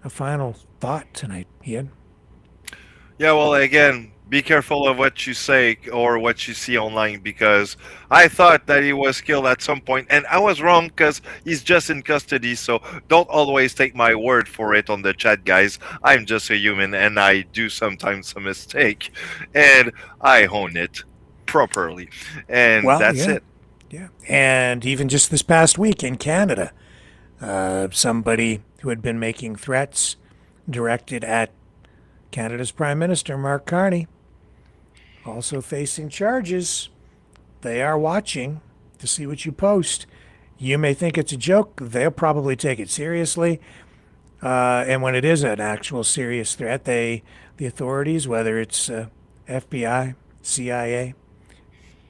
final thought tonight, Ian. Yeah, well, again, be careful of what you say or what you see online, because I thought that he was killed at some point, and I was wrong because he's just in custody. So don't always take my word for it on the chat, guys. I'm just a human, and I do sometimes a mistake, and I own it properly, and that's it. Yeah, and even just this past week in Canada, somebody who had been making threats directed at Canada's Prime Minister, Mark Carney, also facing charges. They are watching to see what you post. You may think it's a joke. They'll probably take it seriously. And when it is an actual serious threat, the authorities, whether it's FBI, CIA,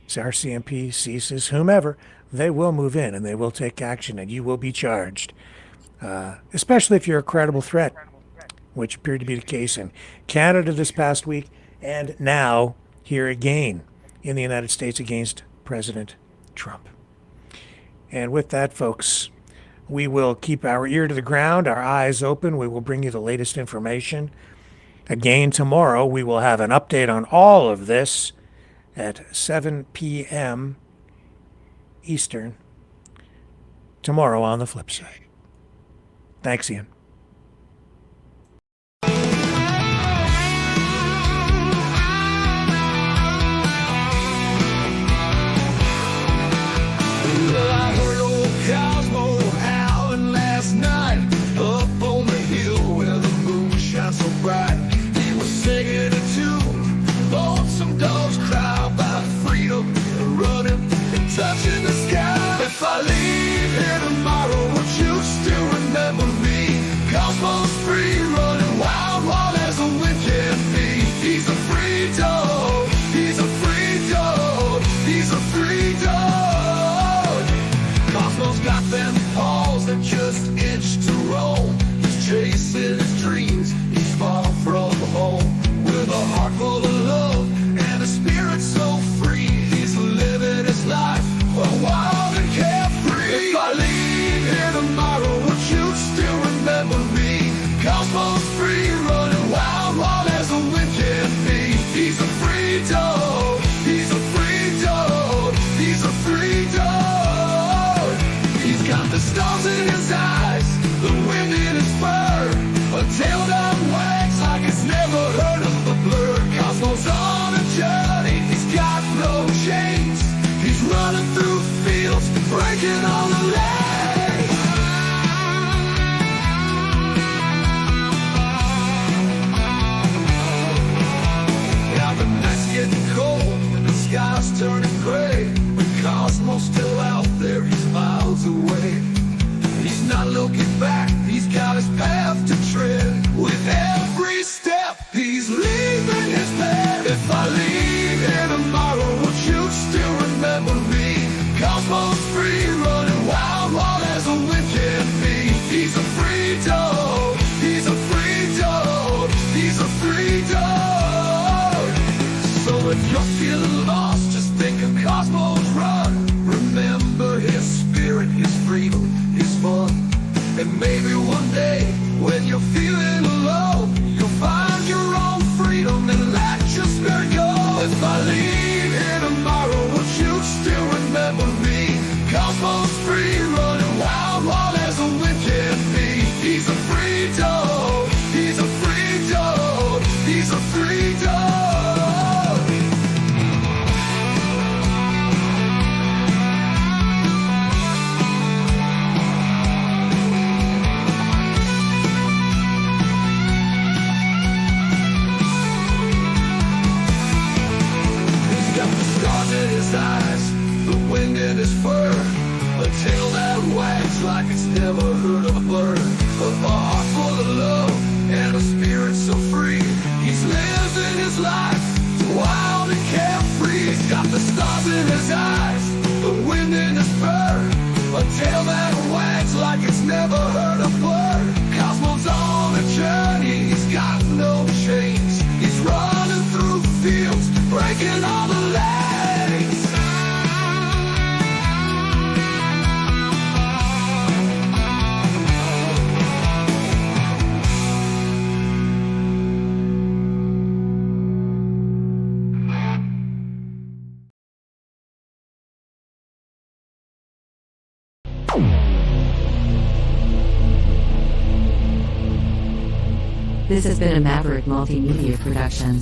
RCMP, CSIS, whomever, they will move in and they will take action, and you will be charged, especially if you're a credible threat, which appeared to be the case in Canada this past week, and now here again in the United States against President Trump. And with that, folks, we will keep our ear to the ground, our eyes open. We will bring you the latest information. Again, tomorrow, we will have an update on all of this at 7 p.m. Eastern, tomorrow on The Flip Side. Thanks, Ian. Well, I heard old Cosmo howling last night up on the hill where the moon shines so bright. He was singing a tune, lonesome dogs cry about freedom, running and touching the sky. If I leave here tomorrow, would you still remember me? Cosmo's free, running wild, wild as the wind can be. He's a free dog, he's a free dog, he's a free dog. Cosmo's got them paws that just itch to roam. He's chasing his dreams, he's far from home. With a heart full of love and a spirit so free, he's living his life wild and carefree. If I leave here tomorrow, would you still remember me? Cosmo's free, running wild, wild as the wind can be. He's a free dog, he's a free dog, he's a free dog. He's got the stars in his eyes, the wind in his fur, a tail that wags like it's never heard of a bird. Cosmo's on a journey. If you're feeling lost, just think of Cosmos Run. Remember his spirit, his freedom, his fun. And maybe one day, when you're feeling low, you'll find your own freedom and let your spirit go. If I leave here tomorrow, would you still remember me? Cosmos free, running wild, wild as the wind can be. He's a free dog, he's a free dog, he's a free dog. In his eyes, the wind in his fur, a tail that wags like it's never heard of a bird, a heart full of love and a spirit so free. He's living his life wild and carefree. He's got the stars in his eyes, the wind in his fur, a tail that wags like it's never heard a bird. Cosmos on a journey, he's got no chains. He's running through fields, breaking all the lanes. This has been a Maverick Multimedia production.